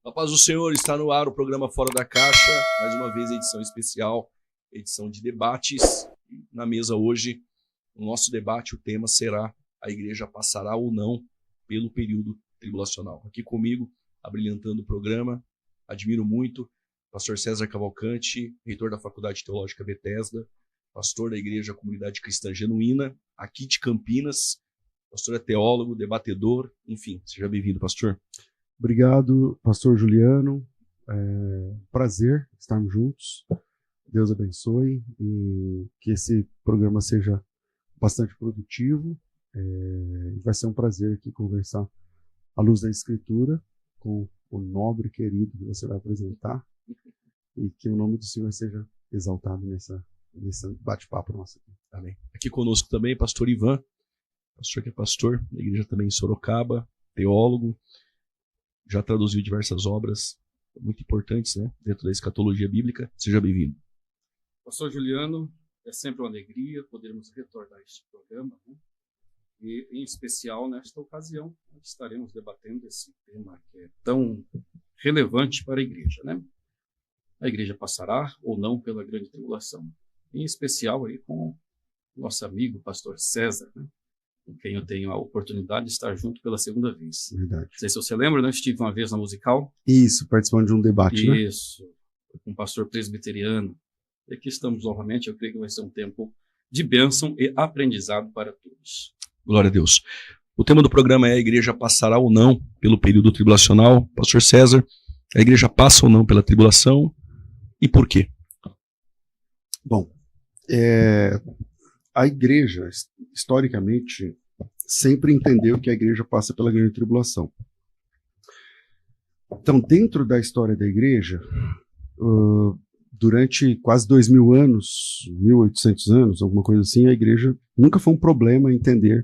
A paz do Senhor, está no ar o programa Fora da Caixa, mais uma vez edição especial, edição de debates. Na mesa hoje, o nosso debate, o tema será: a igreja passará ou não pelo período tribulacional. Aqui comigo, abrilhantando o programa, admiro muito, pastor César Cavalcante, reitor da Faculdade Teológica Bethesda, pastor da Igreja Comunidade Cristã Genuína, aqui de Campinas. Pastor é teólogo, debatedor, enfim, seja bem-vindo, pastor. Obrigado, pastor Juliano. Prazer estarmos juntos. Deus abençoe e que esse programa seja bastante produtivo. Vai ser um prazer aqui conversar à luz da Escritura com o nobre querido que você vai apresentar e que o nome do Senhor seja exaltado nesse bate-papo nosso aqui. Amém. Aqui conosco também, pastor Ivan, pastor que é pastor da igreja também em Sorocaba, teólogo, já traduziu diversas obras muito importantes, né, dentro da escatologia bíblica. Seja bem-vindo. Pastor Juliano, é sempre uma alegria podermos retornar a este programa, né? E, em especial, nesta ocasião, estaremos debatendo esse tema que é tão relevante para a igreja, né? A igreja passará ou não pela grande tribulação? Em especial aí com o nosso amigo, pastor César, né? Com quem eu tenho a oportunidade de estar junto pela segunda vez. Verdade. Não sei se você lembra, né? Eu estive uma vez na Musical. Isso, participando de um debate, né? Isso, com um pastor presbiteriano. E aqui estamos novamente, eu creio que vai ser um tempo de bênção e aprendizado para todos. Glória a Deus. O tema do programa é: a igreja passará ou não pelo período tribulacional? Pastor César, a igreja passa ou não pela tribulação e por quê? Bom, a igreja, historicamente, sempre entendeu que a igreja passa pela grande tribulação. Então, dentro da história da igreja, durante quase 2000 anos, 1800 anos, alguma coisa assim, a igreja nunca foi um problema entender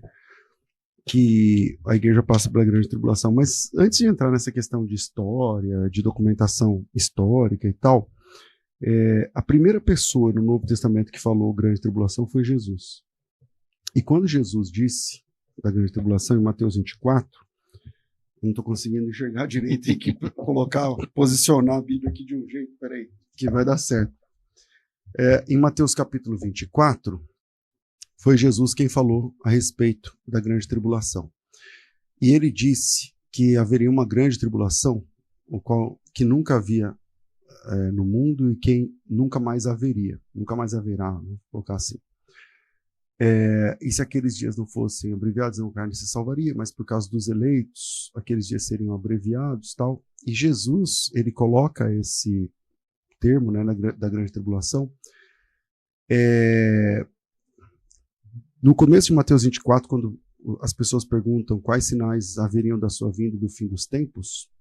que a igreja passa pela grande tribulação. Mas antes de entrar nessa questão de história, de documentação histórica e tal, a primeira pessoa no Novo Testamento que falou grande tribulação foi Jesus. E quando Jesus disse da grande tribulação, em Mateus 24, não estou conseguindo enxergar direito, tem que posicionar a Bíblia aqui de um jeito, peraí, que vai dar certo. Em Mateus capítulo 24, foi Jesus quem falou a respeito da grande tribulação. E ele disse que haveria uma grande tribulação, que nunca havia no mundo e que nunca mais haveria, nunca mais haverá, vou colocar assim. E se aqueles dias não fossem abreviados, não carne se salvaria, mas por causa dos eleitos, aqueles dias seriam abreviados, tal. E Jesus, ele coloca esse termo, né, da grande tribulação, no começo de Mateus 24, quando as pessoas perguntam quais sinais haveriam da sua vinda e do fim dos tempos,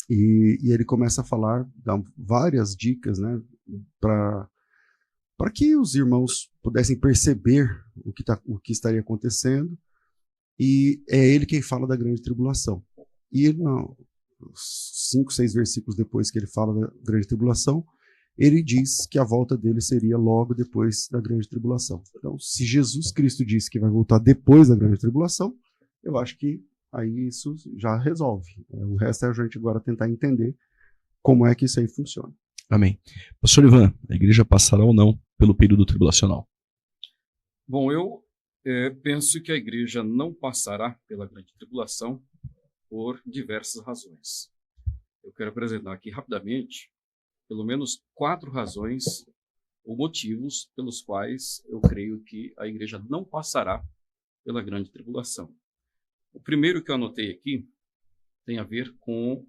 e ele começa a falar, dá várias dicas, né, para que os irmãos pudessem perceber o que estaria acontecendo, e é ele quem fala da grande tribulação. E 5, 6 versículos depois que ele fala da grande tribulação, ele diz que a volta dele seria logo depois da grande tribulação. Então, se Jesus Cristo disse que vai voltar depois da grande tribulação, eu acho que aí isso já resolve. O resto é a gente agora tentar entender como é que isso aí funciona. Amém. Pastor Ivan, a igreja passará ou não pelo período tribulacional? Bom, eu penso que a igreja não passará pela grande tribulação por diversas razões. Eu quero apresentar aqui rapidamente pelo menos 4 razões ou motivos pelos quais eu creio que a igreja não passará pela grande tribulação. O primeiro que eu anotei aqui tem a ver com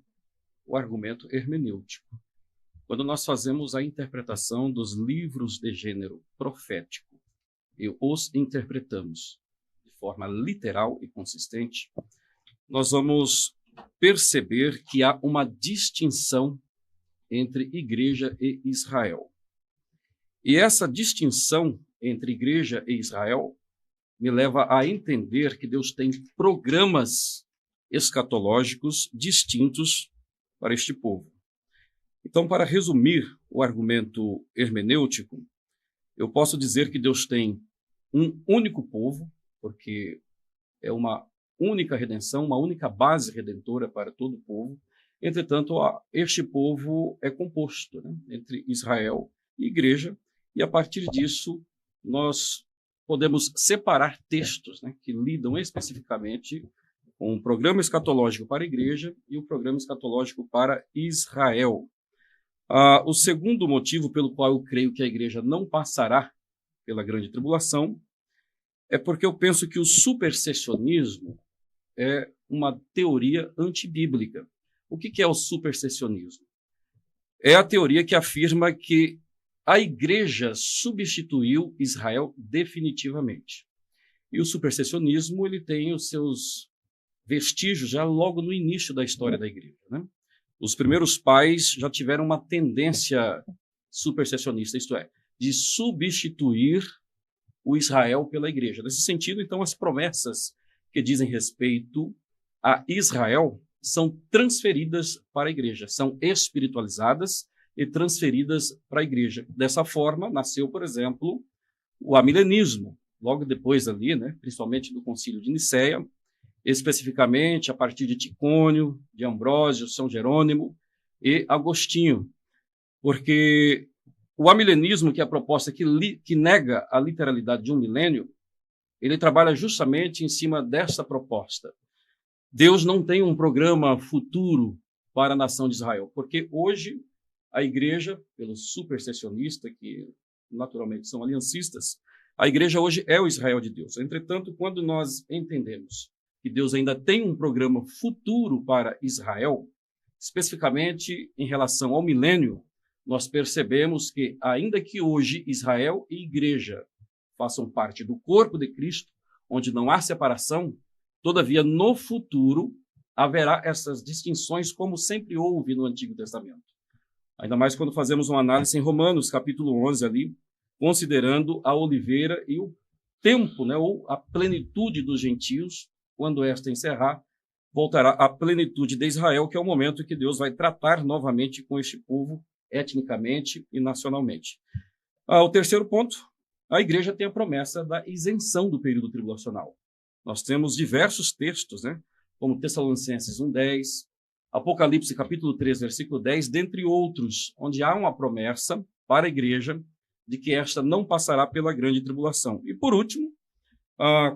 o argumento hermenêutico. Quando nós fazemos a interpretação dos livros de gênero profético e os interpretamos de forma literal e consistente, nós vamos perceber que há uma distinção entre igreja e Israel. E essa distinção entre igreja e Israel me leva a entender que Deus tem programas escatológicos distintos para este povo. Então, para resumir o argumento hermenêutico, eu posso dizer que Deus tem um único povo, porque é uma única redenção, uma única base redentora para todo o povo, Entretanto, este povo é composto, né, entre Israel e igreja, e a partir disso nós podemos separar textos, né, que lidam especificamente com o programa escatológico para a igreja e o programa escatológico para Israel. O segundo motivo pelo qual eu creio que a igreja não passará pela grande tribulação é porque eu penso que o supersessionismo é uma teoria antibíblica. O que é o supersessionismo? É a teoria que afirma que a igreja substituiu Israel definitivamente. E o supersessionismo ele tem os seus vestígios já logo no início da história da igreja, né? Os primeiros pais já tiveram uma tendência supersessionista, isto é, de substituir o Israel pela igreja. Nesse sentido, então, as promessas que dizem respeito a Israel são transferidas para a igreja, são espiritualizadas e transferidas para a igreja. Dessa forma, nasceu, por exemplo, o amilenismo, logo depois ali, né, principalmente do Concílio de Nicéia, especificamente a partir de Ticônio, de Ambrósio, São Jerônimo e Agostinho, porque o amilenismo, que é a proposta que nega a literalidade de um milênio, ele trabalha justamente em cima dessa proposta. Deus não tem um programa futuro para a nação de Israel, porque hoje a igreja, pelos supersessionistas, que naturalmente são aliancistas, a igreja hoje é o Israel de Deus. Entretanto, quando nós entendemos que Deus ainda tem um programa futuro para Israel, especificamente em relação ao milênio, nós percebemos que, ainda que hoje Israel e igreja façam parte do corpo de Cristo, onde não há separação, todavia, no futuro, haverá essas distinções como sempre houve no Antigo Testamento. Ainda mais quando fazemos uma análise em Romanos, capítulo 11, ali, considerando a oliveira e o tempo, né, ou a plenitude dos gentios. Quando esta encerrar, voltará à plenitude de Israel, que é o momento que Deus vai tratar novamente com este povo, etnicamente e nacionalmente. O terceiro ponto, a igreja tem a promessa da isenção do período tribulacional. Nós temos diversos textos, né, como Tessalonicenses 1:10, Apocalipse capítulo 3, versículo 10, dentre outros, onde há uma promessa para a igreja de que esta não passará pela grande tribulação. E por último,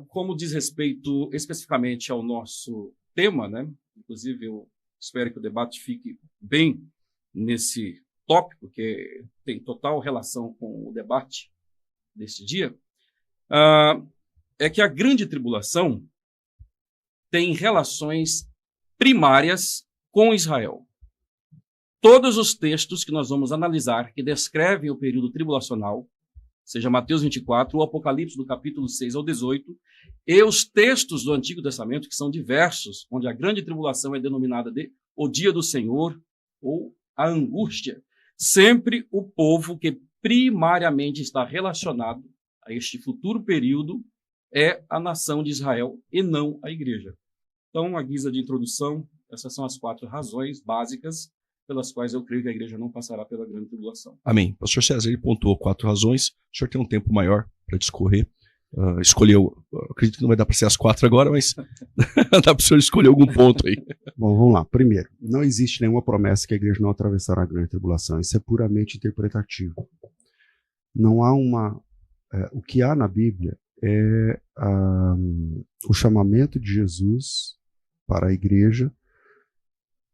como diz respeito especificamente ao nosso tema, né? Inclusive eu espero que o debate fique bem nesse tópico, que tem total relação com o debate deste dia, é que a grande tribulação tem relações primárias com Israel. Todos os textos que nós vamos analisar que descrevem o período tribulacional, seja Mateus 24, o Apocalipse do capítulo 6 ao 18, e os textos do Antigo Testamento, que são diversos, onde a grande tribulação é denominada de o dia do Senhor ou a angústia. Sempre o povo que primariamente está relacionado a este futuro período é a nação de Israel e não a igreja. Então, à guisa de introdução, essas são as 4 razões básicas pelas quais eu creio que a igreja não passará pela grande tribulação. Amém. O pastor César, ele pontuou 4 razões. O senhor tem um tempo maior para discorrer. Escolheu, acredito que não vai dar para ser as 4 agora, mas dá para o senhor escolher algum ponto aí. Bom, vamos lá. Primeiro, não existe nenhuma promessa que a igreja não atravessará a grande tribulação. Isso é puramente interpretativo. Não há uma... o que há na Bíblia é o chamamento de Jesus para a igreja,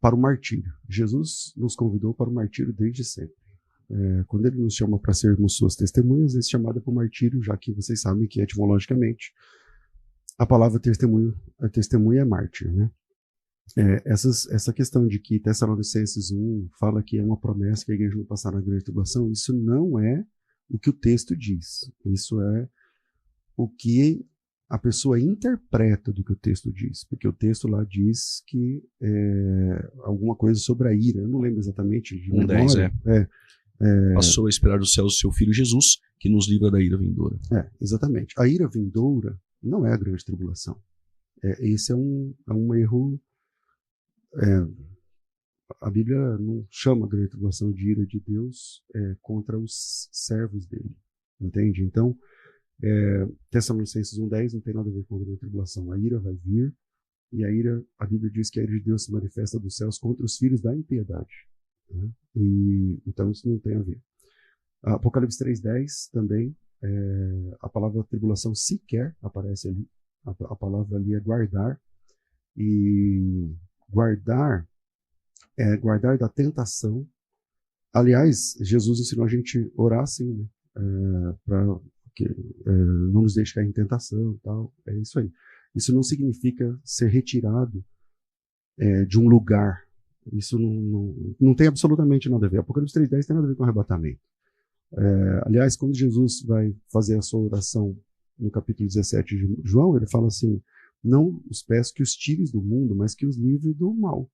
para o martírio. Jesus nos convidou para o martírio desde sempre. Quando ele nos chama para sermos suas testemunhas, esse chamado é para o martírio, já que vocês sabem que etimologicamente a palavra testemunha é mártir, né? Essa questão de que Tessalonicenses 1 fala que é uma promessa que a igreja não passará na grande tribulação, isso não é o que o texto diz. Isso é o que a pessoa interpreta do que o texto diz, porque o texto lá diz que alguma coisa sobre a ira, eu não lembro exatamente de memória. 1:10, passou a esperar do céu o seu Filho Jesus, que nos livra da ira vindoura. Exatamente. A ira vindoura não é a grande tribulação. Esse é um erro. A Bíblia não chama a grande tribulação de ira de Deus contra os servos dele, entende? Então, Tessalonicenses 1:10 não tem nada a ver com a grande tribulação. A ira vai vir, E a ira, a Bíblia diz que a ira de Deus se manifesta dos céus contra os filhos da impiedade. Né? Então isso não tem a ver. Apocalipse 3:10 também, a palavra tribulação sequer aparece ali. A palavra ali é guardar. E guardar é guardar da tentação. Aliás, Jesus ensinou a gente orar assim, né? Para que não nos deixe cair em tentação e tal. É isso aí. Isso não significa ser retirado de um lugar. Isso não tem absolutamente nada a ver. Apocalipse 3:10 tem nada a ver com arrebatamento. Aliás, quando Jesus vai fazer a sua oração no capítulo 17 de João, ele fala assim: não os peço que os tires do mundo, mas que os livre do mal.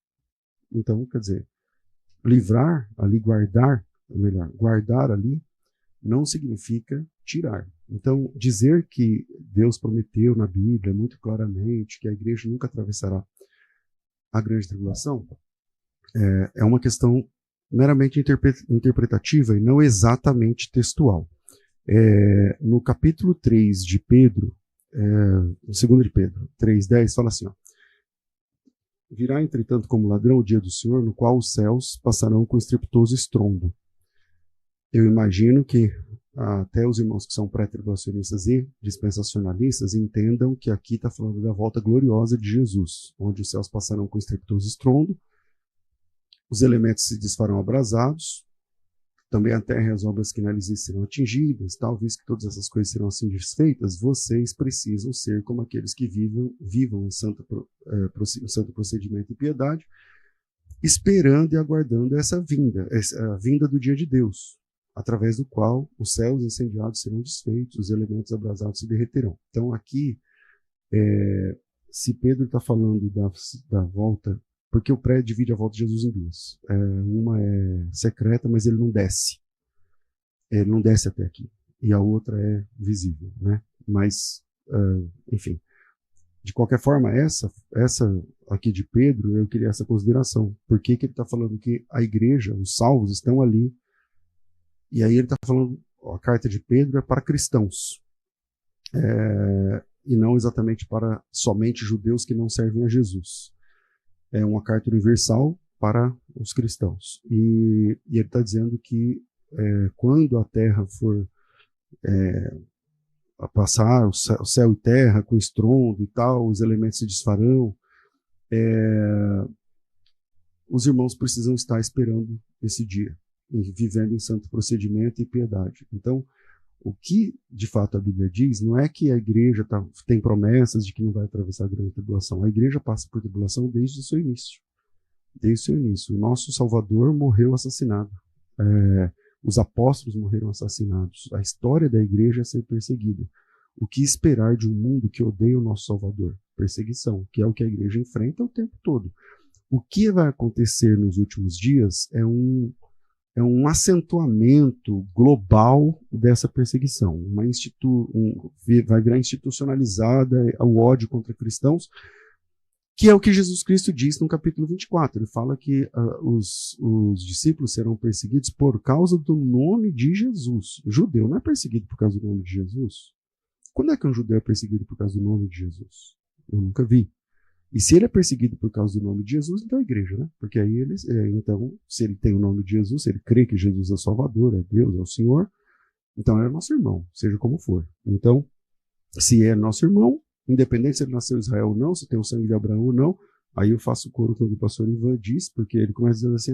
Então, quer dizer, livrar ali, guardar, ou melhor, guardar ali, não significa tirar. Então, dizer que Deus prometeu na Bíblia muito claramente que a igreja nunca atravessará a grande tribulação é uma questão meramente interpretativa e não exatamente textual. No capítulo 3 de Pedro, no 2 de Pedro 3:10, fala assim, ó: virá, entretanto, como ladrão o dia do Senhor, no qual os céus passarão com estrepitoso estrondo. Eu imagino que até os irmãos que são pré-tribulacionistas e dispensacionalistas entendam que aqui está falando da volta gloriosa de Jesus, onde os céus passarão com estrepitoso estrondo, os elementos se desfarão abrasados, também a terra e as obras que nela existem serão atingidas, talvez que todas essas coisas serão assim desfeitas. Vocês precisam ser como aqueles que vivam em santo procedimento e piedade, esperando e aguardando essa a vinda do dia de Deus, através do qual os céus incendiados serão desfeitos, os elementos abrasados se derreterão. Então aqui, se Pedro está falando da volta, porque o pré divide a volta de Jesus em duas. Uma é secreta, mas ele não desce. Ele não desce até aqui. E a outra é visível, né? Mas, enfim. De qualquer forma, essa aqui de Pedro, eu queria essa consideração. Por que ele está falando que a igreja, os salvos, estão ali? E aí ele está falando, a carta de Pedro é para cristãos. E não exatamente para somente judeus que não servem a Jesus. É uma carta universal para os cristãos. E ele está dizendo que quando a terra for a passar, o céu e terra com estrondo e tal, os elementos se desfarão, os irmãos precisam estar esperando esse dia, vivendo em santo procedimento e piedade. Então, o que de fato a Bíblia diz não é que a igreja tem promessas de que não vai atravessar a grande tribulação. A igreja passa por tribulação desde o seu início. Desde o seu início. O nosso Salvador morreu assassinado. Os apóstolos morreram assassinados. A história da igreja é ser perseguida. O que esperar de um mundo que odeia o nosso Salvador? Perseguição, que é o que a igreja enfrenta o tempo todo. O que vai acontecer nos últimos dias é um acentuamento global dessa perseguição. Vai virar institucionalizada o ódio contra cristãos, que é o que Jesus Cristo diz no capítulo 24. Ele fala que os discípulos serão perseguidos por causa do nome de Jesus. O judeu não é perseguido por causa do nome de Jesus. Quando é que um judeu é perseguido por causa do nome de Jesus? Eu nunca vi. E se ele é perseguido por causa do nome de Jesus, então é a igreja, né? Porque aí então, se ele tem o nome de Jesus, se ele crê que Jesus é o Salvador, é Deus, é o Senhor, então é nosso irmão, seja como for. Então, se é nosso irmão, independente se ele nasceu em Israel ou não, se tem o sangue de Abraão ou não, aí eu faço o coro com o que o pastor Ivan diz, porque ele começa dizendo assim,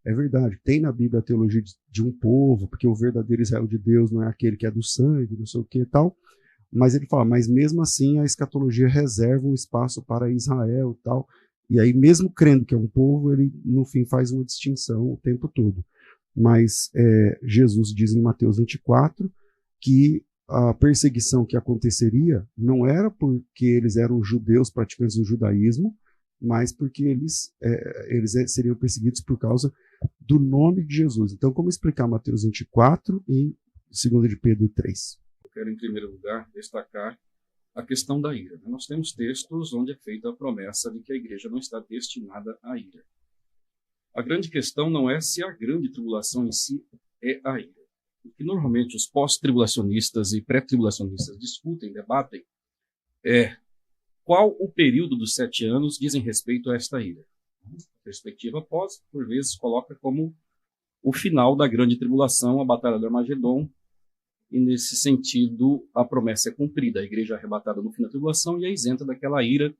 é verdade, tem na Bíblia a teologia de um povo, porque o verdadeiro Israel de Deus não é aquele que é do sangue, não sei o que e tal. Mas ele fala, mas mesmo assim a escatologia reserva um espaço para Israel e tal. E aí, mesmo crendo que é um povo, ele no fim faz uma distinção o tempo todo. Mas Jesus diz em Mateus 24 que a perseguição que aconteceria não era porque eles eram judeus praticantes do judaísmo, mas porque eles seriam perseguidos por causa do nome de Jesus. Então, como explicar Mateus 24 e 2 de Pedro 3? Quero, em primeiro lugar, destacar a questão da ira. Nós temos textos onde é feita a promessa de que a igreja não está destinada à ira. A grande questão não é se a grande tribulação em si é a ira. O que normalmente os pós-tribulacionistas e pré-tribulacionistas discutem, debatem, é qual o período dos 7 anos dizem respeito a esta ira. A perspectiva pós, por vezes, coloca como o final da grande tribulação, a batalha do Armagedon, e nesse sentido a promessa é cumprida, a igreja é arrebatada no fim da tribulação e é isenta daquela ira,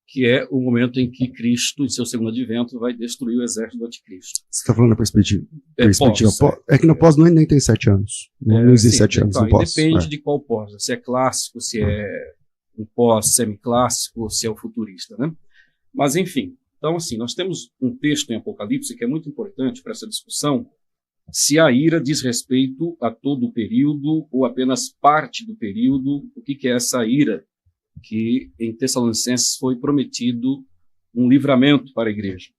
que é o momento em que Cristo, em seu segundo advento, vai destruir o exército do anticristo. Você está falando da perspectiva pós. É que no pós nem tem 7 anos. Não existe 7 anos no pós. Depende de qual pós, se é clássico, se é um pós semiclássico, se é o futurista, né? Mas, enfim, então, assim, nós temos um texto em Apocalipse que é muito importante para essa discussão, se a ira diz respeito a todo o período ou apenas parte do período, o que é essa ira, que em Tessalonicenses foi prometido um livramento para a igreja.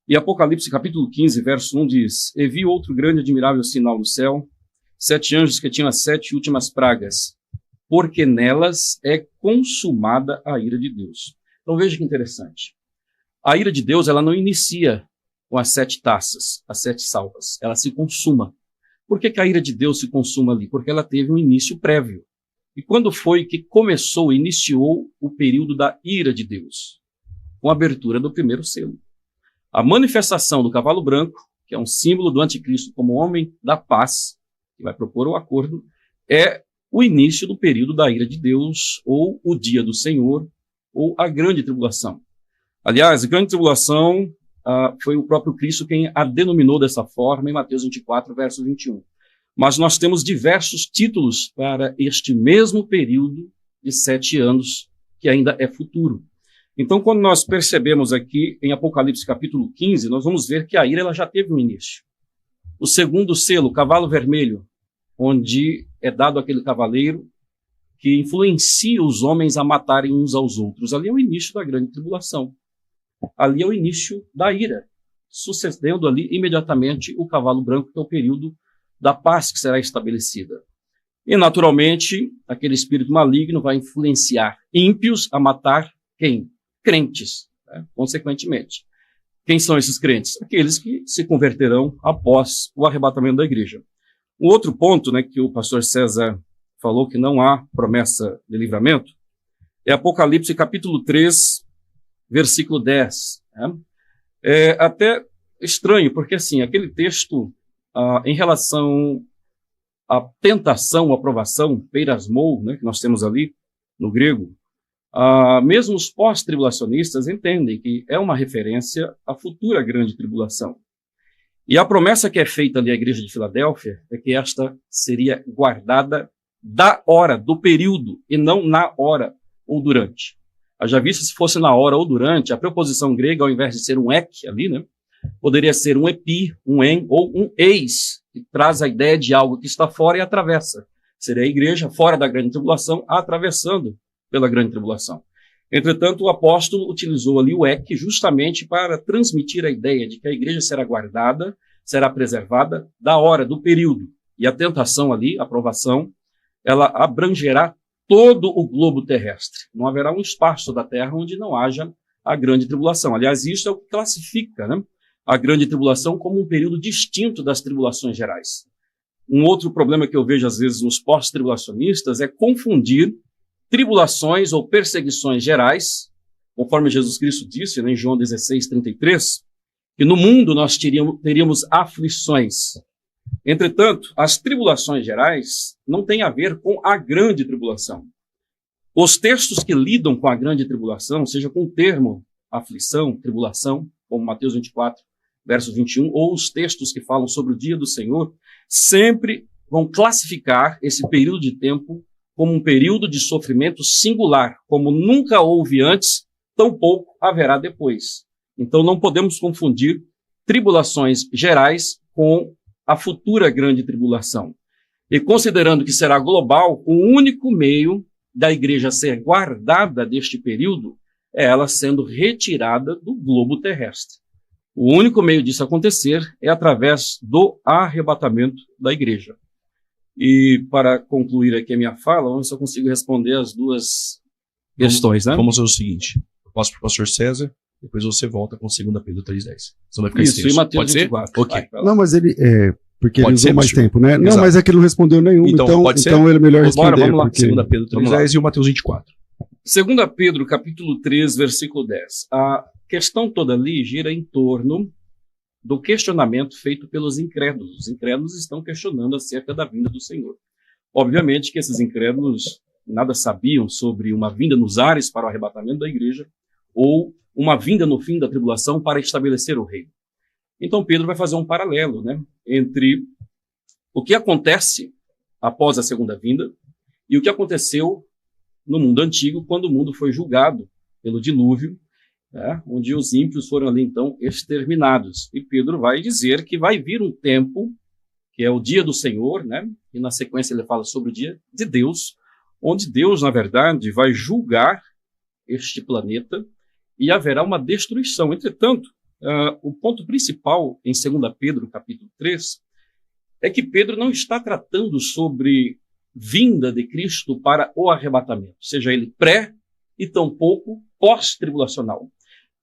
E Apocalipse capítulo 15, verso 1 diz: E vi outro grande e admirável sinal no céu, 7 anjos que tinham as 7 últimas pragas, porque nelas é consumada a ira de Deus. Então veja que interessante. A ira de Deus, ela não inicia com as 7 taças, as 7 salvas. Ela se consuma. Por que a ira de Deus se consuma ali? Porque ela teve um início prévio. E quando foi que iniciou o período da ira de Deus? Com a abertura do primeiro selo. A manifestação do cavalo branco, que é um símbolo do anticristo como homem da paz, que vai propor o acordo, é o início do período da ira de Deus, ou o dia do Senhor, ou a grande tribulação. Aliás, a grande tribulação foi o próprio Cristo quem a denominou dessa forma em Mateus 24, verso 21. Mas nós temos diversos títulos para este mesmo período de 7 anos, que ainda é futuro. Então, quando nós percebemos aqui em Apocalipse capítulo 15, nós vamos ver que a ira ela já teve um início. O segundo selo, o cavalo vermelho, onde é dado aquele cavaleiro que influencia os homens a matarem uns aos outros. Ali é o início da grande tribulação. Ali é o início da ira, sucedendo ali imediatamente o cavalo branco, que é o período da paz que será estabelecida. E, naturalmente, aquele espírito maligno vai influenciar ímpios a matar quem? Crentes, né? Consequentemente. Quem são esses crentes? Aqueles que se converterão após o arrebatamento da igreja. Um outro ponto, né, que o pastor César falou que não há promessa de livramento, é Apocalipse capítulo 3, versículo 10. Né? É até estranho, porque assim, aquele texto, em relação à tentação, à provação, peirasmou, né, que nós temos ali no grego, mesmo os pós-tribulacionistas entendem que é uma referência à futura grande tribulação. E a promessa que é feita ali à igreja de Filadélfia é que esta seria guardada da hora, do período, e não na hora ou durante. Já visto, se fosse na hora ou durante, a preposição grega, ao invés de ser um ek ali, né, poderia ser um epi, um en ou um eis, que traz a ideia de algo que está fora e atravessa. Seria a igreja fora da grande tribulação, atravessando pela grande tribulação. Entretanto, o apóstolo utilizou ali o ek justamente para transmitir a ideia de que a igreja será guardada, será preservada da hora, do período. E a tentação ali, a provação, ela abrangerá todo o globo terrestre. Não haverá um espaço da terra onde não haja a grande tribulação. Aliás, isso é o que classifica, né, a grande tribulação como um período distinto das tribulações gerais. Um outro problema que eu vejo às vezes nos pós-tribulacionistas é confundir tribulações ou perseguições gerais, conforme Jesus Cristo disse, né, em João 16, 33, que no mundo nós teríamos aflições. Entretanto, as tribulações gerais não têm a ver com a grande tribulação. Os textos que lidam com a grande tribulação, seja com o termo aflição, tribulação, como Mateus 24, verso 21, ou os textos que falam sobre o dia do Senhor, sempre vão classificar esse período de tempo como um período de sofrimento singular, como nunca houve antes, tampouco haverá depois. Então não podemos confundir tribulações gerais com a futura grande tribulação. E considerando que será global, o único meio da igreja ser guardada deste período é ela sendo retirada do globo terrestre. O único meio disso acontecer é através do arrebatamento da igreja. E para concluir aqui a minha fala, vamos ver se eu consigo responder as duas questões, né? Vamos fazer o seguinte, eu passo para o pastor César, depois você volta com 2 Pedro 3,10. Você vai ficar isso, extenso. e Mateus Pode 24. ser? Ok. Não, mas ele... porque Pode ele usou ser, mais pastor? tempo, né? Não, Exato. mas é que ele não respondeu nenhum, Então, pode ser? então ele é melhor Bora, responder. vamos lá. Porque... 2 Pedro 3,10 e o Mateus 24. 2 Pedro, capítulo 3, versículo 10. A questão toda ali gira em torno do questionamento feito pelos incrédulos. Os incrédulos estão questionando acerca da vinda do Senhor. Obviamente que esses incrédulos nada sabiam sobre uma vinda nos ares para o arrebatamento da igreja ou uma vinda no fim da tribulação para estabelecer o reino. Então Pedro vai fazer um paralelo, né, entre o que acontece após a segunda vinda e o que aconteceu no mundo antigo, quando o mundo foi julgado pelo dilúvio, né, onde os ímpios foram ali então exterminados. E Pedro vai dizer que vai vir um tempo, que é o dia do Senhor, né, e na sequência ele fala sobre o dia de Deus, onde Deus, na verdade, vai julgar este planeta e haverá uma destruição. Entretanto, o ponto principal em 2 Pedro, capítulo 3, é que Pedro não está tratando sobre vinda de Cristo para o arrebatamento, seja ele pré e tampouco pós-tribulacional.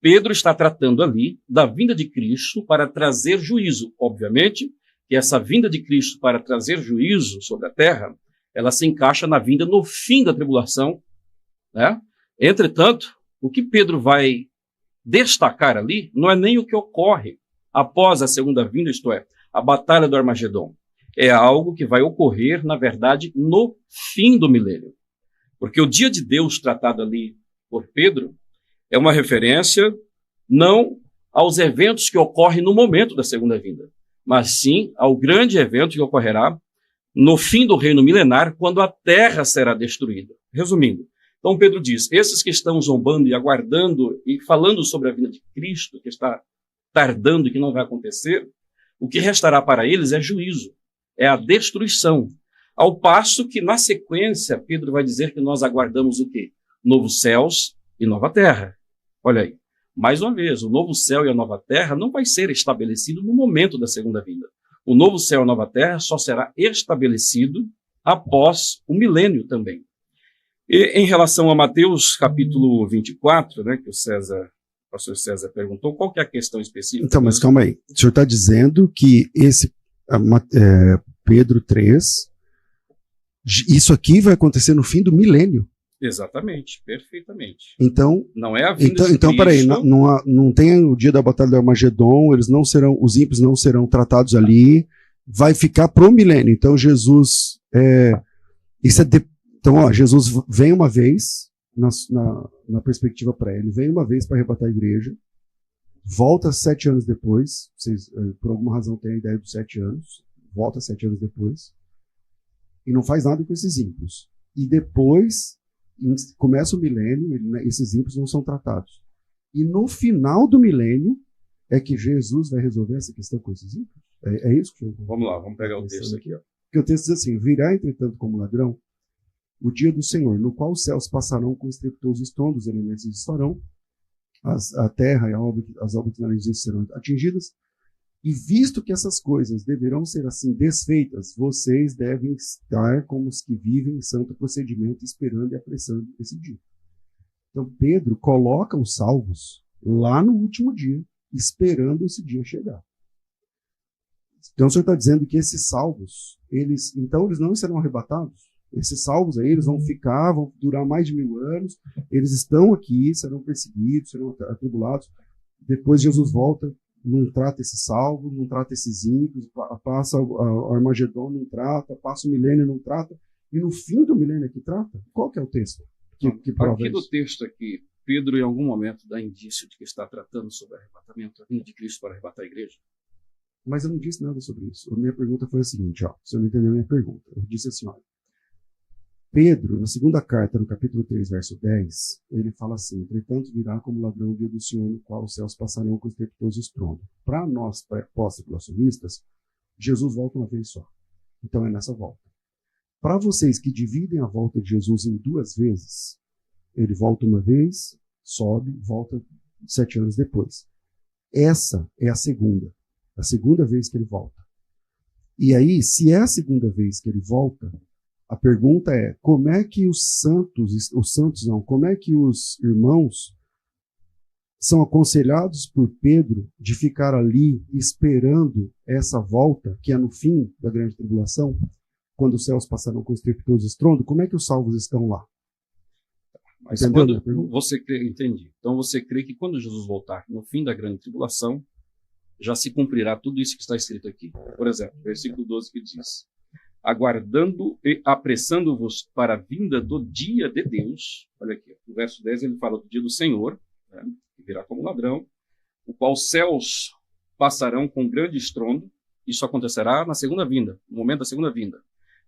Pedro está tratando ali da vinda de Cristo para trazer juízo. Obviamente que essa vinda de Cristo para trazer juízo sobre a terra, ela se encaixa na vinda no fim da tribulação, né? Entretanto, o que Pedro vai destacar ali não é nem o que ocorre após a segunda vinda, isto é, a batalha do Armagedon. É algo que vai ocorrer, na verdade, no fim do milênio. Porque o dia de Deus tratado ali por Pedro é uma referência não aos eventos que ocorrem no momento da segunda vinda, mas sim ao grande evento que ocorrerá no fim do reino milenar, quando a terra será destruída. Resumindo, então Pedro diz, esses que estão zombando e aguardando e falando sobre a vinda de Cristo, que está tardando e que não vai acontecer, o que restará para eles é juízo, é a destruição. Ao passo que, na sequência, Pedro vai dizer que nós aguardamos o quê? Novos céus e nova terra. Olha aí, mais uma vez, o novo céu e a nova terra não vai ser estabelecido no momento da segunda vinda. O novo céu e a nova terra só será estabelecido após o milênio também. E em relação a Mateus, capítulo 24, né, que o pastor César perguntou, qual que é a questão específica? Então, mas calma aí. O senhor está dizendo que Pedro 3, isso aqui vai acontecer no fim do milênio. Exatamente, perfeitamente. Então, não é a vinda de então Cristo. peraí, não tem o dia da batalha do Armagedon, os ímpios não serão tratados ali, vai ficar pro milênio. Então Jesus, Jesus vem uma vez, na perspectiva para ele, vem uma vez para arrebatar a igreja, volta 7 anos depois, vocês por alguma razão têm a ideia dos 7 anos, volta 7 anos depois, e não faz nada com esses ímpios. E depois começa o milênio, esses ímpios não são tratados. E no final do milênio é que Jesus vai resolver essa questão com esses ímpios. É isso que eu... Vamos lá, vamos pegar o texto aqui. Ó. Porque o texto diz assim, virá entretanto como ladrão o dia do Senhor, no qual os céus passarão com estrepitoso estrondo, os elementos estarão, a terra e as obras que na lei serão atingidas, e visto que essas coisas deverão ser assim desfeitas, vocês devem estar como os que vivem em santo procedimento, esperando e apressando esse dia. Então Pedro coloca os salvos lá no último dia, esperando esse dia chegar. Então o senhor está dizendo que esses salvos, eles não serão arrebatados? Esses salvos aí, eles vão durar mais de 1000 anos, eles estão aqui, serão perseguidos, serão atribulados, depois Jesus volta, não trata esses salvos, não trata esses ímpios, passa o Armagedon, não trata, passa o milênio, não trata, e no fim do milênio é que trata? Qual que é o texto que prova aqui isso? No texto aqui, Pedro em algum momento dá indício de que está tratando sobre arrebatamento, a vinda de Cristo para arrebatar a igreja? Mas eu não disse nada sobre isso. A minha pergunta foi a seguinte, você não entendeu a minha pergunta. Eu disse assim, olha, Pedro, na segunda carta, no capítulo 3, verso 10, ele fala assim, entretanto virá como ladrão o dia do Senhor, no qual os céus passarão com estrepitoso estrondo. Para nós, pós-tribulacionistas, Jesus volta uma vez só. Então é nessa volta. Para vocês que dividem a volta de Jesus em 2 vezes, ele volta uma vez, sobe, volta 7 anos depois. Essa é a segunda vez que ele volta. E aí, se é a segunda vez que ele volta, a pergunta é, como é que como é que os irmãos são aconselhados por Pedro de ficar ali esperando essa volta, que é no fim da grande tribulação, quando os céus passarão com estrepitoso estrondo? Como é que os salvos estão lá? Mas Entendeu? quando você crê, entendi. Então você crê que quando Jesus voltar no fim da grande tribulação, já se cumprirá tudo isso que está escrito aqui. Por exemplo, versículo 12 que diz: aguardando e apressando-vos para a vinda do dia de Deus. Olha aqui, no verso 10 ele fala do dia do Senhor, né, que virá como ladrão, o qual os céus passarão com grande estrondo. Isso acontecerá na segunda vinda, no momento da segunda vinda.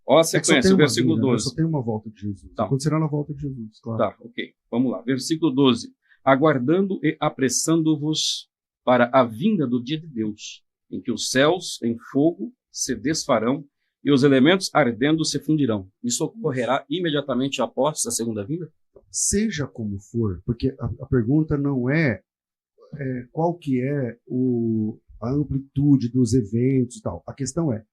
Ó a sequência, o versículo 12. Só tem uma volta de Jesus. Tá. Acontecerá na volta de Jesus, claro. Tá, ok. Vamos lá. Versículo 12. Aguardando e apressando-vos para a vinda do dia de Deus, em que os céus em fogo se desfarão e os elementos ardendo se fundirão. Isso ocorrerá imediatamente após a segunda vinda? Seja como for, porque a pergunta não é, qual que é a amplitude dos eventos e tal. A questão é,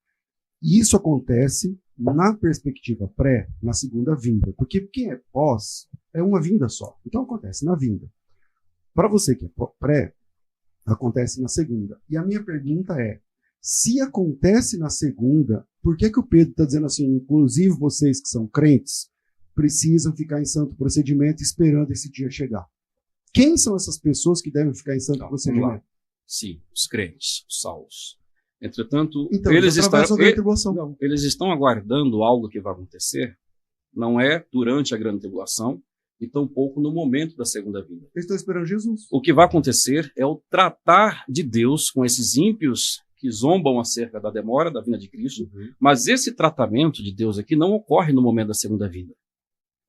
isso acontece na perspectiva pré, na segunda vinda. Porque quem é pós é uma vinda só. Então acontece na vinda. Para você que é pré, acontece na segunda. E a minha pergunta é, se acontece na segunda, por que o Pedro está dizendo assim, inclusive vocês que são crentes, precisam ficar em santo procedimento esperando esse dia chegar? Quem são essas pessoas que devem ficar em santo procedimento? Sim, os crentes, os salvos. Entretanto, Então, eles estão aguardando algo que vai acontecer, não é durante a grande tribulação, e tampouco no momento da segunda vinda. Eles estão esperando Jesus. O que vai acontecer é o tratar de Deus com esses ímpios que zombam acerca da demora da vinda de Cristo, mas esse tratamento de Deus aqui não ocorre no momento da segunda vinda.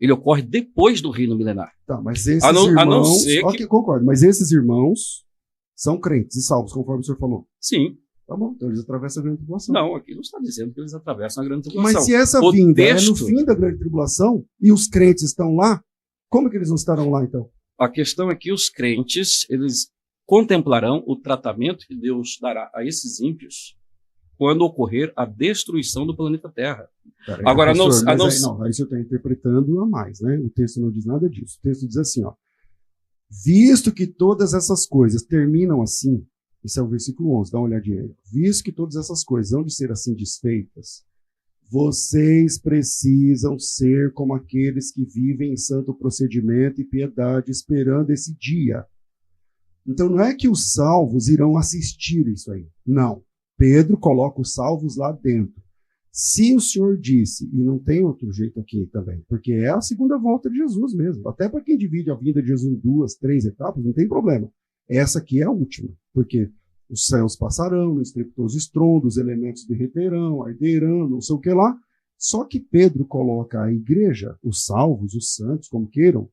Ele ocorre depois do reino milenar. Tá, mas esses irmãos... Ok, concordo, mas esses irmãos são crentes e salvos, conforme o senhor falou. Sim. Tá bom, então eles atravessam a grande tribulação. Não, aqui não está dizendo que eles atravessam a grande tribulação. Mas se essa vinda é no fim da grande tribulação e os crentes estão lá, como que eles não estarão lá, então? A questão é que os crentes, eles contemplarão o tratamento que Deus dará a esses ímpios quando ocorrer a destruição do planeta Terra. Peraí, agora, aí o senhor está interpretando a mais, né? O texto não diz nada disso. O texto diz assim, ó. Visto que todas essas coisas terminam assim, isso é o versículo 11, dá uma olhadinha aí. Visto que todas essas coisas hão de ser assim desfeitas, vocês precisam ser como aqueles que vivem em santo procedimento e piedade, esperando esse dia. Então não é que os salvos irão assistir isso aí. Não. Pedro coloca os salvos lá dentro. Se o senhor disse, e não tem outro jeito aqui também, porque é a segunda volta de Jesus mesmo. Até para quem divide a vinda de Jesus em 2, 3 etapas, não tem problema. Essa aqui é a última, porque os céus passarão, no estrepitoso estrondo, os elementos derreterão, arderão, não sei o que lá. Só que Pedro coloca a igreja, os salvos, os santos, como queiram,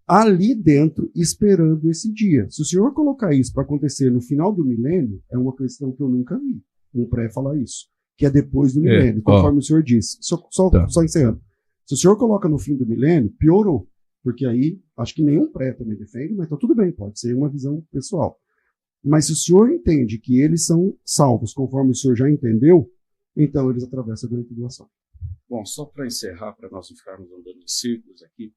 ali dentro, esperando esse dia. Se o senhor colocar isso para acontecer no final do milênio, é uma questão que eu nunca vi um pré falar isso, que é depois do milênio, conforme o senhor disse. Só encerrando. Se o senhor coloca no fim do milênio, piorou, porque aí, acho que nenhum pré também defende, mas então tudo bem, pode ser uma visão pessoal. Mas se o senhor entende que eles são salvos, conforme o senhor já entendeu, então eles atravessam a grande tribulação. Bom, só para encerrar, para nós não ficarmos andando em círculos aqui,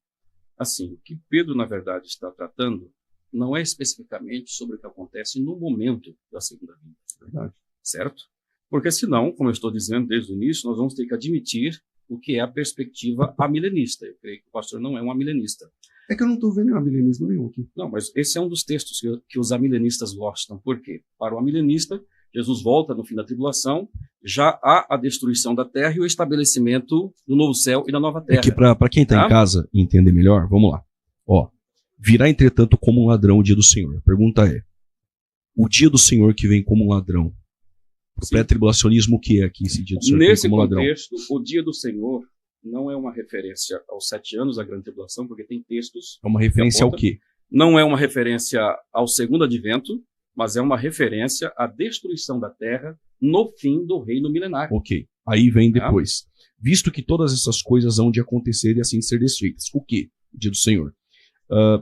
assim, o que Pedro, na verdade, está tratando não é especificamente sobre o que acontece no momento da segunda vinda. Verdade. Certo? Porque senão, como eu estou dizendo desde o início, nós vamos ter que admitir o que é a perspectiva amilenista. Eu creio que o pastor não é um amilenista. É que eu não estou vendo amilenismo nenhum aqui. Não, mas esse é um dos textos que os amilenistas gostam. Por quê? Para o amilenista, Jesus volta no fim da tribulação, já há a destruição da terra e o estabelecimento do novo céu e da nova terra. É que para quem está em casa entender melhor, vamos lá. Ó, virá, entretanto, como um ladrão o dia do Senhor. A pergunta é, o dia do Senhor que vem como um ladrão, o pré-tribulacionismo, o que é aqui esse dia do Senhor? Nesse como contexto, ladrão? O dia do Senhor não é uma referência aos 7 anos da grande tribulação, porque tem textos... É uma referência ao quê? Não é uma referência ao segundo advento, mas é uma referência à destruição da terra no fim do reino milenar. Ok, aí vem depois. Visto que todas essas coisas hão de acontecer e assim ser desfeitas. O quê? O dia do Senhor.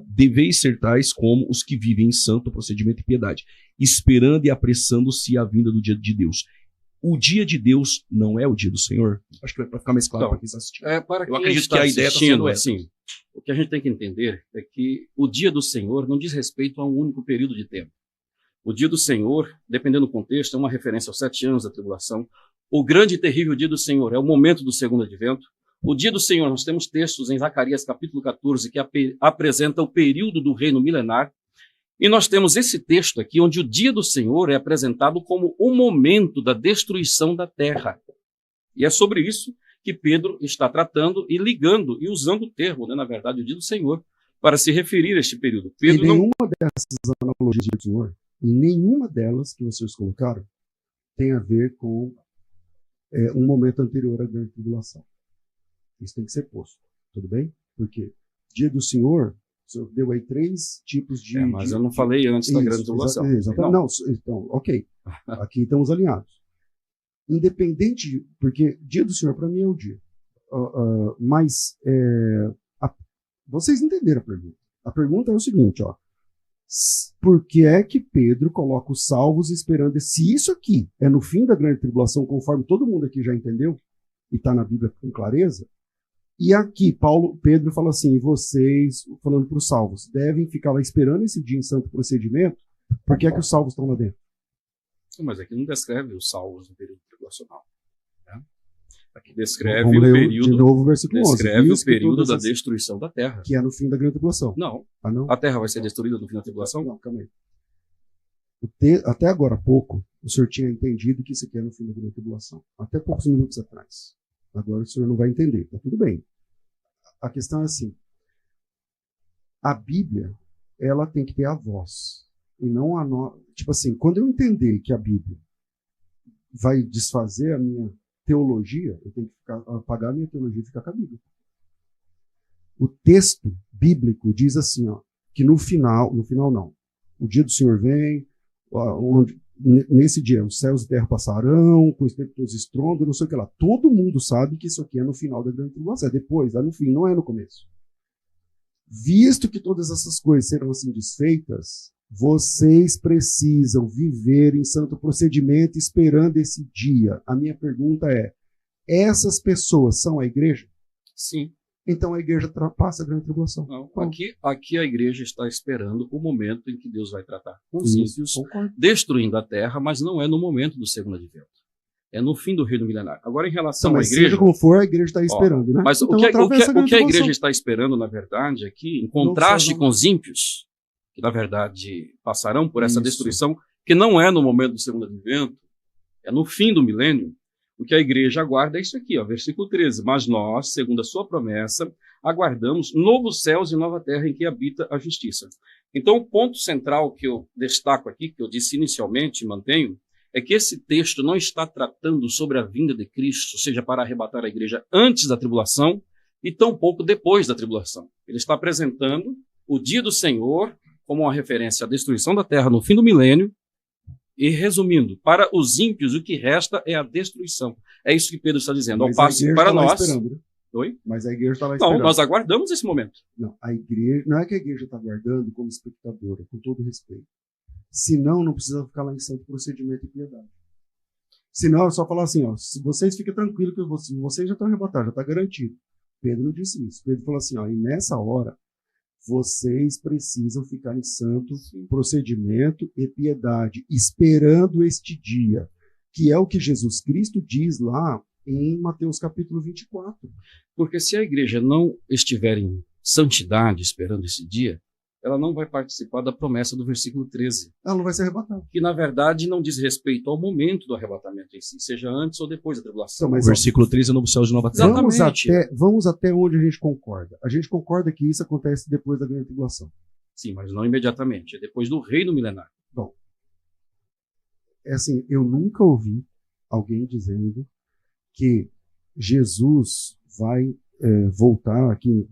Deveis ser tais como os que vivem em santo procedimento e piedade, esperando e apressando-se a vinda do dia de Deus. O dia de Deus não é o dia do Senhor? Acho que para ficar mais claro para quem está assistindo. Eu acredito que a ideia está sendo assim. O que a gente tem que entender é que o dia do Senhor não diz respeito a um único período de tempo. O dia do Senhor, dependendo do contexto, é uma referência aos 7 anos da tribulação. O grande e terrível dia do Senhor é o momento do segundo advento. O dia do Senhor, nós temos textos em Zacarias capítulo 14 que apresenta o período do reino milenar. E nós temos esse texto aqui, onde o dia do Senhor é apresentado como o momento da destruição da terra. E é sobre isso que Pedro está tratando e ligando e usando o termo, né, na verdade, o dia do Senhor, para se referir a este período. Pedro e nenhuma dessas analogias do Senhor, nenhuma delas que vocês colocaram, tem a ver com um momento anterior à grande tribulação. Isso tem que ser posto, tudo bem? Porque dia do Senhor, o Senhor deu aí 3 tipos de... mas eu não falei antes da grande tribulação. Exatamente. Não, então, ok. Aqui estamos alinhados. Independente, porque dia do Senhor para mim é o dia. Mas vocês entenderam a pergunta. A pergunta é o seguinte, ó. Por que é que Pedro coloca os salvos esperando? Se isso aqui é no fim da grande tribulação, conforme todo mundo aqui já entendeu, e está na Bíblia com clareza, e aqui Pedro fala assim, e vocês, falando para os salvos, devem ficar lá esperando esse dia em santo procedimento, por que é que os salvos estão lá dentro? Mas aqui não descreve os salvos no período tribulacional. Né? Aqui descreve Vamos o ler período, de novo o versículo 11. Descreve o período da destruição da terra. Que é no fim da grande tribulação. Não. Não? A terra vai ser destruída no fim da tribulação? Não, calma aí. Até agora há pouco, o senhor tinha entendido que isso aqui é no fim da grande tribulação. Até poucos minutos atrás. Agora o senhor não vai entender. Tá tudo bem. A questão é assim. A Bíblia, ela tem que ter a voz. E não a tipo assim, quando eu entender que a Bíblia vai desfazer a minha teologia, eu tenho que apagar a minha teologia e ficar com a Bíblia. O texto bíblico diz assim, ó, que no final não. O dia do Senhor vem, nesse dia os céus e terra passarão, com estrepitoso estrondo, não sei o que lá. Todo mundo sabe que isso aqui é no final da grande tribulação. É depois, é no fim, não é no começo. Visto que todas essas coisas serão assim desfeitas, vocês precisam viver em santo procedimento esperando esse dia. A minha pergunta é, essas pessoas são a igreja? Sim. Então a igreja passa a grande tribulação. Não, aqui a igreja está esperando o momento em que Deus vai tratar com os ímpios, destruindo a terra, mas não é no momento do segundo advento. É no fim do reino milenar. Agora, em relação à igreja... Seja como for, a igreja está esperando, né? Mas então, o que a igreja está esperando, na verdade, aqui, em contraste com os ímpios, que, na verdade, passarão por essa destruição, que não é no momento do segundo advento, é no fim do milênio, o que a igreja aguarda é isso aqui, ó, versículo 13. Mas nós, segundo a sua promessa, aguardamos novos céus e nova terra em que habita a justiça. Então, o ponto central que eu destaco aqui, que eu disse inicialmente e mantenho, é que esse texto não está tratando sobre a vinda de Cristo, ou seja, para arrebatar a igreja antes da tribulação e tampouco depois da tribulação. Ele está apresentando o dia do Senhor como uma referência à destruição da terra no fim do milênio e, resumindo, para os ímpios o que resta é a destruição. É isso que Pedro está dizendo. Ao passo que para nós... Oi? Mas a igreja está lá esperando. Não, nós aguardamos esse momento. Não, a igreja, não é que a igreja está aguardando como espectadora, com todo respeito. Senão, não precisa ficar lá em santo procedimento e piedade. Senão, é só falar assim, ó, se vocês fiquem tranquilos que vocês já estão arrebatados, já está garantido. Pedro não disse isso. Pedro falou assim, ó, e nessa hora, vocês precisam ficar em santo procedimento e piedade, esperando este dia, que é o que Jesus Cristo diz lá em Mateus capítulo 24. Porque se a igreja não estiver em santidade esperando esse dia, ela não vai participar da promessa do versículo 13. Ela não vai ser arrebatada. Que, na verdade, não diz respeito ao momento do arrebatamento em si, seja antes ou depois da tribulação. Então, mas o versículo 13 é novo céu de nova terra. Vamos até onde a gente concorda. A gente concorda que isso acontece depois da grande tribulação. Sim, mas não imediatamente. É depois do reino milenar. Bom, é assim, eu nunca ouvi alguém dizendo que Jesus vai voltar aqui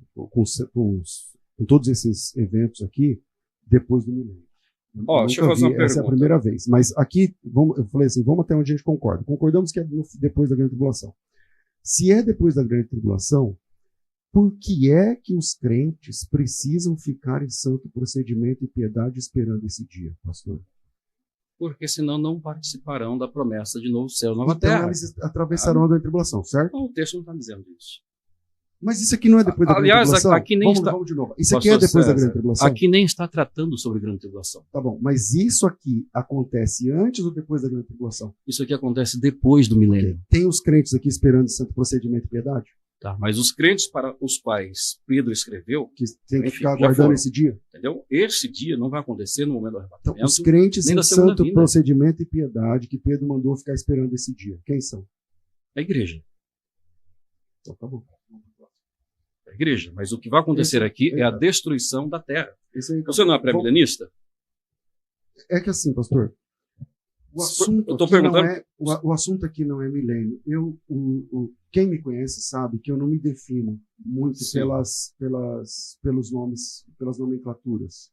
com todos esses eventos aqui, depois do milênio. Deixa eu fazer uma pergunta. Essa é a primeira vez. Mas aqui, eu falei assim, vamos até onde a gente concorda. Concordamos que é depois da grande tribulação. Se é depois da grande tribulação, por que é que os crentes precisam ficar em santo procedimento e piedade esperando esse dia, pastor? Porque senão não participarão da promessa de novo céu e nova terra. Então eles atravessarão a grande tribulação, certo? Não, o texto não está dizendo isso. Mas isso aqui não é depois da grande tribulação? Aliás, aqui nem está... Vamos de novo. Isso aqui é depois da grande tribulação? Aqui nem está tratando sobre grande tribulação. Tá bom, mas isso aqui acontece antes ou depois da grande tribulação? Isso aqui acontece depois do milênio. Tem os crentes aqui esperando santo procedimento e piedade? Tá, mas os crentes para os quais Pedro escreveu, Que tem que enfim, ficar já aguardando foram. esse dia. Entendeu? Esse dia não vai acontecer no momento do Então, arrebatamento. os crentes nem em da segunda santo vinda. procedimento e piedade que Pedro mandou ficar esperando esse dia. Quem são? A igreja. Então, tá bom. A igreja. Mas o que vai acontecer aqui é a destruição da terra. Esse aí, Você não é pré-milenista? É que assim, pastor, o assunto, Eu tô aqui perguntando- não é, o assunto aqui não é milênio. Quem me conhece sabe que eu não me defino muito Sim. pelos nomes, pelas nomenclaturas.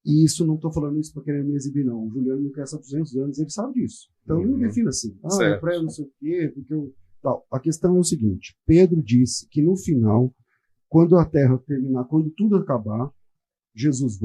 E isso não estou falando isso para querer me exibir, não. O Juliano me conhece há 200 anos, ele sabe disso. Então eu não me defino assim. É Certo. pré, não sei o quê, porque eu... Tal. A questão é o seguinte, Pedro disse que no final, quando a terra terminar, quando tudo acabar, Jesus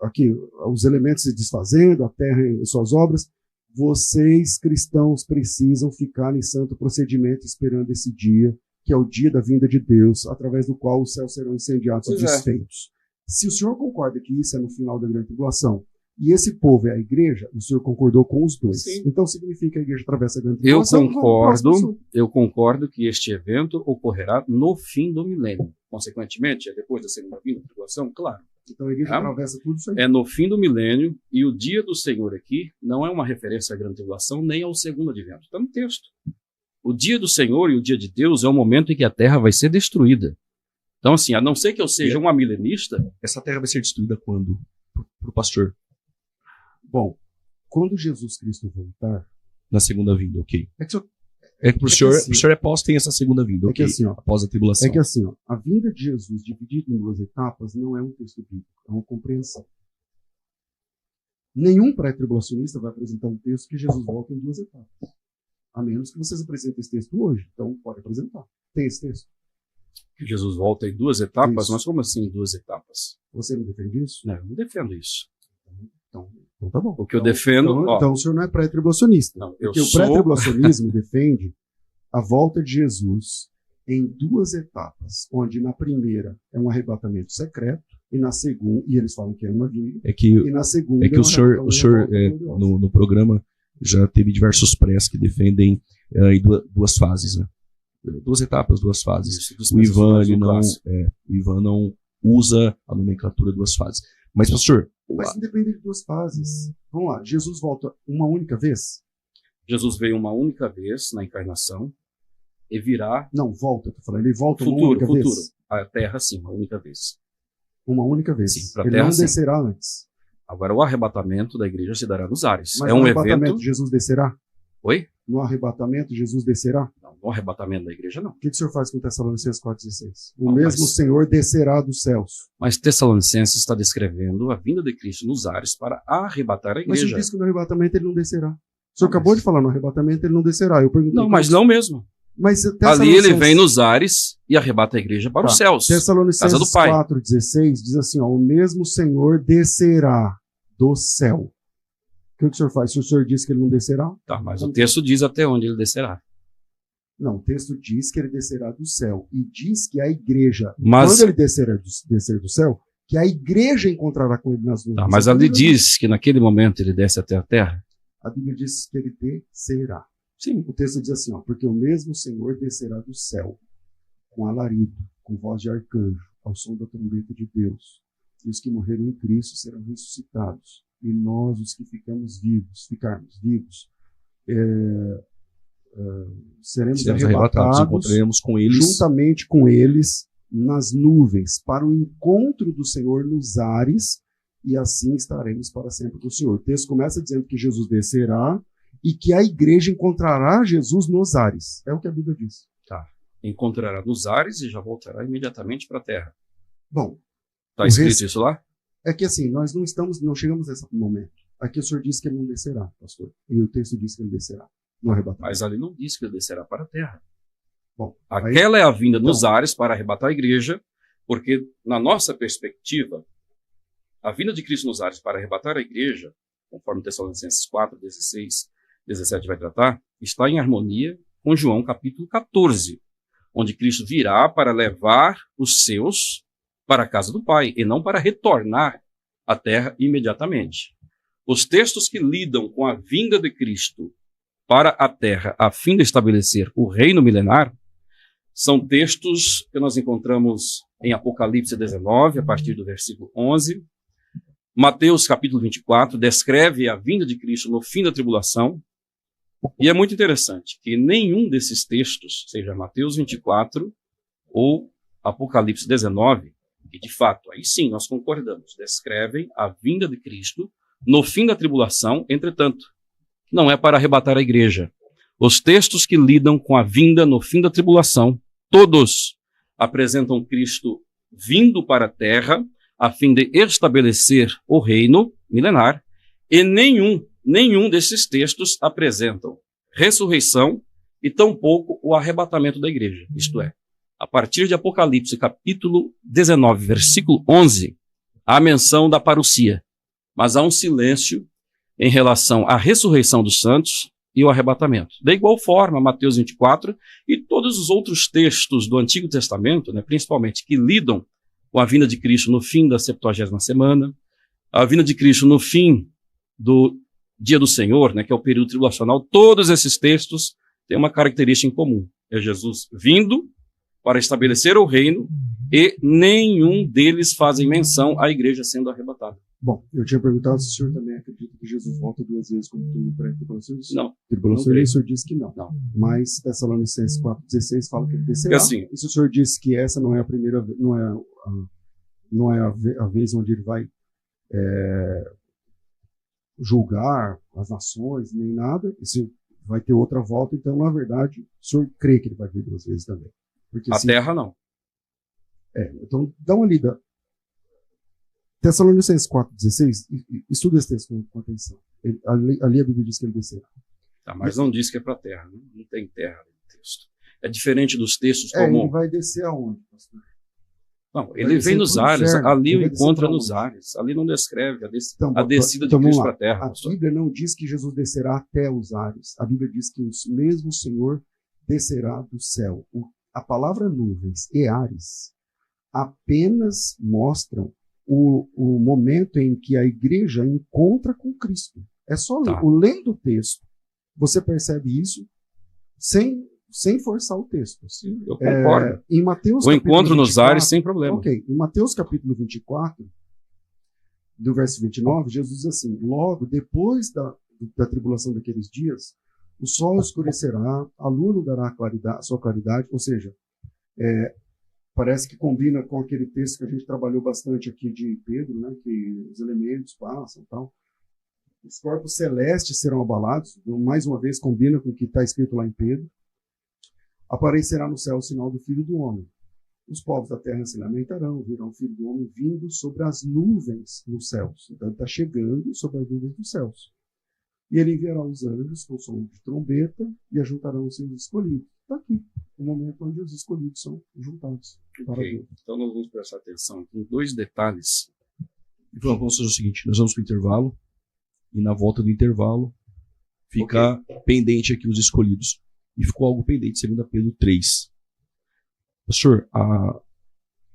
aqui, os elementos se desfazendo, a terra e suas obras, vocês, cristãos, precisam ficar em santo procedimento esperando esse dia, que é o dia da vinda de Deus, através do qual os céus serão incendiados e Pois é. desfeitos. Se o senhor concorda que isso é no final da grande tribulação, e esse povo é a igreja, o senhor concordou com os dois. Sim. Então significa que a igreja atravessa a grande Eu tribulação. concordo que este evento ocorrerá no fim do milênio. Consequentemente, é depois da segunda vinda da tribulação? Claro. Então a igreja Ah, atravessa tudo isso aí. É no fim do milênio, e o dia do Senhor aqui não é uma referência à grande tribulação, nem ao segundo advento. Está no texto. O dia do Senhor e o dia de Deus é o momento em que a terra vai ser destruída. Então, assim, a não ser que eu seja um amilenista, Essa terra vai ser destruída quando? Para o pastor. Bom, quando Jesus Cristo voltar, Na segunda vinda, ok. é que, só- É que para o que senhor, assim- o senhor é pós tem essa segunda vinda, é que ok. assim, ó, Após a tribulação. é que assim, ó, a vinda de Jesus dividida em duas etapas não é um texto bíblico, é uma compreensão. Nenhum pré-tribulacionista vai apresentar um texto que Jesus volta em duas etapas. A menos que vocês apresentem esse texto hoje. Então, pode apresentar. Tem esse texto? que Jesus volta em duas etapas, Isso. mas como assim em duas etapas? Você não defende isso? Não, eu não defendo isso. Então tá bom. O que eu defendo... Então, ó, então o senhor não é pré-tribulacionista. não, eu Porque o sou... pré-tribulacionismo defende a volta de Jesus em duas etapas, onde na primeira é um arrebatamento secreto, e na segunda, e eles falam que é uma vinda, É que, e na segunda é que o senhor volta gloriosa. no programa já teve diversos prés que defendem em duas fases, né? Duas etapas, duas fases. Isso, dos O Ivan, personagens ele do não, clássico. o Ivan não usa a nomenclatura duas fases. Mas, pastor, Mas independente de duas fases. Vamos lá, Jesus volta uma única vez? Jesus veio uma única vez na encarnação e virá Não, volta, tô falando. Ele volta uma futuro, única futuro. vez? A terra, sim, uma única vez. Uma única vez. Sim, pra ele terra, não sim. descerá antes. Agora, o arrebatamento da igreja se dará nos ares. Mas É no um arrebatamento evento... Jesus descerá? Oi? No arrebatamento Jesus descerá? Não, no arrebatamento da igreja, não. O que o senhor faz com Tessalonicenses 4,16? O Não, mesmo mas- Senhor descerá dos céus. Mas Tessalonicenses está descrevendo a vinda de Cristo nos ares para arrebatar a Mas o igreja. diz que no arrebatamento ele não descerá. O senhor Não, acabou mas- de falar, no arrebatamento ele não descerá. Eu perguntei. Não, mas não mesmo. Mas Ali ele vem nos ares e arrebata a igreja para Tá. os céus. Tessalonicenses Casa do Pai. 4,16 diz assim, ó, o mesmo Senhor descerá do céu. O que o senhor faz? Se o senhor diz que ele não descerá? Tá, mas o texto diz até onde ele descerá. Não, o texto diz que ele descerá do céu. E diz que a igreja, Mas, quando ele descer do céu, que a igreja encontrará com ele nas nuvens. tá, mas ali diz que naquele momento ele desce até a terra. A Bíblia diz que ele descerá. Sim. O texto diz assim, ó, porque o mesmo Senhor descerá do céu, com alarido, com voz de arcanjo, ao som da trombeta de Deus. E os que morreram em Cristo serão ressuscitados. E nós, os que ficarmos vivos, seremos arrebatados, encontraremos com eles. juntamente com eles nas nuvens, para o encontro do Senhor nos ares, e assim estaremos para sempre com o Senhor. O texto começa dizendo que Jesus descerá e que a igreja encontrará Jesus nos ares. É o que a Bíblia diz. Encontrará nos ares e já voltará imediatamente para a terra. Bom, Está O escrito resto- isso lá? é que assim, nós não chegamos a esse momento. Aqui o Senhor disse que ele não descerá, pastor. E o texto diz que ele descerá. No arrebatamento. Mas ali não diz que ele descerá para a terra. Bom, aí- Aquela é a vinda nos Então. ares para arrebatar a igreja, porque, na nossa perspectiva, a vinda de Cristo nos ares para arrebatar a igreja, conforme Tessalonicenses 4, 16, 17 vai tratar, está em harmonia com João capítulo 14, onde Cristo virá para levar os seus para a casa do Pai, e não para retornar à terra imediatamente. Os textos que lidam com a vinda de Cristo para a terra, a fim de estabelecer o reino milenar, São textos que nós encontramos em Apocalipse 19, a partir do versículo 11. Mateus, capítulo 24, descreve a vinda de Cristo no fim da tribulação. E é muito interessante que nenhum desses textos, seja Mateus 24 ou Apocalipse 19, que de fato, aí sim nós concordamos, descrevem a vinda de Cristo no fim da tribulação. Entretanto, não é para arrebatar a igreja. Os textos que lidam com a vinda no fim da tribulação, todos apresentam Cristo vindo para a terra a fim de estabelecer o reino milenar, e nenhum desses textos apresentam ressurreição e tampouco o arrebatamento da igreja. Isto é, a partir de Apocalipse capítulo 19, versículo 11, há menção da parousia, mas há um silêncio em relação à ressurreição dos santos e o arrebatamento. Da igual forma, Mateus 24 e todos os outros textos do Antigo Testamento, principalmente, que lidam com a vinda de Cristo no fim da 70ª semana, a vinda de Cristo no fim do dia do Senhor, que é o período tribulacional, todos esses textos têm uma característica em comum. É Jesus vindo para estabelecer o reino e nenhum deles fazem menção à igreja sendo arrebatada. Bom, eu tinha perguntado se o senhor também acredita que Jesus volta 2 vezes como tudo pré-tribulação. Não. Tribulação, o senhor disse que não. Mas Tessalonicenses 4,16 fala que ele descerá. Assim, e se o senhor disse que essa não é a primeira vez, não é a vez onde ele vai julgar as nações, nem nada, e se vai ter outra volta, então, na verdade, o senhor crê que ele vai vir 2 vezes também. Porque, a terra não. Então, dá uma lida. Tessalonicenses 4,16, estuda esse texto com atenção. Ali a Bíblia diz que ele descerá. Tá, mas não diz que é para a terra. Não tem terra no texto. É diferente dos textos como... Ele vai descer aonde, pastor? Não, ele vem nos ares. Ali o encontra nos ares. Ali não descreve a descida de Cristo para a terra. A Bíblia não diz que Jesus descerá até os ares. A Bíblia diz que o mesmo Senhor descerá do céu. A palavra nuvens e ares apenas mostram o momento em que a igreja encontra com Cristo. É só lendo o texto, você percebe isso sem forçar o texto. Sim, eu concordo. Em Mateus, o encontro 24, nos ares sem problema. Ok. Em Mateus capítulo 24, do verso 29, Jesus diz assim: logo depois da tribulação daqueles dias, o sol escurecerá, a lua não dará sua claridade, ou seja, parece que combina com aquele texto que a gente trabalhou bastante aqui de Pedro, que os elementos passam e tal. Os corpos celestes serão abalados, mais uma vez combina com o que está escrito lá em Pedro. Aparecerá no céu o sinal do Filho do Homem. Os povos da terra se lamentarão, virão o Filho do Homem vindo sobre as nuvens nos céus. Então ele está chegando sobre as nuvens dos céus. E ele enviará os anjos com som de trombeta e ajuntarão os seus escolhidos. Está aqui, o momento onde os escolhidos são juntados. Okay. Então nós vamos prestar atenção em 2 detalhes. Vamos fazer o seguinte, nós vamos para o intervalo, e na volta do intervalo fica pendente aqui os escolhidos. E ficou algo pendente, 2 Pedro 3. Pastor,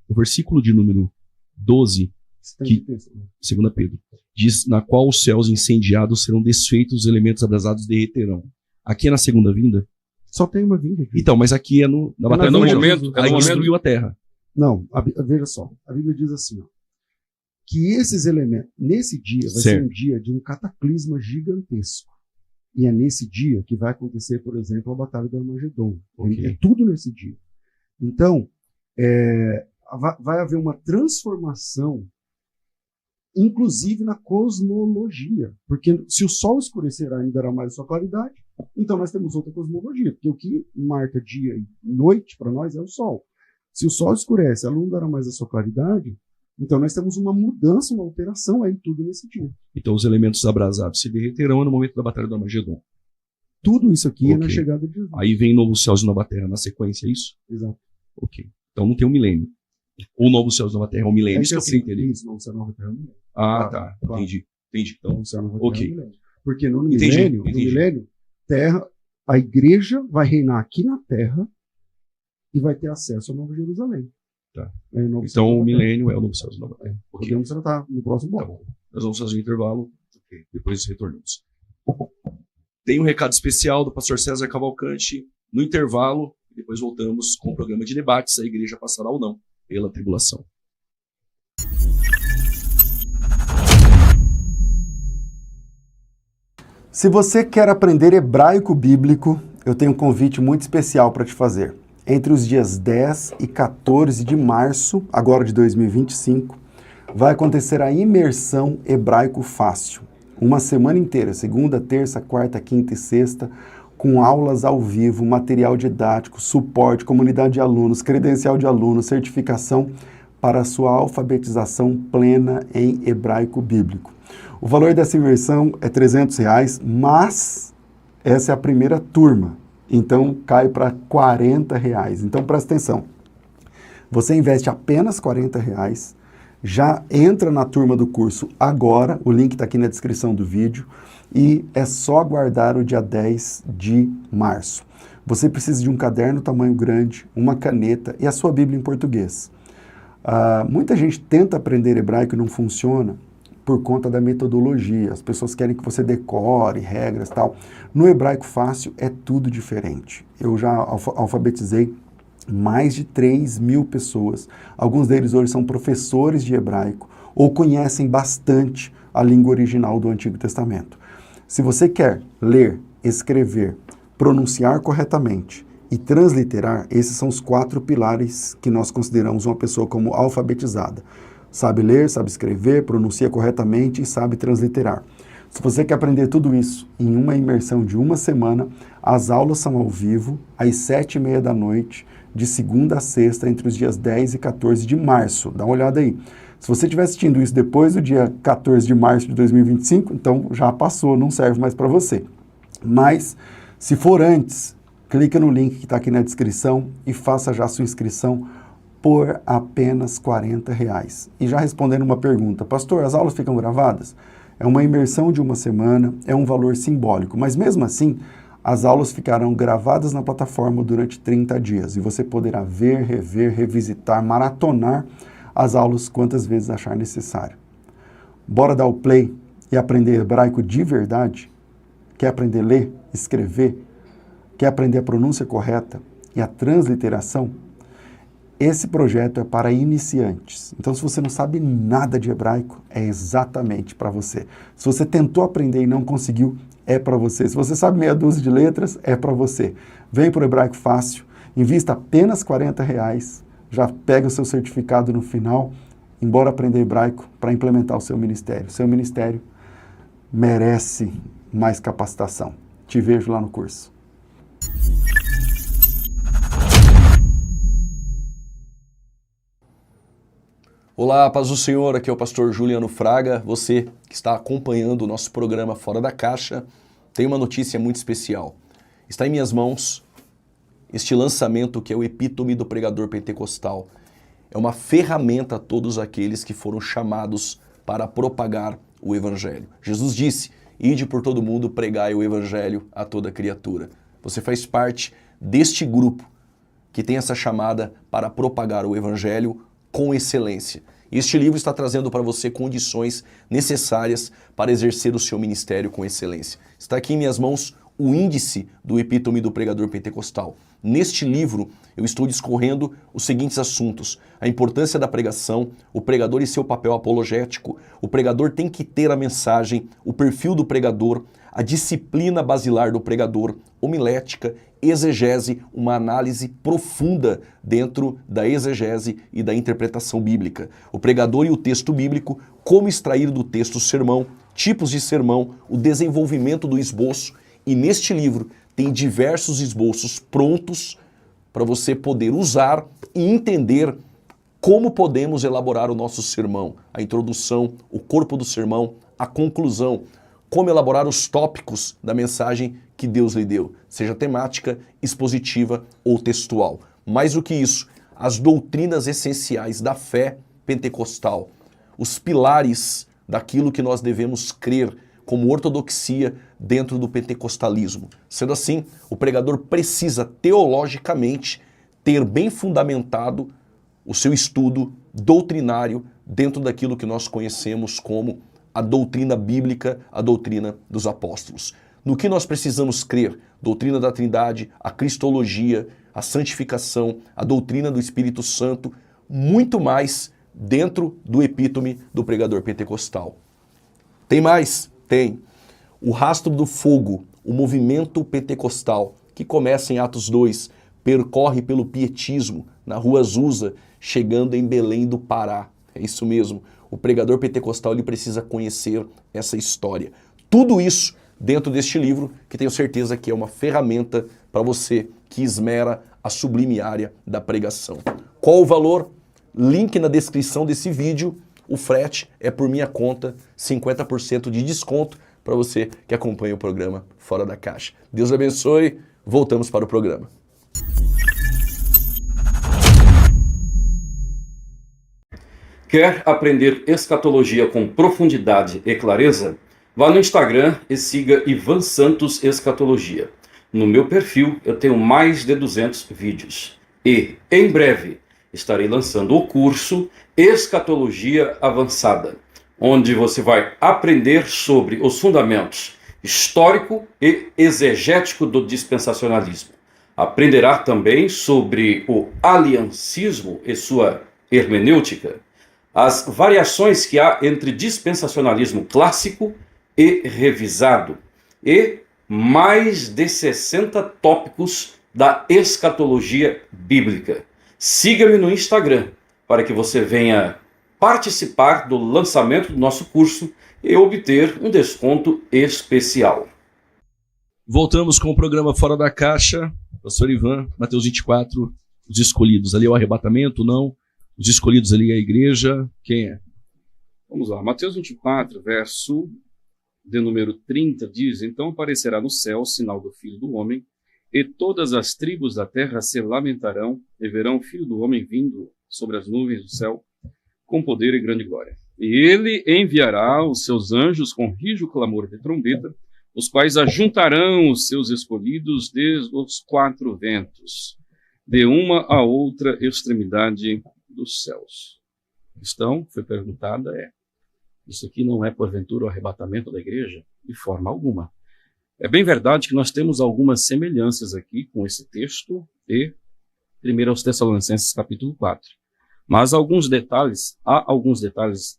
o versículo de número 12, 2 Pedro, diz: na qual os céus incendiados serão desfeitos, os elementos abrasados derreterão. Aqui é na segunda vinda? Só tem uma vinda aqui. Então, mas aqui é na batalha do momento, aí destruiu a terra. Não, veja só, a Bíblia diz assim, que esses elementos, nesse dia, vai ser um dia de um cataclisma gigantesco. E é nesse dia que vai acontecer, por exemplo, a Batalha do Armagedon. É tudo nesse dia. Então, vai haver uma transformação, inclusive na cosmologia. Porque se o sol escurecerá e dará mais a sua claridade, então nós temos outra cosmologia. Porque o que marca dia e noite para nós é o sol. Se o sol escurece, a lua não dará mais a sua claridade, então nós temos uma mudança, uma alteração aí tudo nesse dia. Então os elementos abrasados se derreterão no momento da Batalha do Armagedon. Tudo isso aqui é na chegada de Jesus. Aí vem Novos Céus e Nova Terra na sequência, é isso? Exato. Ok. Então não tem um milênio. Ou Novos Céus e Nova Terra é um milênio. Isso que eu queria entender. Isso, Novos Céus e Nova Terra é um milênio. Tá. Claro. Entendi. Então, Novos Céus e Nova Terra é um milênio. Porque no milênio, terra, a igreja vai reinar aqui na Terra e vai ter acesso a Nova Jerusalém. Tá. Então o milênio é o Novo Céus e Nova Terra. Podemos tratar no próximo bloco. Tá bom. Nós vamos fazer um intervalo. Depois retornamos. Tem um recado especial do pastor César Cavalcante. No intervalo, e depois voltamos com o programa de debates, a igreja passará ou não pela tribulação. Se você quer aprender hebraico bíblico, eu tenho um convite muito especial para te fazer. Entre os dias 10 e 14 de março, agora de 2025, vai acontecer a imersão Hebraico Fácil. Uma semana inteira, segunda, terça, quarta, quinta e sexta, com aulas ao vivo, material didático, suporte, comunidade de alunos, credencial de aluno, certificação para a sua alfabetização plena em hebraico bíblico. O valor dessa imersão é R$300, mas essa é a primeira turma, então cai para R$40. Então presta atenção, você investe apenas R$40, já entra na turma do curso agora, o link está aqui na descrição do vídeo, e é só aguardar o dia 10 de março. Você precisa de um caderno tamanho grande, uma caneta e a sua Bíblia em português. Muita gente tenta aprender hebraico e não funciona por conta da metodologia. As pessoas querem que você decore regras e tal. No Hebraico Fácil é tudo diferente. Eu já alfabetizei mais de 3.000 pessoas. Alguns deles hoje são professores de hebraico ou conhecem bastante a língua original do Antigo Testamento. Se você quer ler, escrever, pronunciar corretamente e transliterar, esses são os 4 pilares que nós consideramos uma pessoa como alfabetizada. Sabe ler, sabe escrever, pronuncia corretamente e sabe transliterar. Se você quer aprender tudo isso em uma imersão de uma semana, as aulas são ao vivo, às 7h30 da noite, de segunda a sexta, entre os dias 10 e 14 de março. Dá uma olhada aí. Se você estiver assistindo isso depois do dia 14 de março de 2025, então já passou, não serve mais para você. Mas, se for antes, clica no link que está aqui na descrição e faça já a sua inscrição por apenas R$40. E já respondendo uma pergunta, pastor, as aulas ficam gravadas? É uma imersão de uma semana, é um valor simbólico, mas mesmo assim, as aulas ficarão gravadas na plataforma durante 30 dias e você poderá ver, rever, revisitar, maratonar as aulas quantas vezes achar necessário. Bora dar o play e aprender hebraico de verdade? Quer aprender a ler, escrever? Quer aprender a pronúncia correta e a transliteração? Esse projeto é para iniciantes. Então, se você não sabe nada de hebraico, é exatamente para você. Se você tentou aprender e não conseguiu, é para você. Se você sabe meia dúzia de letras, é para você. Vem para o Hebraico Fácil, invista apenas R$40, já pega o seu certificado no final, embora aprender hebraico para implementar o seu ministério. Seu ministério merece mais capacitação. Te vejo lá no curso. Olá, paz do Senhor, aqui é o pastor Juliano Fraga. Você que está acompanhando o nosso programa Fora da Caixa, tem uma notícia muito especial. Está em minhas mãos este lançamento que é o Epítome do Pregador Pentecostal. É uma ferramenta a todos aqueles que foram chamados para propagar o Evangelho. Jesus disse, ide por todo mundo, pregai o Evangelho a toda criatura. Você faz parte deste grupo que tem essa chamada para propagar o Evangelho com excelência. Este livro está trazendo para você condições necessárias para exercer o seu ministério com excelência. Está aqui em minhas mãos o índice do Epítome do Pregador Pentecostal. Neste livro, eu estou discorrendo os seguintes assuntos: a importância da pregação, o pregador e seu papel apologético, o pregador tem que ter a mensagem, o perfil do pregador, a disciplina basilar do pregador, homilética, exegese, uma análise profunda dentro da exegese e da interpretação bíblica. O pregador e o texto bíblico, como extrair do texto o sermão, tipos de sermão, o desenvolvimento do esboço. E neste livro tem diversos esboços prontos para você poder usar e entender como podemos elaborar o nosso sermão, a introdução, o corpo do sermão, a conclusão, como elaborar os tópicos da mensagem que Deus lhe deu, seja temática, expositiva ou textual. Mais do que isso, as doutrinas essenciais da fé pentecostal, os pilares daquilo que nós devemos crer como ortodoxia dentro do pentecostalismo. Sendo assim, o pregador precisa teologicamente ter bem fundamentado o seu estudo doutrinário dentro daquilo que nós conhecemos como a doutrina bíblica, a doutrina dos apóstolos. No que nós precisamos crer? Doutrina da Trindade, a cristologia, a santificação, a doutrina do Espírito Santo, muito mais dentro do epítome do pregador pentecostal. Tem mais? Tem. O rastro do fogo, o movimento pentecostal, que começa em Atos 2, percorre pelo pietismo, na rua Azusa, chegando em Belém do Pará. É isso mesmo. O pregador pentecostal ele precisa conhecer essa história. Tudo isso dentro deste livro, que tenho certeza que é uma ferramenta para você que esmera a sublime área da pregação. Qual o valor? Link na descrição desse vídeo. O frete é por minha conta, 50% de desconto para você que acompanha o programa Fora da Caixa. Deus abençoe. Voltamos para o programa. Quer aprender escatologia com profundidade e clareza? Vá no Instagram e siga Ivan Santos Escatologia. No meu perfil eu tenho mais de 200 vídeos. E, em breve, estarei lançando o curso Escatologia Avançada, onde você vai aprender sobre os fundamentos histórico e exegético do dispensacionalismo. Aprenderá também sobre o aliancismo e sua hermenêutica, as variações que há entre dispensacionalismo clássico e revisado, e mais de 60 tópicos da escatologia bíblica. Siga-me no Instagram para que você venha participar do lançamento do nosso curso e obter um desconto especial. Voltamos com o programa Fora da Caixa. Pastor Ivan, Mateus 24, os escolhidos. Ali é o arrebatamento, não? Os escolhidos ali é a igreja. Quem é? Vamos lá, Mateus 24, verso de número 30, diz: Então aparecerá no céu o sinal do Filho do Homem, e todas as tribos da terra se lamentarão, e verão o Filho do Homem vindo sobre as nuvens do céu, com poder e grande glória. E ele enviará os seus anjos com rijo clamor de trombeta, os quais ajuntarão os seus escolhidos desde os quatro ventos, de uma a outra extremidade dos céus. A questão foi perguntada isso aqui não é porventura o arrebatamento da igreja? De forma alguma. É bem verdade que nós temos algumas semelhanças aqui com esse texto e 1 Tessalonicenses capítulo 4. Mas há alguns detalhes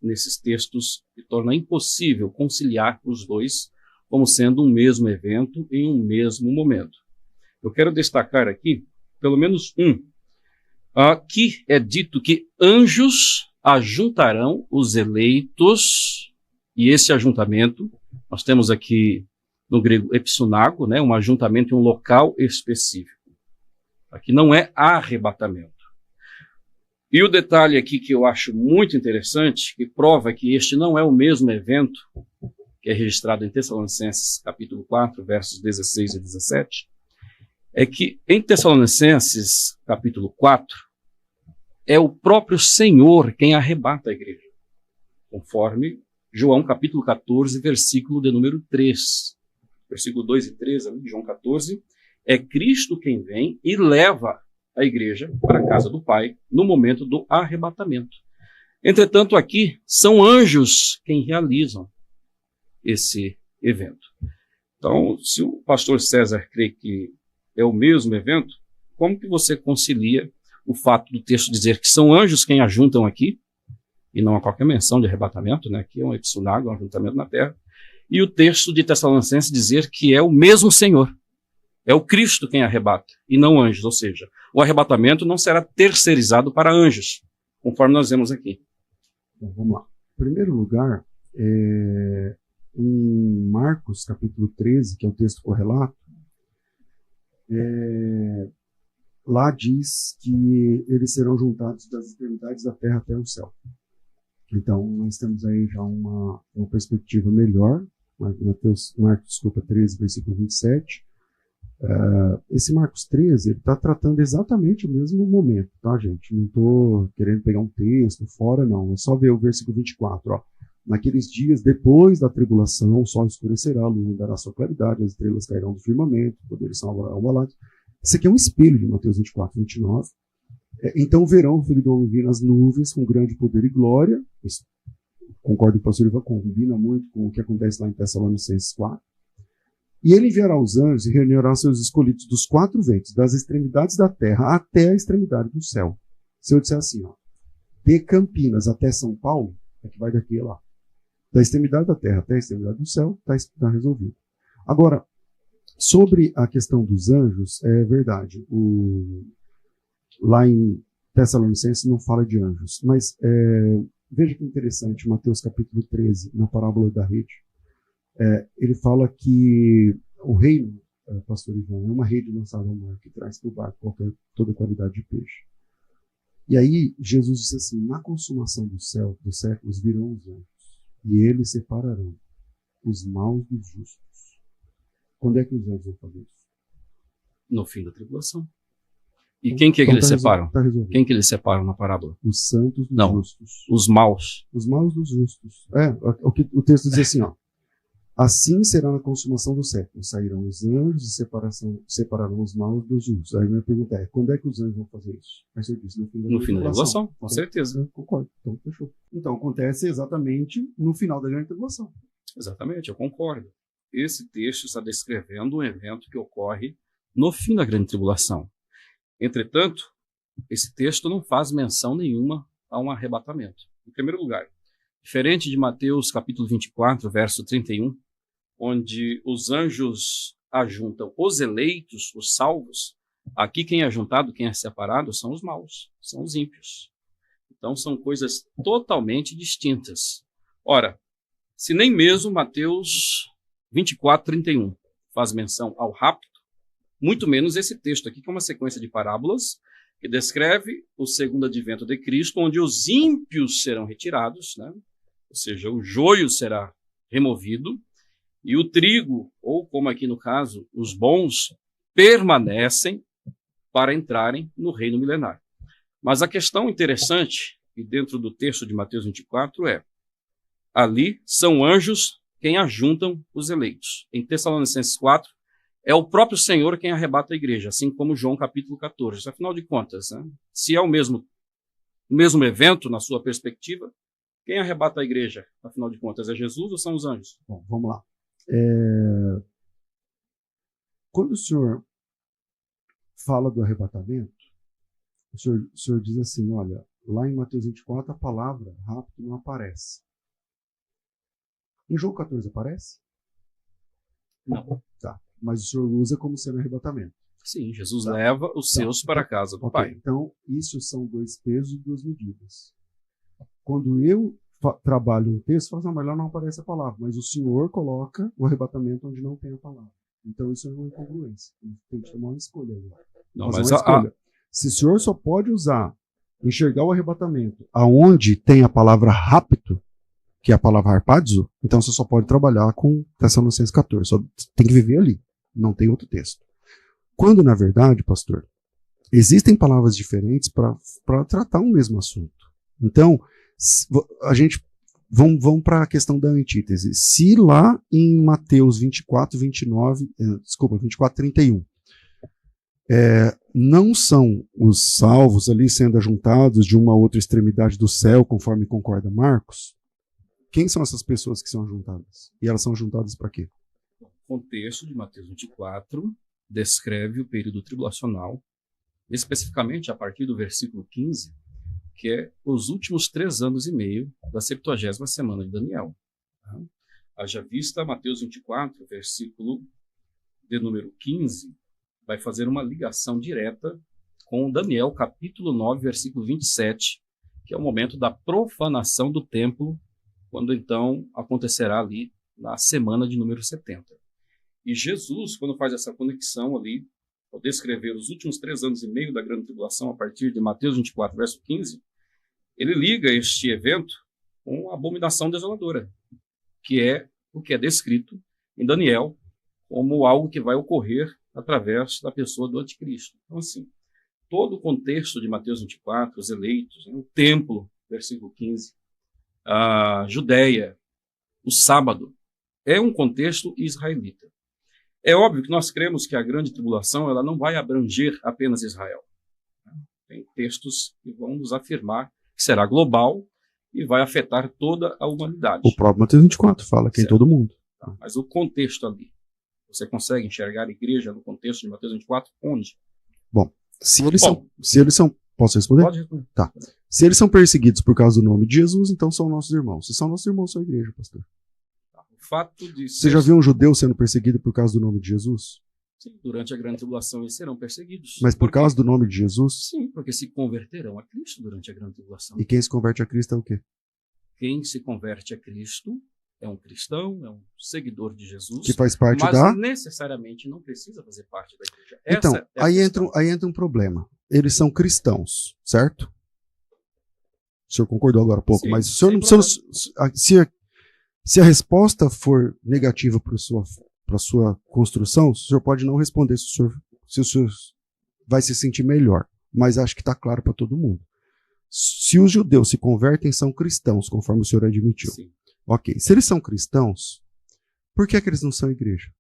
nesses textos que tornam impossível conciliar os dois como sendo um mesmo evento em um mesmo momento. Eu quero destacar aqui pelo menos um. Aqui é dito que anjos ajuntarão os eleitos, e esse ajuntamento, nós temos aqui no grego episunago, né, um ajuntamento em um local específico. Aqui não é arrebatamento. E o detalhe aqui que eu acho muito interessante, que prova que este não é o mesmo evento, que é registrado em Tessalonicenses capítulo 4, versos 16 e 17, é que em Tessalonicenses capítulo 4, é o próprio Senhor quem arrebata a igreja, conforme João capítulo 14, versículo de número 3. Versículo 2 e 3, de João 14, é Cristo quem vem e leva a igreja para a casa do Pai no momento do arrebatamento. Entretanto, aqui são anjos quem realizam esse evento. Então, se o pastor César crê que é o mesmo evento, como que você concilia o fato do texto dizer que são anjos quem ajuntam aqui, e não há qualquer menção de arrebatamento, né? Aqui é um episunago, um ajuntamento na terra, e o texto de Tessalonicenses dizer que é o mesmo Senhor, é o Cristo quem arrebata, e não anjos, ou seja, o arrebatamento não será terceirizado para anjos, conforme nós vemos aqui. Então, vamos lá. Em primeiro lugar, em Marcos, capítulo 13, que é o texto correlato, lá diz que eles serão juntados das extremidades da terra até o céu. Então, nós temos aí já uma perspectiva melhor. Marcos 13, versículo 27. Esse Marcos 13, ele está tratando exatamente o mesmo momento, tá, gente? Não estou querendo pegar um texto fora, não. É só ver o versículo 24, ó. Naqueles dias, depois da tribulação, o sol escurecerá, a lua dará sua claridade, as estrelas cairão do firmamento, os poderes são abalados. Isso aqui é um espelho de Mateus 24, 29. Então verão o Filho do Homem vir nas nuvens com grande poder e glória. Isso, concordo com o pastor Ivan, combina muito com o que acontece lá em Tessalonicenses 4. E ele enviará os anjos e reunirá seus escolhidos dos 4 ventos, das extremidades da terra até a extremidade do céu. Se eu disser assim, ó, de Campinas até São Paulo, é que vai daqui a lá. Da extremidade da terra até a extremidade do céu, está resolvido. Agora, sobre a questão dos anjos, é verdade. Lá em Tessalonicenses não fala de anjos, mas veja que interessante, Mateus capítulo 13, na parábola da rede, ele fala que o reino, pastor Ivan, é uma rede lançada ao mar que traz para o barco toda a qualidade de peixe. E aí Jesus disse assim, na consumação dos séculos virão os anjos, e eles separarão os maus dos justos. Quando é que os anjos vão fazer isso? No fim da tribulação. E quem que eles separam? Tá resolvido. Quem que eles separam na parábola? Os santos dos Não, justos. os maus. Os maus dos justos. O texto diz assim, ó. Assim será na consumação do século. Sairão os anjos e separarão os maus dos justos. Aí a minha pergunta é, quando é que os anjos vão fazer isso? Aí você disse, no fim da tribulação. Com certeza. Eu concordo. Então, fechou. Então, acontece exatamente no final da grande tribulação. Exatamente, eu concordo. Esse texto está descrevendo um evento que ocorre no fim da grande tribulação. Entretanto, esse texto não faz menção nenhuma a um arrebatamento. Em primeiro lugar, diferente de Mateus capítulo 24, verso 31, onde os anjos ajuntam os eleitos, os salvos, aqui quem é ajuntado, quem é separado, são os maus, são os ímpios. Então são coisas totalmente distintas. Ora, se nem mesmo Mateus 24, 31 faz menção ao rapto, muito menos esse texto aqui, que é uma sequência de parábolas que descreve o segundo advento de Cristo, onde os ímpios serão retirados, né? Ou seja, o joio será removido e o trigo, ou como aqui no caso, os bons, permanecem para entrarem no reino milenar. Mas a questão interessante, e dentro do texto de Mateus 24, ali são anjos quem ajuntam os eleitos. Em Tessalonicenses 4, é o próprio Senhor quem arrebata a igreja, assim como João capítulo 14. Afinal de contas, né? Se é o mesmo evento, na sua perspectiva, quem arrebata a igreja, afinal de contas, é Jesus ou são os anjos? Bom, vamos lá. Quando o senhor fala do arrebatamento, o senhor diz assim, olha, lá em Mateus 24 a palavra rapto não aparece. Em João 14 aparece? Não. Tá. Mas o senhor usa como sendo arrebatamento. Sim, Jesus leva os seus para a casa do Pai. Então, isso são 2 pesos e 2 medidas. Quando eu trabalho um texto, falo, mas lá não aparece a palavra, mas o senhor coloca o arrebatamento onde não tem a palavra. Então, isso é uma incongruência. Tem que tomar uma escolha. Não, mas escolha. Se o senhor só pode enxergar o arrebatamento aonde tem a palavra rapto, que é a palavra harpazo, então você só pode trabalhar com Tessalonicenses 14. Só tem que viver ali. Não tem outro texto. Quando, na verdade, pastor, existem palavras diferentes para tratar um mesmo assunto. Então, vamos para a questão da antítese. Se lá em Mateus 24, 31, não são os salvos ali sendo ajuntados de uma outra extremidade do céu, conforme concorda Marcos, quem são essas pessoas que são juntadas? E elas são juntadas para quê? O contexto de Mateus 24 descreve o período tribulacional, especificamente a partir do versículo 15, que é os últimos 3 anos e meio da 70ª semana de Daniel. Haja vista, Mateus 24, versículo de número 15, vai fazer uma ligação direta com Daniel, capítulo 9, versículo 27, que é o momento da profanação do templo, quando então acontecerá ali na semana de número 70. E Jesus, quando faz essa conexão ali, ao descrever os últimos 3 anos e meio da grande tribulação, a partir de Mateus 24, verso 15, ele liga este evento com a abominação desoladora, que é o que é descrito em Daniel como algo que vai ocorrer através da pessoa do anticristo. Então, assim, todo o contexto de Mateus 24, os eleitos, o templo, versículo 15, a Judéia, o sábado, é um contexto israelita. É óbvio que nós cremos que a grande tribulação ela não vai abranger apenas Israel. Tem textos que vão nos afirmar que será global e vai afetar toda a humanidade. O próprio Mateus 24 fala que é em todo mundo. Mas o contexto ali, Você consegue enxergar a igreja no contexto de Mateus 24? Onde? Bom, se eles são, posso responder? Pode responder. Tá. Se eles são perseguidos por causa do nome de Jesus, então são nossos irmãos. Se são nossos irmãos, são a igreja, pastor. O fato de Você já viu um judeu sendo perseguido por causa do nome de Jesus? Sim, durante a grande tribulação eles serão perseguidos. Mas por causa do nome de Jesus? Sim, porque se converterão a Cristo durante a grande tribulação. E quem se converte a Cristo é o quê? Quem se converte a Cristo é um cristão, é um seguidor de Jesus. Que faz parte mas necessariamente não precisa fazer parte da igreja. Então, Essa aí entra um problema. Eles são cristãos, certo? O senhor concordou agora há pouco, Sim, mas o senhor não precisa. Se a resposta for negativa para a sua construção, o senhor pode não responder se o senhor vai se sentir melhor. Mas acho que está claro para todo mundo. Se os judeus se convertem, são cristãos, conforme o senhor admitiu. Sim. Ok. Se eles são cristãos, por que eles não são igreja?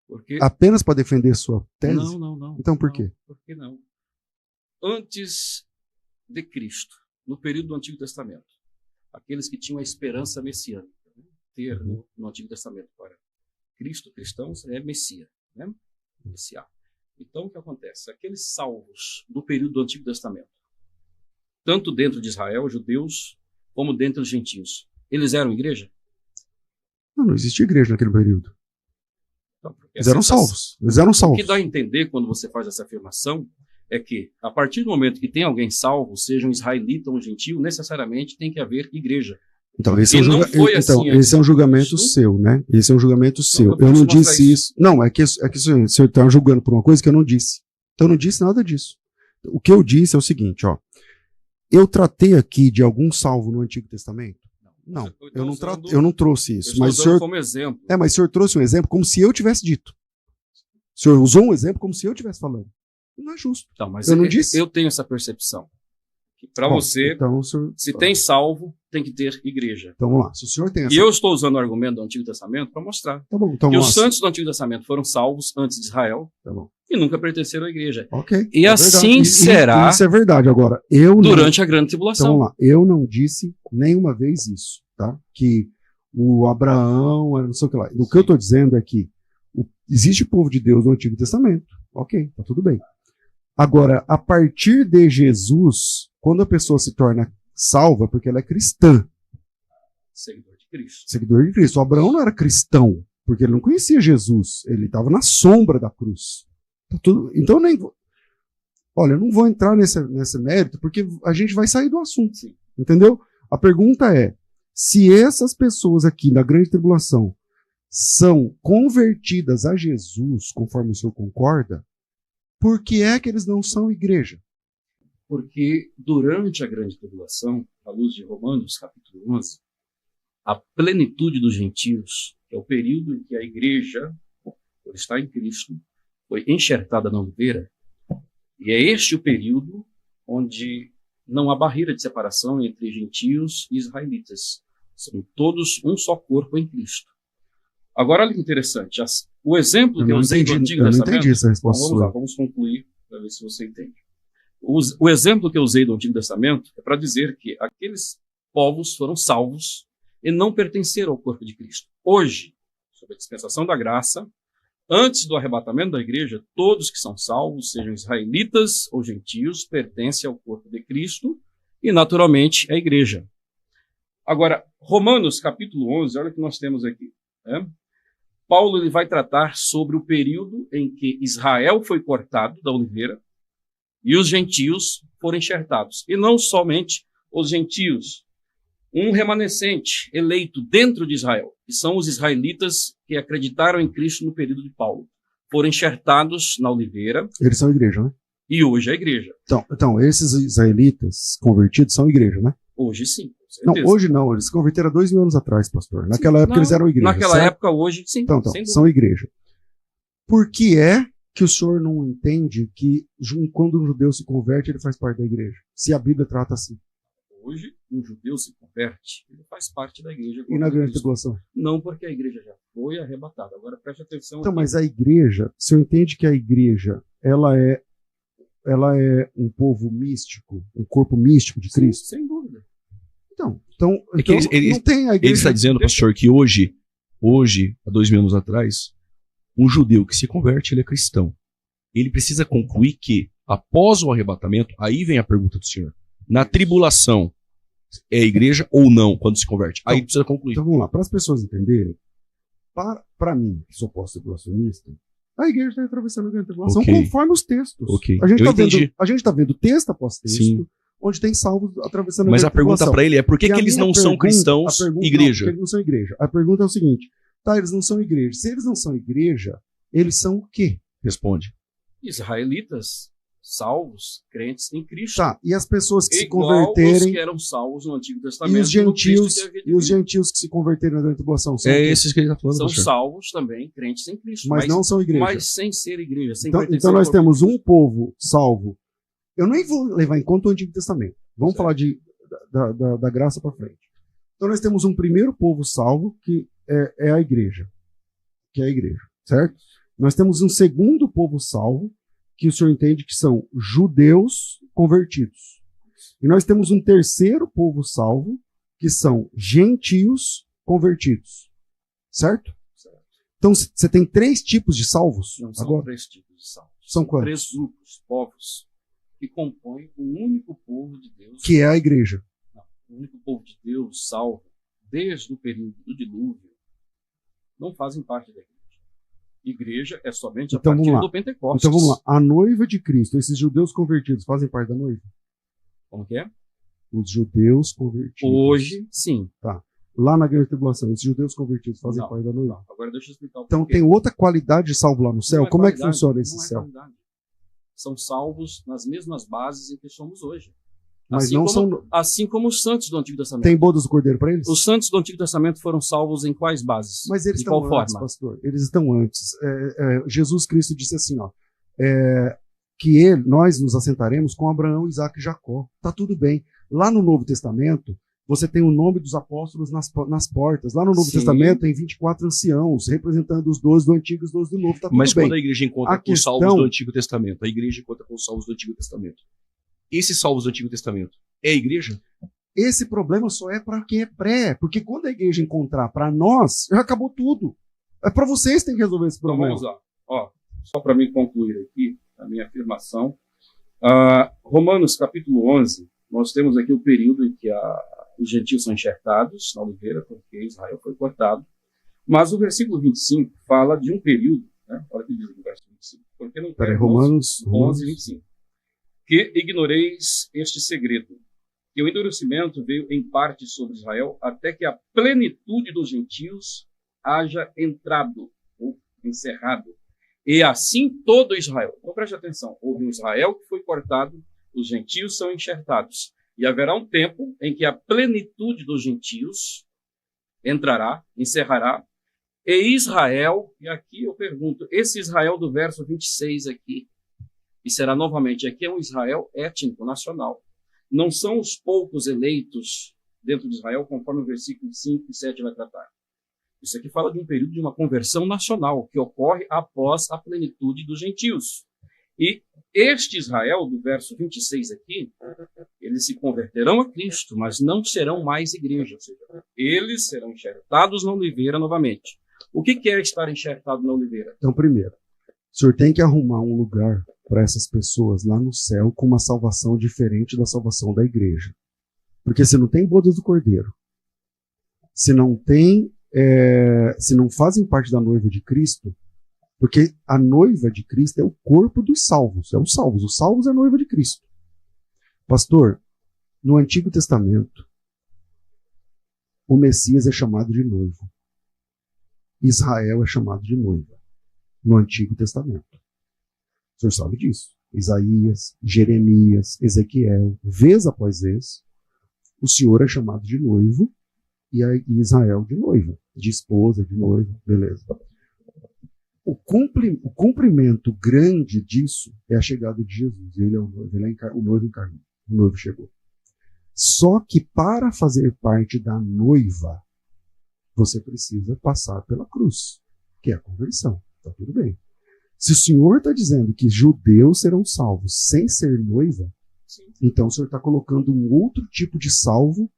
Porque... Apenas para defender sua tese? Não. Então por quê? Por que não? Antes de Cristo, no período do Antigo Testamento, aqueles que tinham a esperança messiânica, ter no Antigo Testamento para Cristo, cristãos, é Messias, né? Messiá. Então, o que acontece? Aqueles salvos do período do Antigo Testamento, tanto dentro de Israel, judeus, como dentro dos gentios, eles eram igreja? Não existia igreja naquele período. Então, eles eram salvos. Eles eram salvos. O que dá a entender quando você faz essa afirmação é que, a partir do momento que tem alguém salvo, seja um israelita ou um gentio, necessariamente tem que haver igreja. Então, esse é um julgamento seu, né? Esse é um julgamento seu. Eu não disse isso. Não, é que o senhor está julgando por uma coisa que eu não disse. Então, eu não disse nada disso. O que eu disse é o seguinte, ó. Eu tratei aqui de algum salvo no Antigo Testamento? Não, eu não trouxe isso. Mas o senhor, como exemplo. Mas o senhor trouxe um exemplo como se eu tivesse dito. O senhor usou um exemplo como se eu estivesse falando. Não é justo. Então, mas eu não disse. Eu tenho essa percepção. Para você, então, senhor, se tem salvo, tem que ter igreja. Então vamos lá. Se o senhor tem essa... E eu estou usando o argumento do Antigo Testamento para mostrar que os santos do Antigo Testamento foram salvos antes de Israel e nunca pertenceram à igreja. Ok. E assim será. Isso é verdade. Agora, durante a grande tribulação. Então vamos lá. Eu não disse nenhuma vez isso, tá? Que o Abraão, não sei o que lá. O que eu estou dizendo é que existe o povo de Deus no Antigo Testamento. Ok, tá tudo bem. Agora, a partir de Jesus, quando a pessoa se torna salva, porque ela é cristã. Seguidor de Cristo. Seguidor de Cristo. O Abraão não era cristão, porque ele não conhecia Jesus. Ele estava na sombra da cruz. Então, olha, eu não vou entrar nesse mérito, porque a gente vai sair do assunto. Sim. Entendeu? A pergunta é, se essas pessoas aqui na grande tribulação são convertidas a Jesus, conforme o senhor concorda, por que é que eles não são igreja? Porque durante a grande tribulação, à luz de Romanos, capítulo 11, a plenitude dos gentios, que é o período em que a igreja, por estar em Cristo, foi enxertada na oliveira, e é este o período onde não há barreira de separação entre gentios e israelitas. São todos um só corpo em Cristo. Agora, olha que interessante. O exemplo que eu usei do Antigo Testamento... Eu não entendi essa resposta. Vamos lá, vamos concluir para ver se você entende. O exemplo que eu usei do Antigo Testamento é para dizer que aqueles povos foram salvos e não pertenceram ao corpo de Cristo. Hoje, sob a dispensação da graça, antes do arrebatamento da igreja, todos que são salvos, sejam israelitas ou gentios, pertencem ao corpo de Cristo e, naturalmente, à igreja. Agora, Romanos, capítulo 11, olha o que nós temos aqui. Né? Paulo ele vai tratar sobre o período em que Israel foi cortado da oliveira e os gentios foram enxertados. E não somente os gentios. Um remanescente eleito dentro de Israel, que são os israelitas que acreditaram em Cristo no período de Paulo, foram enxertados na oliveira. Eles são igreja, né? E hoje é a igreja. Então esses israelitas convertidos são igreja, né? Hoje sim. Não, hoje não, eles se converteram há 2000 anos atrás, pastor. Naquela época eles eram igreja. Naquela época, hoje, sim. Então, são igreja. Por que é que o senhor não entende que quando um judeu se converte, ele faz parte da igreja? Se a Bíblia trata assim. Hoje, um judeu se converte, ele faz parte da igreja. E na grande tribulação? Não, porque a igreja já foi arrebatada. Agora preste atenção. Então, mas a igreja, o senhor entende que a igreja, ela é um povo místico, um corpo místico de Cristo? Sem dúvida. Então ele não tem a igreja. Ele está dizendo, pastor, que hoje, há 2000 anos atrás, um judeu que se converte, ele é cristão. Ele precisa concluir que, após o arrebatamento, aí vem a pergunta do senhor, na tribulação, é igreja ou não, quando se converte? Aí Então, precisa concluir. Então vamos lá, para as pessoas entenderem, para mim, que sou pós-tribulacionista, a igreja está atravessando a grande tribulação conforme os textos. Ok. A gente Eu está vendo texto após texto, Sim. onde tem salvos atravessando Mas a a grande tribulação. pergunta para ele é por que, E a que eles minha não são pergunta- cristãos a pergunta- igreja? Não, por que eles não são igreja? A pergunta é o seguinte, tá, eles não são igreja. Se eles não são igreja, eles são o quê? Responde. Israelitas, salvos, crentes em Cristo. Tá, e as pessoas que se Igual os converterem, que eram salvos no Antigo Testamento. e os no Cristo gentios, que havia de e os vir. gentios que se converterem na grande tribulação, são o É quê? esses que ele está falando, São pastor. salvos também, crentes em Cristo. Mas não são igreja. Mas sem ser igreja. Sem Então, pertencer então ao nós corpo temos de um Cristo. povo salvo. Eu nem vou levar em conta o Antigo Testamento. Vamos Certo. falar da graça para frente. Então nós temos um primeiro povo salvo, que é a igreja. Que é a igreja, certo? Nós temos um segundo povo salvo, que o senhor entende que são judeus convertidos. E nós temos um terceiro povo salvo, que são gentios convertidos. Certo? Então você tem 3 tipos de salvos Não são agora? 3 tipos de salvos. São quantos? 3 grupos, povos, que compõem o único povo de Deus. Que é a igreja. O único povo de Deus salvo, desde o período do dilúvio, não fazem parte da igreja. Igreja é somente a Então, partir vamos lá. do Pentecostes. Então vamos lá. A noiva de Cristo, esses judeus convertidos, fazem parte da noiva? Como que é? Os judeus convertidos. Hoje, sim. Lá na grande tribulação, esses judeus convertidos fazem Não, parte da noiva. Não. Agora deixa eu explicar o Então porquê. tem outra qualidade de salvo lá no céu? Não é Como é que qualidade, funciona esse não é céu? qualidade. São salvos nas mesmas bases em que somos hoje. Mas Assim não como- são. Assim como os santos do Antigo Testamento. Tem bodas do cordeiro para eles? Os santos do Antigo Testamento foram salvos em quais bases? Mas eles de estão qual antes, forma? pastor. Eles estão antes. Jesus Cristo disse assim, ó, nós nos assentaremos com Abraão, Isaac e Jacó. Tá tudo bem. Lá no Novo Testamento, você tem o nome dos apóstolos nas portas. Lá no Novo Sim. Testamento tem 24 anciãos, representando os 12 do Antigo e os 12 do Novo. Tá tudo Mas bem. quando a igreja encontra A com os salvos questão- do Antigo Testamento, a igreja encontra com os salvos do Antigo Testamento. Esses salvos do Antigo Testamento é a igreja? Esse problema só é para quem é pré, porque quando a igreja encontrar para nós, já acabou tudo. É para vocês que tem que resolver esse Então problema. vamos lá. Ó, só para me concluir aqui a minha afirmação. Romanos capítulo 11, nós temos aqui o período em que os gentios são enxertados na oliveira, porque Israel foi cortado. Mas o versículo 25 fala de um período, né? Olha o que diz no versículo 25. Porque não Peraí, Romanos 11, 25. Que ignoreis este segredo, que o endurecimento veio em parte sobre Israel, até que a plenitude dos gentios haja entrado, ou encerrado. E assim todo Israel. Então preste atenção, houve um Israel que foi cortado, os gentios são enxertados. E haverá um tempo em que a plenitude dos gentios entrará, encerrará, e Israel, e aqui eu pergunto, esse Israel do verso 26 aqui, e será novamente, aqui é um Israel étnico, nacional. Não são os poucos eleitos dentro de Israel, conforme o versículo 5 e 7 vai tratar. Isso aqui fala de um período de uma conversão nacional, que ocorre após a plenitude dos gentios. E este Israel, do verso 26 aqui, eles se converterão a Cristo, mas não serão mais igreja. Ou seja, eles serão enxertados na oliveira novamente. O que é estar enxertado na oliveira? Então, primeiro, o senhor tem que arrumar um lugar para essas pessoas lá no céu com uma salvação diferente da salvação da igreja. Porque se não tem bodas do cordeiro, se não fazem parte da noiva de Cristo, porque a noiva de Cristo é o corpo dos salvos, os salvos é a noiva de Cristo. Pastor, no Antigo Testamento, o Messias é chamado de noivo. Israel é chamado de noiva no Antigo Testamento. O senhor sabe disso. Isaías, Jeremias, Ezequiel, vez após vez, o Senhor é chamado de noivo e Israel de noiva, de esposa, de noiva, beleza. O cumprimento grande disso é a chegada de Jesus. Ele é o noivo, o noivo encarnou, o noivo chegou. Só que para fazer parte da noiva, você precisa passar pela cruz, que é a conversão. Tá tudo bem. Se o senhor está dizendo que judeus serão salvos sem ser noiva, sim, então o senhor está colocando um outro tipo de salvo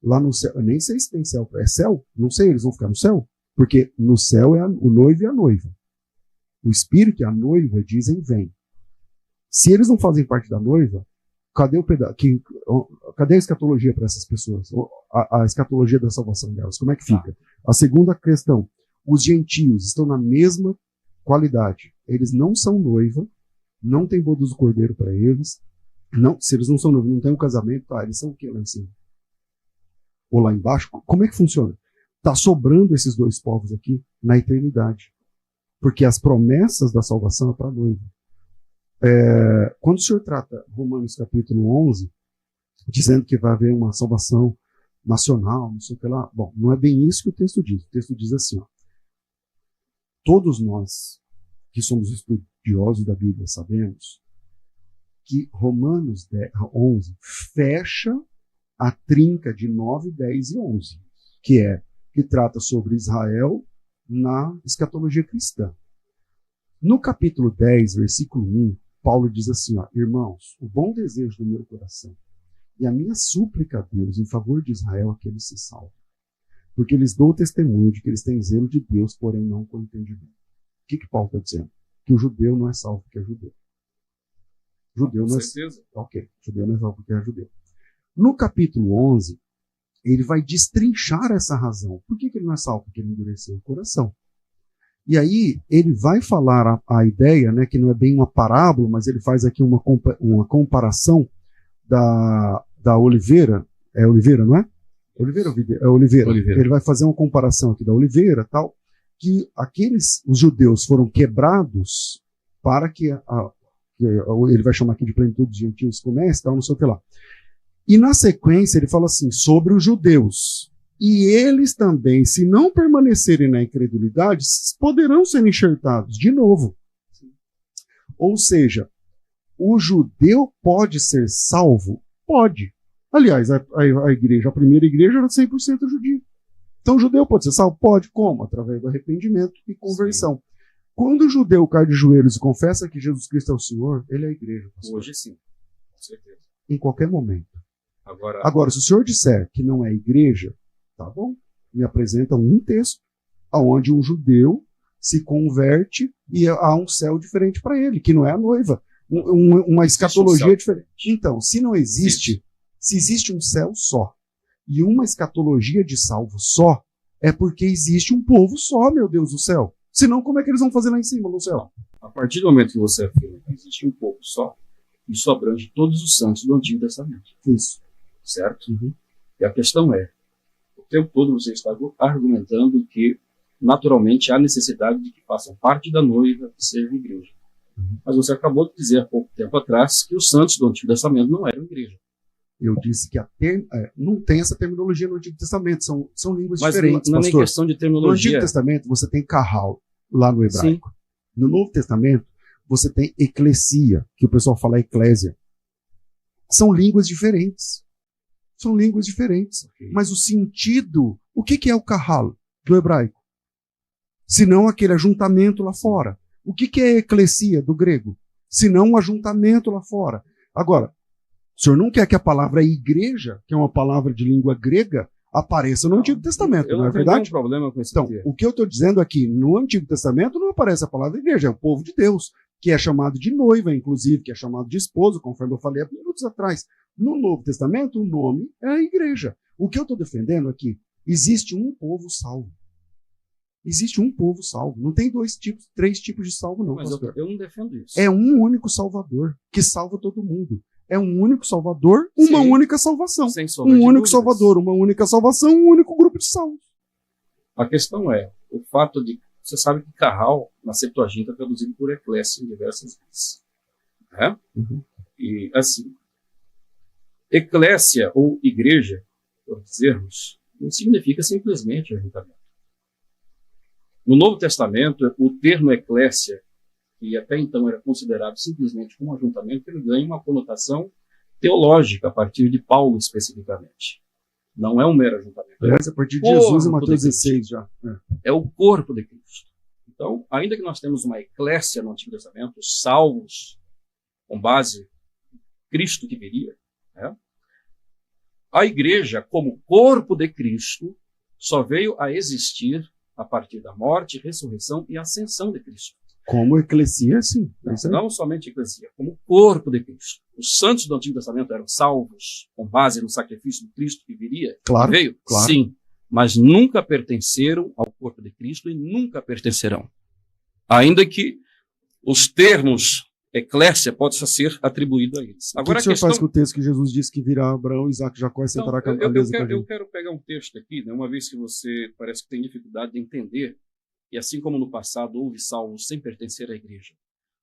lá no céu. Eu nem sei se tem céu. É céu? Não sei, eles vão ficar no céu? Porque no céu é o noivo e a noiva. O Espírito e a noiva dizem vem. Se eles não fazem parte da noiva, cadê cadê a escatologia para essas pessoas? A escatologia da salvação delas, como é que fica? A segunda questão, os gentios estão na mesma qualidade. Eles não são noiva, não tem bodas do cordeiro para eles. Não, se eles não são noivos, não tem um casamento, tá, eles são o que lá em cima? Ou lá embaixo? Como é que funciona? Está sobrando esses dois povos aqui na eternidade. Porque as promessas da salvação é para a noiva. Quando o senhor trata Romanos capítulo 11, dizendo que vai haver uma salvação nacional, não sei o que lá, bom, não é bem isso que o texto diz. O texto diz assim, ó, todos nós que somos estudiosos da Bíblia sabemos que Romanos 11 fecha a trinca de 9, 10 e 11, que trata sobre Israel na escatologia cristã. No capítulo 10, versículo 1, Paulo diz assim, ó, irmãos, o bom desejo do meu coração e a minha súplica a Deus em favor de Israel é que eles se salvem, porque eles dão testemunho de que eles têm zelo de Deus, porém não com entendimento. O que Paulo está dizendo? Que o judeu não é salvo porque é judeu. Judeu não é salvo. Ok, judeu não é salvo porque é judeu. No capítulo 11, ele vai destrinchar essa razão. Por que ele não é salvo? Porque ele endureceu o coração. E aí ele vai falar a ideia, né, que não é bem uma parábola, mas ele faz aqui uma comparação da oliveira. É oliveira, não é? Oliveira. Ele vai fazer uma comparação aqui da oliveira, tal, que os judeus foram quebrados para que ele vai chamar aqui de plenitude dos gentios comece, tal, não sei o que lá. E na sequência ele fala assim, sobre os judeus. E eles também, se não permanecerem na incredulidade, poderão ser enxertados de novo. Ou seja, o judeu pode ser salvo? Pode. Aliás, a primeira igreja era 100% judia. Então o judeu pode ser salvo? Pode. Como? Através do arrependimento e conversão. Sim. Quando o judeu cai de joelhos e confessa que Jesus Cristo é o Senhor, ele é a igreja. Pastor. Hoje sim, com certeza. Em qualquer momento. Agora, se o senhor disser que não é igreja, tá bom, me apresenta um texto onde um judeu se converte e há um céu diferente para ele, que não é a noiva. Uma escatologia diferente. Então, se não existe, se existe um céu só e uma escatologia de salvo só, é porque existe um povo só, meu Deus do céu. Senão, como é que eles vão fazer lá em cima, no céu? A partir do momento que você afirma que existe um povo só, isso abrange todos os santos do Antigo Testamento. Isso. Certo? Uhum. E a questão é, o tempo todo você está argumentando que, naturalmente, há necessidade de que façam parte da noiva e sejam igreja. Uhum. Mas você acabou de dizer há pouco tempo atrás que os santos do Antigo Testamento não eram igreja. Eu disse que não tem essa terminologia no Antigo Testamento, são línguas mas diferentes, não é nem questão de terminologia. No Antigo Testamento você tem kahal, lá no hebraico. Sim. No Novo Testamento você tem eclesia, que o pessoal fala eclésia. São línguas diferentes. São línguas diferentes. Okay. Mas o sentido... O que é o kahal do hebraico? Se não aquele ajuntamento lá fora. O que é eclesia do grego? Se não um ajuntamento lá fora. Agora, o senhor não quer que a palavra igreja, que é uma palavra de língua grega, apareça no Antigo Testamento, não é verdade? Eu não tenho problema com esse Então, o que eu estou dizendo aqui, no Antigo Testamento não aparece a palavra igreja, é o povo de Deus, que é chamado de noiva, inclusive, que é chamado de esposo, conforme eu falei há minutos atrás. No Novo Testamento, o nome é a igreja. O que eu estou defendendo aqui, existe um povo salvo. Existe um povo salvo. Não tem três tipos de salvo, não. Mas eu não defendo isso. É um único Salvador, que salva todo mundo. É um único Salvador, uma única salvação. Sem sombra de dúvidas. Único Salvador, uma única salvação, um único grupo de salvos. A questão é, o fato de... Você sabe que Carral, na Septuaginta, é traduzido por eclésia em diversas vezes. Né? Uhum. E, assim, eclésia ou igreja, por dizermos, não significa simplesmente ajuntamento. No Novo Testamento, o termo eclésia, que até então era considerado simplesmente como ajuntamento, ele ganha uma conotação teológica a partir de Paulo especificamente. Não é um mero ajuntamento. A partir de Jesus em Mateus 16 já. É o corpo de Cristo. Então, ainda que nós temos uma eclésia no Antigo Testamento, salvos com base em Cristo que viria, né? A igreja, como corpo de Cristo, só veio a existir a partir da morte, ressurreição e ascensão de Cristo. Como eclesia, sim. Não somente eclesia, como corpo de Cristo. Os santos do Antigo Testamento eram salvos com base no sacrifício de Cristo que viria, Claro, que veio? claro. Sim, mas nunca pertenceram ao corpo de Cristo e nunca pertencerão. Ainda que os termos eclésia possam ser atribuídos a eles. Agora, o que o senhor faz com o texto que Jesus disse que virá Abraão, Isaac, Jacó e sentará com a mesa com a gente? Eu quero pegar um texto aqui, né, uma vez que você parece que tem dificuldade de entender, e assim como no passado houve salvos sem pertencer à igreja,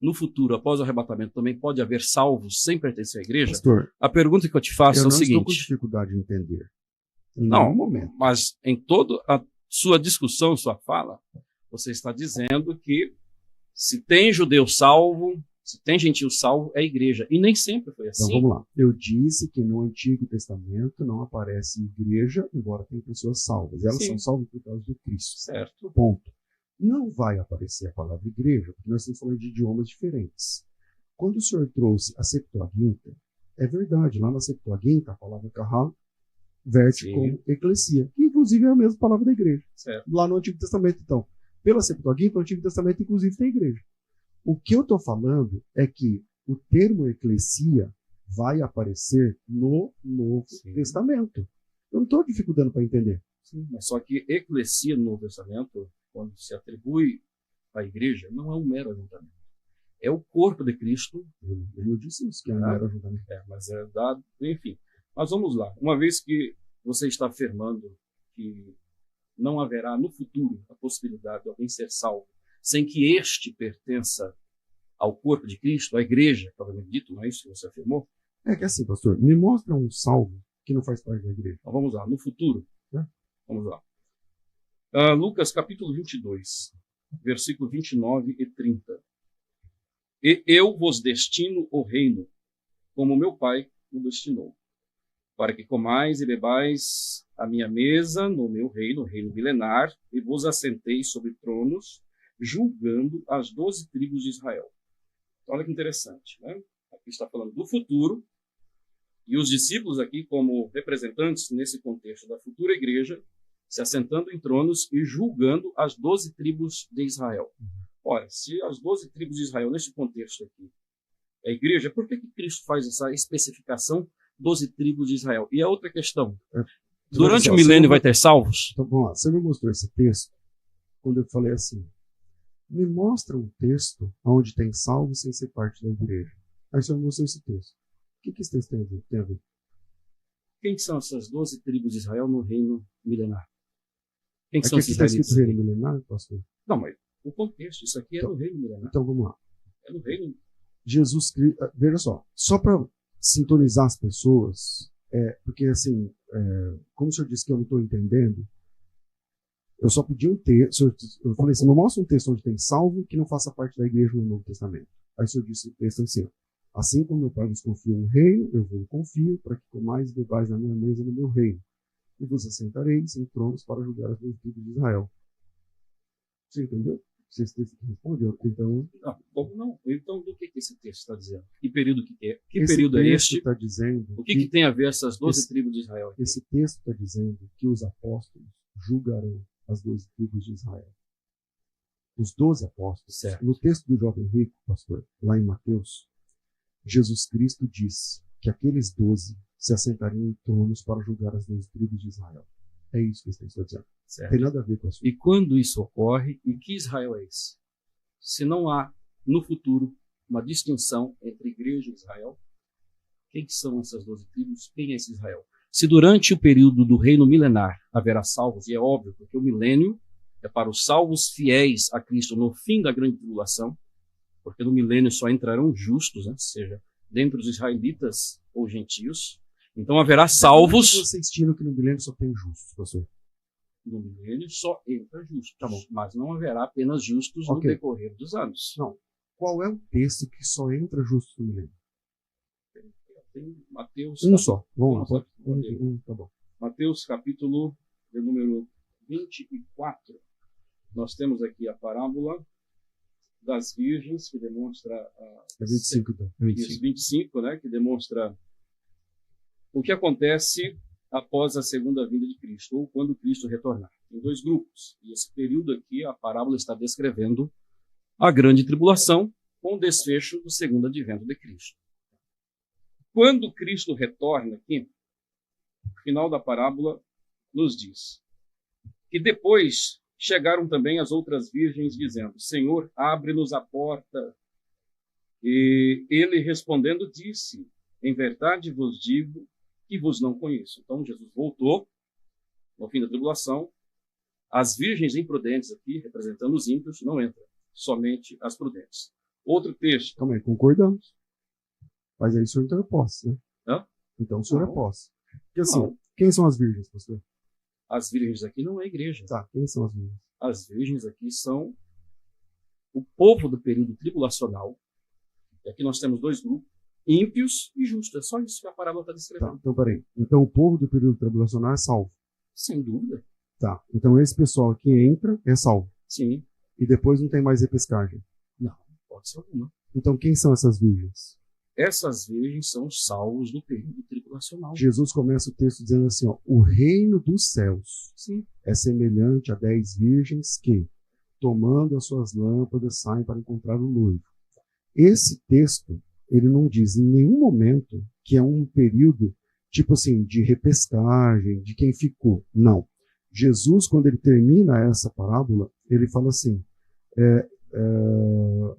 no futuro, após o arrebatamento, também pode haver salvos sem pertencer à igreja? Pastor, a pergunta que eu te faço é o seguinte... Eu não estou com dificuldade de entender. Em não, nenhum momento. Mas em toda a sua discussão, sua fala, você está dizendo que se tem judeu salvo, se tem gentil salvo, é a igreja. E nem sempre foi assim. Então vamos lá. Eu disse que no Antigo Testamento não aparece igreja, embora tenha pessoas salvas. Elas são salvas por causa do Cristo. Certo. Ponto. Não vai aparecer a palavra igreja, porque nós estamos falando de idiomas diferentes. Quando o senhor trouxe a Septuaginta, é verdade, lá na Septuaginta a palavra kahal verte como eclesia, que inclusive é a mesma palavra da igreja. Certo. Lá no Antigo Testamento, então. Pela Septuaginta, no Antigo Testamento inclusive tem igreja. O que eu estou falando é que o termo eclesia vai aparecer no Novo Testamento. Eu não estou dificultando para entender. Sim, mas só que eclesia no Novo Testamento, quando se atribui à igreja, não é um mero ajuntamento. É o corpo de Cristo. Eu disse isso, que é um mero ajuntamento. Mas é dado, enfim. Mas vamos lá. Uma vez que você está afirmando que não haverá no futuro a possibilidade de alguém ser salvo sem que este pertença ao corpo de Cristo, à igreja, provavelmente dito, não é isso que você afirmou? É que assim, pastor, me mostra um salvo que não faz parte da igreja. Então vamos lá, no futuro. Vamos lá. Lucas capítulo 22, versículo 29 e 30. E eu vos destino o reino, como meu Pai o destinou, para que comais e bebais a minha mesa no meu reino, o reino milenar, e vos assenteis sobre tronos, julgando as 12 tribos de Israel. Olha que interessante, né? Aqui está falando do futuro, e os discípulos aqui, como representantes nesse contexto da futura igreja, se assentando em tronos e julgando as 12 tribos de Israel. Olha, se as 12 tribos de Israel, nesse contexto aqui, é a igreja, por que Cristo faz essa especificação 12 tribos de Israel? E a outra questão, durante o milênio vai ter salvos? Então, vamos lá, você me mostrou esse texto quando eu falei assim, me mostra um texto onde tem salvos sem ser parte da igreja. Aí você me mostrou esse texto. O que esse texto tem a ver? Quem são essas 12 tribos de Israel no reino milenar? Quem Aqui são esses está escrito israelitas? reino milenar, pastor? Não, mas o contexto, isso aqui é no reino milenar. Então vamos lá. É no reino. Jesus Cristo, veja só para sintonizar as pessoas, porque assim, como o senhor disse que eu não estou entendendo, eu só pedi um texto, eu falei assim, me mostra um texto onde tem salvo que não faça parte da igreja no Novo Testamento. Aí o senhor disse o texto assim, assim como meu Pai vos confia um reino, eu vos confio para que comais e bebais na minha mesa no meu reino, e vos assentareis em tronos para julgar as 12 tribos de Israel. Você entendeu? Esse texto que respondeu. Então, como não? Então, do que esse texto está dizendo? Que período que é? Que esse período é texto este? está dizendo O que tem a ver essas 12 tribos de Israel aqui? Esse texto está dizendo que os apóstolos julgarão as 12 tribos de Israel. Os 12 apóstolos. Certo. No texto do jovem rico, pastor, lá em Mateus, Jesus Cristo diz que aqueles 12 se assentariam em tronos para julgar as 12 tribos de Israel. É isso que esse texto está dizendo. Certo. Tem nada a ver com a sua. E quando isso ocorre, e que Israel é esse? Se não há, no futuro, uma distinção entre igreja e Israel, quem são essas 12 tribos? Quem é esse Israel? Se durante o período do reino milenar haverá salvos, e é óbvio, porque o milênio é para os salvos fiéis a Cristo no fim da grande tribulação, porque no milênio só entrarão justos, né? Seja dentre os israelitas ou gentios. Então haverá salvos. Vocês tiram que no milênio só tem justos, pastor? No milênio só entra justos, tá bom, mas não haverá apenas justos no decorrer dos anos. Não. Qual é o texto que só entra justos no milênio? Tem Mateus. Um só. Vamos lá. Tá bom. Mateus capítulo de número 24. Nós temos aqui a parábola das virgens, que demonstra... É 25, então. 25, né? Que demonstra o que acontece após a segunda vinda de Cristo, ou quando Cristo retornar. Tem dois grupos. E esse período aqui, a parábola está descrevendo a grande tribulação com o desfecho do segundo advento de Cristo. Quando Cristo retorna aqui, o final da parábola nos diz que depois chegaram também as outras virgens dizendo: Senhor, abre-nos a porta. E ele respondendo disse: em verdade vos digo que vos não conheço. Então Jesus voltou no fim da tribulação. As virgens imprudentes aqui, representando os ímpios, não entram, somente as prudentes. Outro texto. Calma aí, concordamos. Mas aí o senhor então é posse, né? Hã? Então o senhor Não. é posse. Porque assim, Não. quem são as virgens, pastor? As virgens aqui não é igreja. Tá, quem são as virgens? As virgens aqui são o povo do período tribulacional. E aqui nós temos dois grupos, ímpios e justos. É só isso que a parábola está descrevendo. Tá, então peraí. Então o povo do período tribulacional é salvo. Sem dúvida. Tá, então esse pessoal que entra é salvo. Sim. E depois não tem mais repescagem. Não, pode ser alguma. Então quem são essas virgens? Essas virgens são salvos do período tribulacional. Jesus começa o texto dizendo assim, ó, o reino dos céus Sim. é semelhante a 10 virgens que, tomando as suas lâmpadas, saem para encontrar o noivo. Esse texto, ele não diz em nenhum momento que é um período, tipo assim, de repescagem, de quem ficou. Não. Jesus, quando ele termina essa parábola, ele fala assim,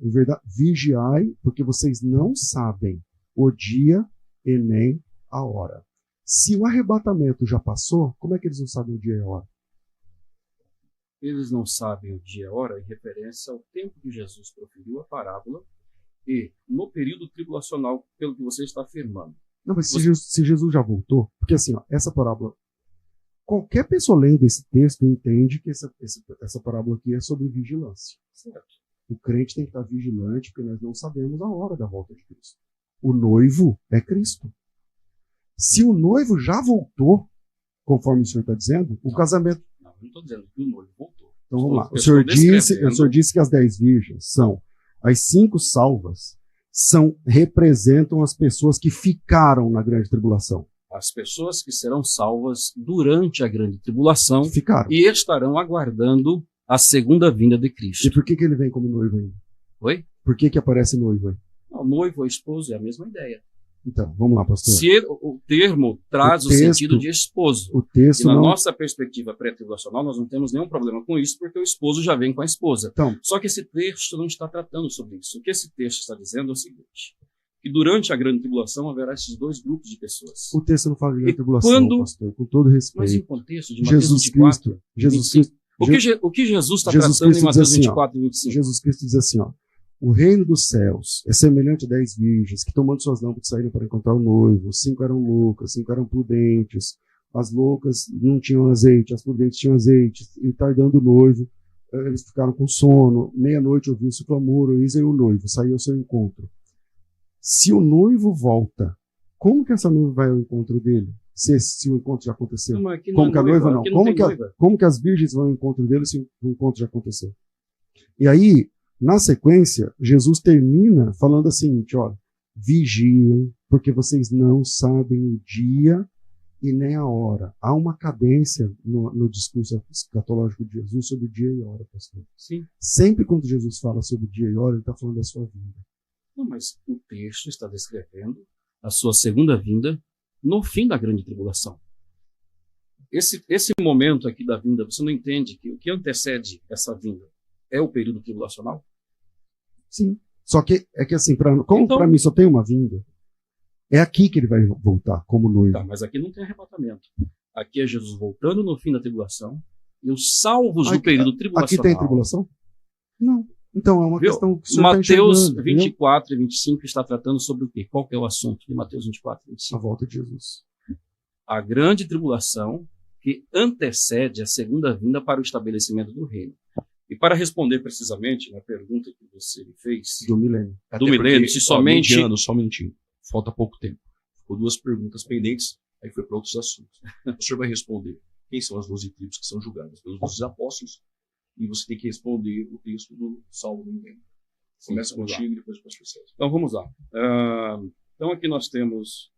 em verdade, vigiai, porque vocês não sabem o dia e nem a hora. Se o arrebatamento já passou, como é que eles não sabem o dia e a hora? Eles não sabem o dia e a hora em referência ao tempo que Jesus proferiu a parábola e no período tribulacional, pelo que você está afirmando. Não, mas se Jesus já voltou, porque assim, ó, essa parábola, qualquer pessoa lendo esse texto entende que essa parábola aqui é sobre vigilância. Certo. O crente tem que estar vigilante, porque nós não sabemos a hora da volta de Cristo. O noivo é Cristo. Se o noivo já voltou, conforme o senhor está dizendo, o casamento... Não estou dizendo que o noivo voltou. Então vamos lá. O senhor disse que as 10 virgens são as 5 salvas, representam as pessoas que ficaram na grande tribulação. As pessoas que serão salvas durante a grande tribulação Ficaram. e estarão aguardando a segunda vinda de Cristo. E por que ele vem como noivo ainda? Oi? Por que aparece noivo aí? Não, noivo ou esposo é a mesma ideia. Então, vamos lá, pastor. Se o termo traz o sentido de esposo. O texto e na não... nossa perspectiva pré-tribulacional, nós não temos nenhum problema com isso, porque o esposo já vem com a esposa. Então, Só que esse texto não está tratando sobre isso. O que esse texto está dizendo é o seguinte, que durante a grande tribulação haverá esses dois grupos de pessoas. o texto não fala de grande E tribulação, quando- pastor, com todo Mas em respeito. contexto de Mateus Jesus 24, Cristo, Jesus 25, Cristo, o que Jesus está Jesus tratando Cristo em Mateus diz assim, ó, 24 e 25? Jesus Cristo diz assim, ó, o reino dos céus é semelhante a 10 virgens que, tomando suas lâmpadas, saíram para encontrar o noivo. 5 eram loucas, 5 eram prudentes. As loucas não tinham azeite, as prudentes tinham azeite. E tardando o noivo, eles ficaram com sono. Meia-noite ouviu-se o clamor, eis aí o noivo, saiu ao seu encontro. Se o noivo volta, como que essa noiva vai ao encontro dele? Se o encontro já aconteceu? Não, mas aqui não Como é que a noiva não? aqui não tem noiva. Como que as virgens vão ao encontro dele se o encontro já aconteceu? E aí, na sequência, Jesus termina falando assim, ó, vigiem, porque vocês não sabem o dia e nem a hora. Há uma cadência no discurso escatológico de Jesus sobre o dia e a hora, pastor. Sim. Sempre quando Jesus fala sobre o dia e a hora, ele está falando da sua vida. Não, mas o texto está descrevendo a sua segunda vinda no fim da grande tribulação. Esse momento aqui da vinda, você não entende que o que antecede essa vinda é o período tribulacional? Sim. Só que é que assim, como Então- para mim só tem uma vinda, é aqui que ele vai voltar como noivo. Tá, mas aqui não tem arrebatamento. Aqui é Jesus voltando no fim da tribulação e os salvos do período tribulacional. Aqui tem tribulação? Não. Então é uma Viu? questão que o senhor está Mateus enxergando, entendeu? 24 e 25 está tratando sobre o quê? Qual que é o assunto de Mateus 24 e A 25? volta de Jesus. A grande tribulação que antecede a segunda vinda para o estabelecimento do reino. E para responder precisamente na pergunta que você me fez, Do milênio. do milênio, se somente... Mediano, só um minutinho. Falta pouco tempo. Ficou 2 perguntas pendentes, aí foi para outros assuntos. O senhor vai responder quem são as 12 tribos que são julgadas pelos 12 apóstolos, e você tem que responder o texto do Salmo do Milênio. Começa vamos lá. contigo e depois com as pessoas. Então vamos lá. Então aqui nós temos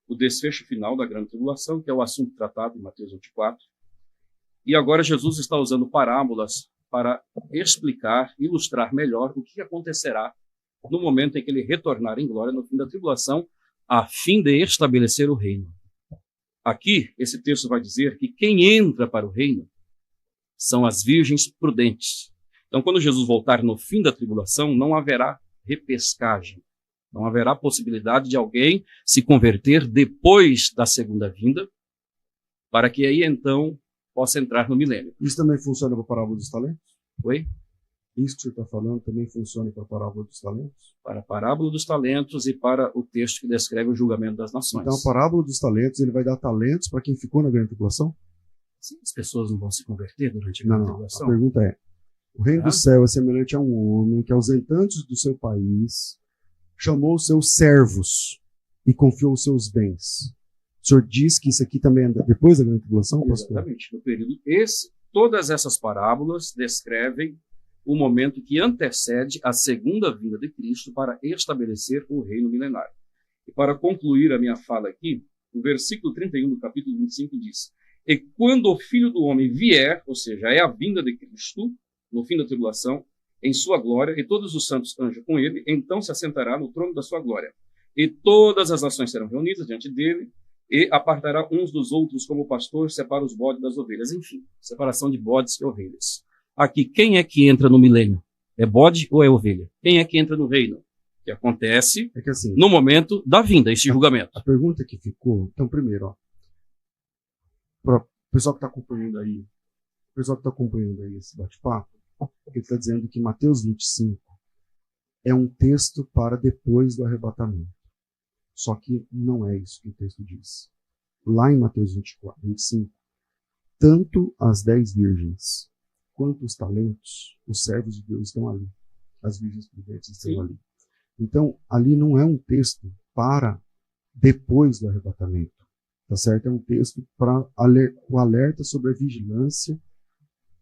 o desfecho final da grande tribulação, que é o assunto tratado em Mateus 24. E agora Jesus está usando parábolas para explicar, ilustrar melhor o que acontecerá no momento em que ele retornar em glória no fim da tribulação, a fim de estabelecer o reino. Aqui, esse texto vai dizer que quem entra para o reino são as virgens prudentes. Então, quando Jesus voltar no fim da tribulação, não haverá repescagem. Não haverá possibilidade de alguém se converter depois da segunda vinda, para que aí, então, possa entrar no milênio. Isso também funciona para a parábola dos talentos? Oi? Isso que você está falando também funciona para a parábola dos talentos? Para a parábola dos talentos e para o texto que descreve o julgamento das nações. Então, a parábola dos talentos, ele vai dar talentos para quem ficou na grande tribulação? Sim, as pessoas não vão se converter durante a grande tribulação. A pergunta é, o reino do céu é semelhante a um homem que, ausentando-se do seu país, chamou os seus servos e confiou os seus bens. O senhor diz que isso aqui também é depois da grande tribulação, pastor? Exatamente. No período todas essas parábolas descrevem o momento que antecede a segunda vinda de Cristo para estabelecer o reino milenário. E para concluir a minha fala aqui, o versículo 31 do capítulo 25 diz: e quando o Filho do Homem vier, ou seja, é a vinda de Cristo, no fim da tribulação, em sua glória, e todos os santos anjos com ele, então se assentará no trono da sua glória. E todas as nações serão reunidas diante dele, e apartará uns dos outros como o pastor separa os bodes das ovelhas. Enfim, separação de bodes e ovelhas. Aqui, quem é que entra no milênio? É bode ou é ovelha? Quem é que entra no reino? Que acontece assim, no momento da vinda, este julgamento. A pergunta que ficou, então, primeiro, para o pessoal que está acompanhando aí, esse bate-papo, ele está dizendo que Mateus 25 é um texto para depois do arrebatamento. Só que não é isso que o texto diz. Lá em Mateus 25, tanto as 10 virgens quanto os talentos, os servos de Deus estão ali. As virgens prudentes estão ali. Então, ali não é um texto para depois do arrebatamento. Tá certo? É um texto para o alerta sobre a vigilância,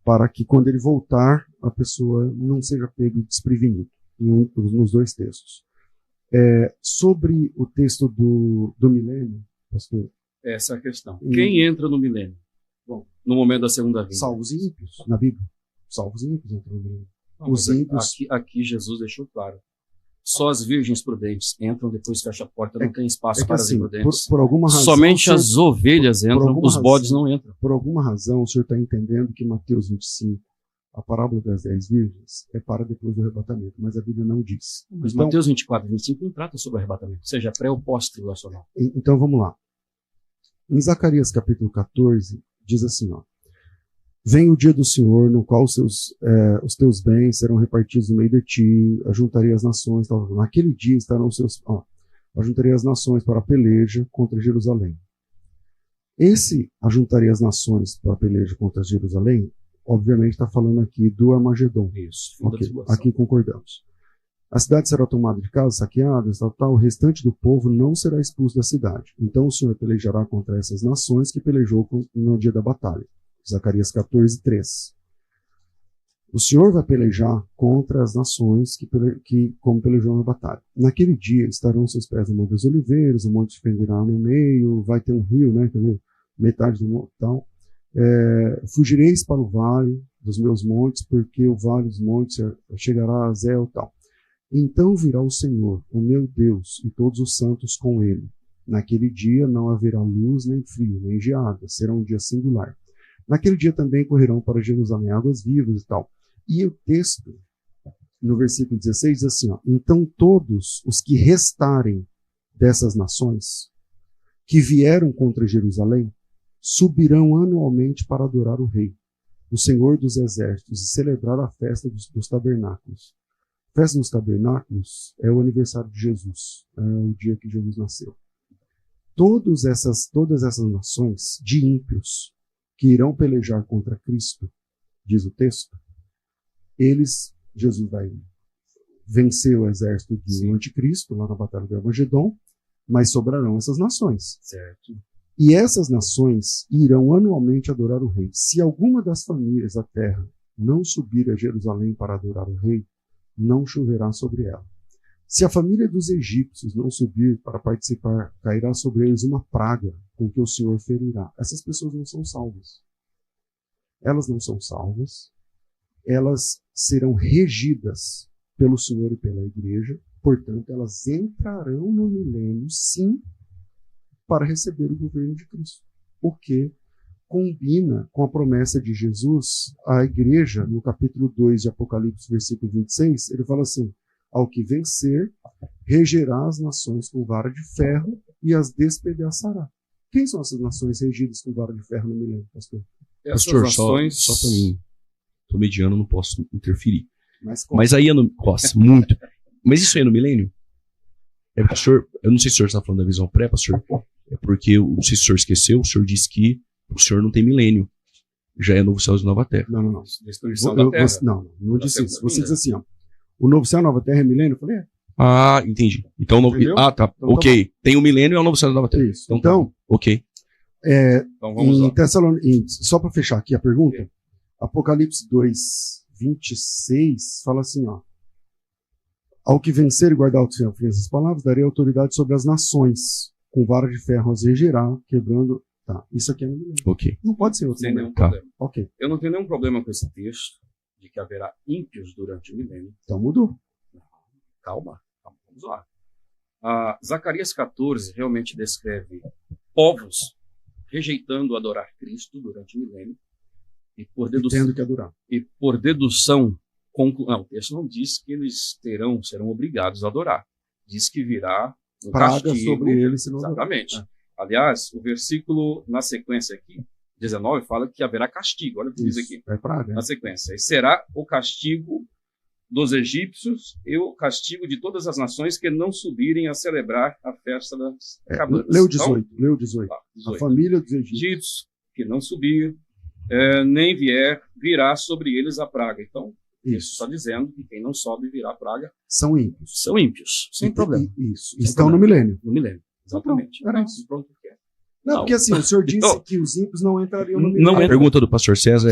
para que quando ele voltar, a pessoa não seja pego desprevenido, nos dois textos. Sobre o texto do milênio, pastor? Essa é a questão. Quem entra no milênio? Bom, no momento da segunda vinda. Salvos e ímpios, na Bíblia. Salvos e ímpios entram no milênio. Não, os ímpios... aqui Jesus deixou claro. Só as virgens prudentes entram, depois fecha a porta, não tem espaço para as imprudentes. Por alguma razão, somente as ovelhas entram, os bodes não entram. Por alguma razão, o senhor está entendendo que Mateus 25, a parábola das 10 virgens, é para depois do arrebatamento, mas a Bíblia não diz. Mas então, Mateus 24 e 25 não trata sobre o arrebatamento, seja pré ou pós-tribulacional. Então vamos lá. Em Zacarias capítulo 14, diz assim, vem o dia do Senhor, no qual os teus bens serão repartidos no meio de ti, ajuntarei as nações, tal. Naquele dia estarão ajuntarei as nações para a peleja contra Jerusalém. Esse ajuntarei as nações para a peleja contra Jerusalém, obviamente está falando aqui do Armagedon. Isso, okay. Aqui concordamos. A cidade será tomada de casa, saqueada, tal, o restante do povo não será expulso da cidade. Então o Senhor pelejará contra essas nações que pelejou no dia da batalha. Zacarias 14, 3. O Senhor vai pelejar contra as nações como pelejou na batalha. Naquele dia estarão seus pés no Monte das Oliveiras, o monte se fenderá no meio, vai ter um rio, né, metade do monte, tal. Fugireis para o vale dos meus montes, porque o vale dos montes chegará a Zel, tal. Então virá o Senhor, o meu Deus, e todos os santos com ele. Naquele dia não haverá luz, nem frio, nem geada, será um dia singular. Naquele dia também correrão para Jerusalém águas vivas e tal. E o texto, no versículo 16, diz assim, então todos os que restarem dessas nações, que vieram contra Jerusalém, subirão anualmente para adorar o Rei, o Senhor dos Exércitos, e celebrar a festa dos tabernáculos. A festa dos tabernáculos é o aniversário de Jesus, é o dia que Jesus nasceu. Todas essas nações de ímpios, que irão pelejar contra Cristo, diz o texto, Jesus vai vencer o exército do anticristo, lá na batalha de Armagedon, mas sobrarão essas nações. Certo. E essas nações irão anualmente adorar o rei. Se alguma das famílias da terra não subir a Jerusalém para adorar o rei, não choverá sobre ela. Se a família dos egípcios não subir para participar, cairá sobre eles uma praga com que o Senhor ferirá. Essas pessoas não são salvas. Elas não são salvas. elas serão regidas pelo Senhor e pela igreja, portanto, elas entrarão no milênio, sim, para receber o governo de Cristo. Porque combina com a promessa de Jesus, a igreja, no capítulo 2 de Apocalipse, versículo 26, ele fala assim: ao que vencer, regerá as nações com vara de ferro e as despedaçará. Quem são essas nações regidas com vara de ferro no milênio, pastor? Pastor, nações... só para mim. Estou mediano, não posso interferir. Mas aí é no... Nossa, muito. Mas isso aí é no milênio? É, pastor, eu não sei se o senhor está falando da visão pré, pastor. É porque, não sei se o senhor esqueceu, o senhor disse que o senhor não tem milênio. Já é novo céu e nova terra. Não. Destruição da terra. Não disse isso. Você diz assim, ó. O novo céu e a nova terra é milênio? Eu falei, é. Ah, entendi. Então, tá. Então, ok. Tá, tem o milênio e é o novo céu e a nova terra. Isso. Então ok. Então vamos lá. Só para fechar aqui a pergunta, okay. Apocalipse 2, 26 fala assim, ó. Ao que vencer e guardar o triunfo essas palavras, darei autoridade sobre as nações, com vara de ferro as regerá, quebrando. Tá, isso aqui é no milênio. Ok. Não pode ser outro. Sem nenhum problema. Ok. Eu não tenho nenhum problema com esse texto de que haverá ímpios durante o milênio. Então mudou. Calma, vamos lá. Zacarias 14 realmente descreve povos rejeitando adorar Cristo durante o milênio e por dedução, tendo que adorar. E por dedução, não, o texto não diz que eles serão obrigados a adorar. Diz que virá um praga castigo sobre eles, se não exatamente. Aliás, o versículo na sequência aqui, 19, fala que haverá castigo. Olha o que diz aqui. É praga. Na sequência. E será o castigo dos egípcios e o castigo de todas as nações que não subirem a celebrar a festa das cabanas. Leu 18. Leu 18. Tá, 18. A família dos egípcios que não subir, nem virá sobre eles a praga. Então, isso está dizendo que quem não sobe virá a praga. São ímpios. São ímpios, sem problema. Isso. Estão no milênio. No milênio, exatamente. Era isso. Pronto. Não, porque assim, o senhor disse que os ímpios não entrariam no milênio. A pergunta do pastor César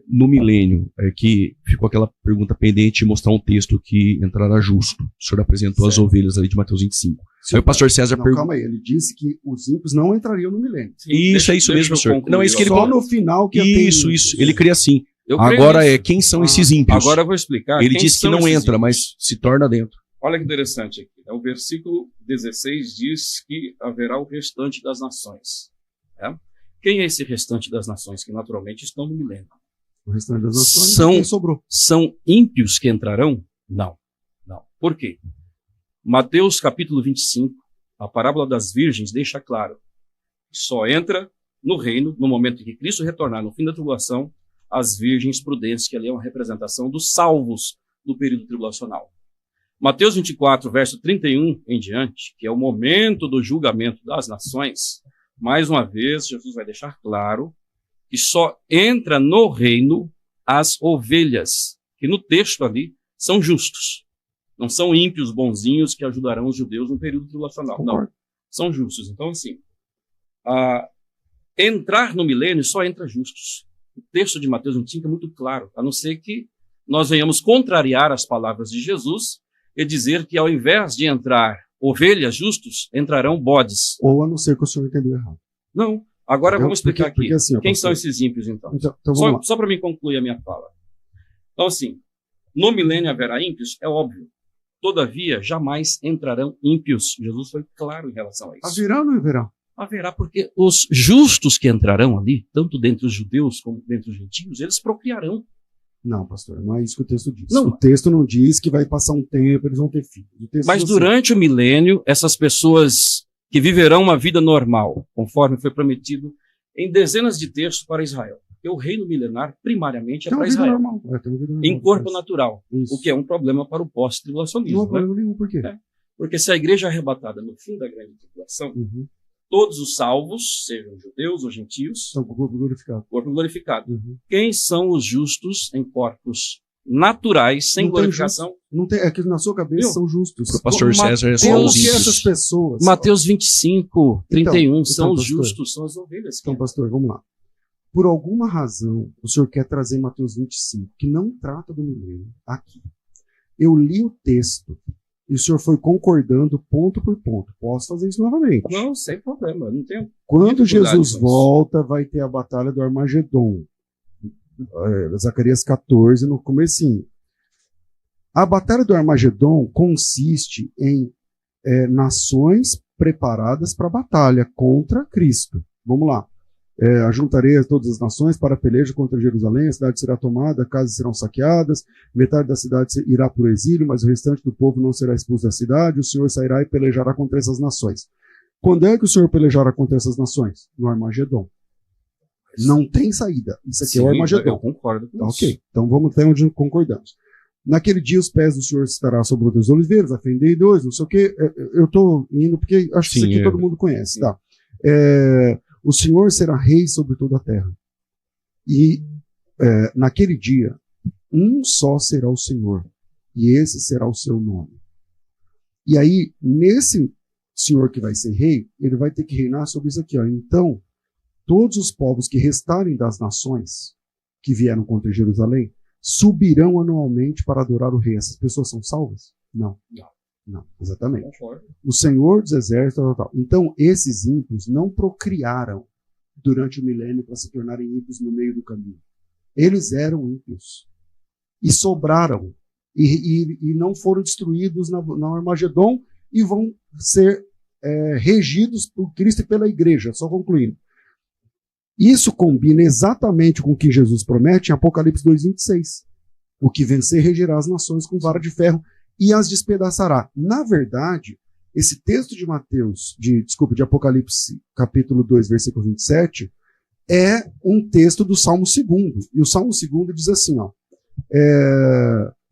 no milênio, que ficou aquela pergunta pendente de mostrar um texto que entrará justo. O senhor apresentou as ovelhas ali de Mateus 25. Aí o pastor César perguntou. Calma aí, ele disse que os ímpios não entrariam no milênio. Isso, é isso mesmo, senhor. Não, é isso que ele Só no final que Isso. Ele cria assim. Agora quem são esses ímpios? Agora eu vou explicar. Ele disse que não entra, mas se torna dentro. Olha que interessante aqui. O versículo 16 diz que haverá o restante das nações. Quem é esse restante das nações que naturalmente estão no milênio? O restante das nações quem sobrou? São ímpios que entrarão? Não. Por quê? Mateus capítulo 25, a parábola das virgens deixa claro que só entra no reino, no momento em que Cristo retornar, no fim da tribulação, as virgens prudentes, que ali é uma representação dos salvos do período tribulacional. Mateus 24, verso 31 em diante, que é o momento do julgamento das nações, mais uma vez, Jesus vai deixar claro que só entra no reino as ovelhas, que no texto ali são justos. Não são ímpios bonzinhos que ajudarão os judeus no período tribulacional. Concordo. Não, são justos. Então, assim, entrar no milênio só entra justos. O texto de Mateus 25 é muito claro, a não ser que nós venhamos contrariar as palavras de Jesus e dizer que ao invés de entrar ovelhas justos, entrarão bodes. Ou a não ser que o senhor entendeu errado. Não. Agora vamos explicar aqui. Porque, assim, quem são esses ímpios, então? Então só para mim concluir a minha fala. Então, assim, no milênio haverá ímpios? É óbvio. Todavia, jamais entrarão ímpios. Jesus foi claro em relação a isso. Haverá ou não haverá? Haverá, porque os justos que entrarão ali, tanto dentre os judeus como dentre os gentios, eles procriarão. Não, pastor, não é isso que o texto diz. Não. O texto não diz que vai passar um tempo, eles vão ter filhos. Mas durante o milênio, essas pessoas que viverão uma vida normal, conforme foi prometido em dezenas de textos para Israel. Porque o reino milenar, primariamente, é para Israel. Normal. Em corpo natural. Isso. O que é um problema para o pós-tribulacionismo. Não há problema nenhum, por quê? Porque se a igreja é arrebatada no fim da grande tribulação, todos os salvos, sejam judeus ou gentios, são corpo glorificado. Corpo glorificado. Quem são os justos em corpos naturais, sem glorificação? Não tem, é que na sua cabeça são justos. Para o pastor César são os ímpios. Essas pessoas. Mateus 25, 31, são os pastor, justos, são as ovelhas. Então, pastor, vamos lá. Por alguma razão, o senhor quer trazer Mateus 25, que não trata do milênio, aqui. Eu li o texto e o senhor foi concordando ponto por ponto. Posso fazer isso novamente? Não, sem problema. Não tenho. Quando Jesus volta, vai ter a batalha do Armagedon. Zacarias 14, no comecinho. A batalha do Armagedon consiste em nações preparadas para a batalha contra Cristo. Vamos lá. Ajuntarei todas as nações para a peleja contra Jerusalém, a cidade será tomada, casas serão saqueadas, metade da cidade irá para o exílio, mas o restante do povo não será expulso da cidade, o Senhor sairá e pelejará contra essas nações. Quando é que o Senhor pelejará contra essas nações? No Armagedon. Não tem saída. Isso aqui é o Armagedon. Eu concordo com isso. Ok, então vamos até onde concordamos. Naquele dia os pés do Senhor estará sobre os oliveiras, a fendei dois, não sei o quê. Eu estou indo porque acho que isso aqui todo mundo conhece. Tá? O Senhor será rei sobre toda a terra. E naquele dia, um só será o Senhor, e esse será o seu nome. E aí, nesse Senhor que vai ser rei, ele vai ter que reinar sobre isso aqui. Ó. Então, todos os povos que restarem das nações que vieram contra Jerusalém subirão anualmente para adorar o rei. Essas pessoas são salvas? Não. Não, exatamente. O Senhor dos exércitos, tal. Então, esses ímpios não procriaram durante o milênio para se tornarem ímpios no meio do caminho. Eles eram ímpios. E sobraram. E não foram destruídos na Armagedon e vão ser regidos por Cristo e pela igreja. Só concluindo. Isso combina exatamente com o que Jesus promete em Apocalipse 2:26. O que vencer regerá as nações com vara de ferro e as despedaçará. Na verdade, esse texto de de Apocalipse, capítulo 2, versículo 27, é um texto do Salmo 2. E o Salmo 2 diz assim, ó,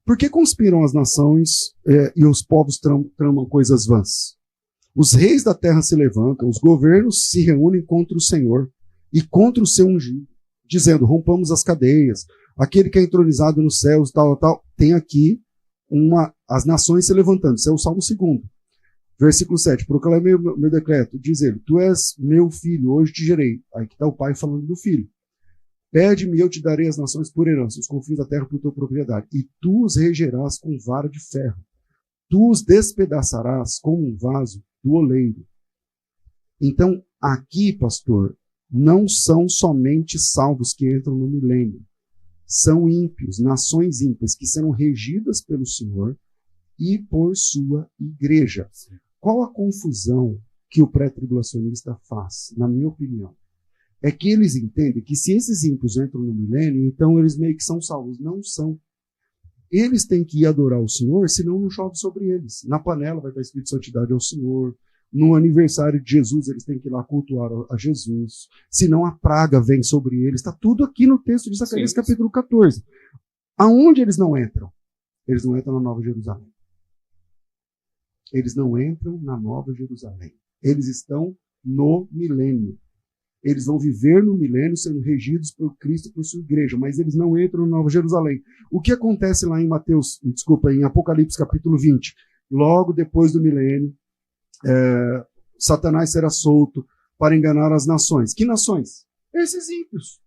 por que conspiram as nações e os povos tramam coisas vãs? Os reis da terra se levantam, os governos se reúnem contra o Senhor e contra o seu ungido, dizendo, rompamos as cadeias, aquele que é entronizado nos céus, tal. Tem aqui as nações se levantando. Isso é o Salmo 2. Versículo 7. Proclamei meu decreto. Diz ele, tu és meu filho, hoje te gerei. Aí que está o pai falando do filho. Pede-me e eu te darei as nações por herança, os confins da terra por tua propriedade. E tu os regerás com vara de ferro. Tu os despedaçarás como um vaso do oleiro. Então, aqui, pastor, não são somente salvos que entram no milênio. São ímpios, nações ímpias, que serão regidas pelo Senhor e por sua igreja. Qual a confusão que o pré-tribulacionista faz, na minha opinião? É que eles entendem que se esses ímpios entram no milênio, então eles meio que são salvos. Não são. Eles têm que ir adorar o Senhor, senão não chove sobre eles. Na panela vai estar escrito santidade ao Senhor. No aniversário de Jesus, eles têm que ir lá cultuar a Jesus. Senão a praga vem sobre eles. Está tudo aqui no texto de Zacarias, capítulo 14. Aonde eles não entram? Eles não entram na Nova Jerusalém. Eles não entram na Nova Jerusalém. Eles estão no milênio. Eles vão viver no milênio sendo regidos por Cristo e por sua igreja, mas eles não entram na Nova Jerusalém. O que acontece lá em Apocalipse capítulo 20? Logo depois do milênio, Satanás será solto para enganar as nações. Que nações? Esses ímpios.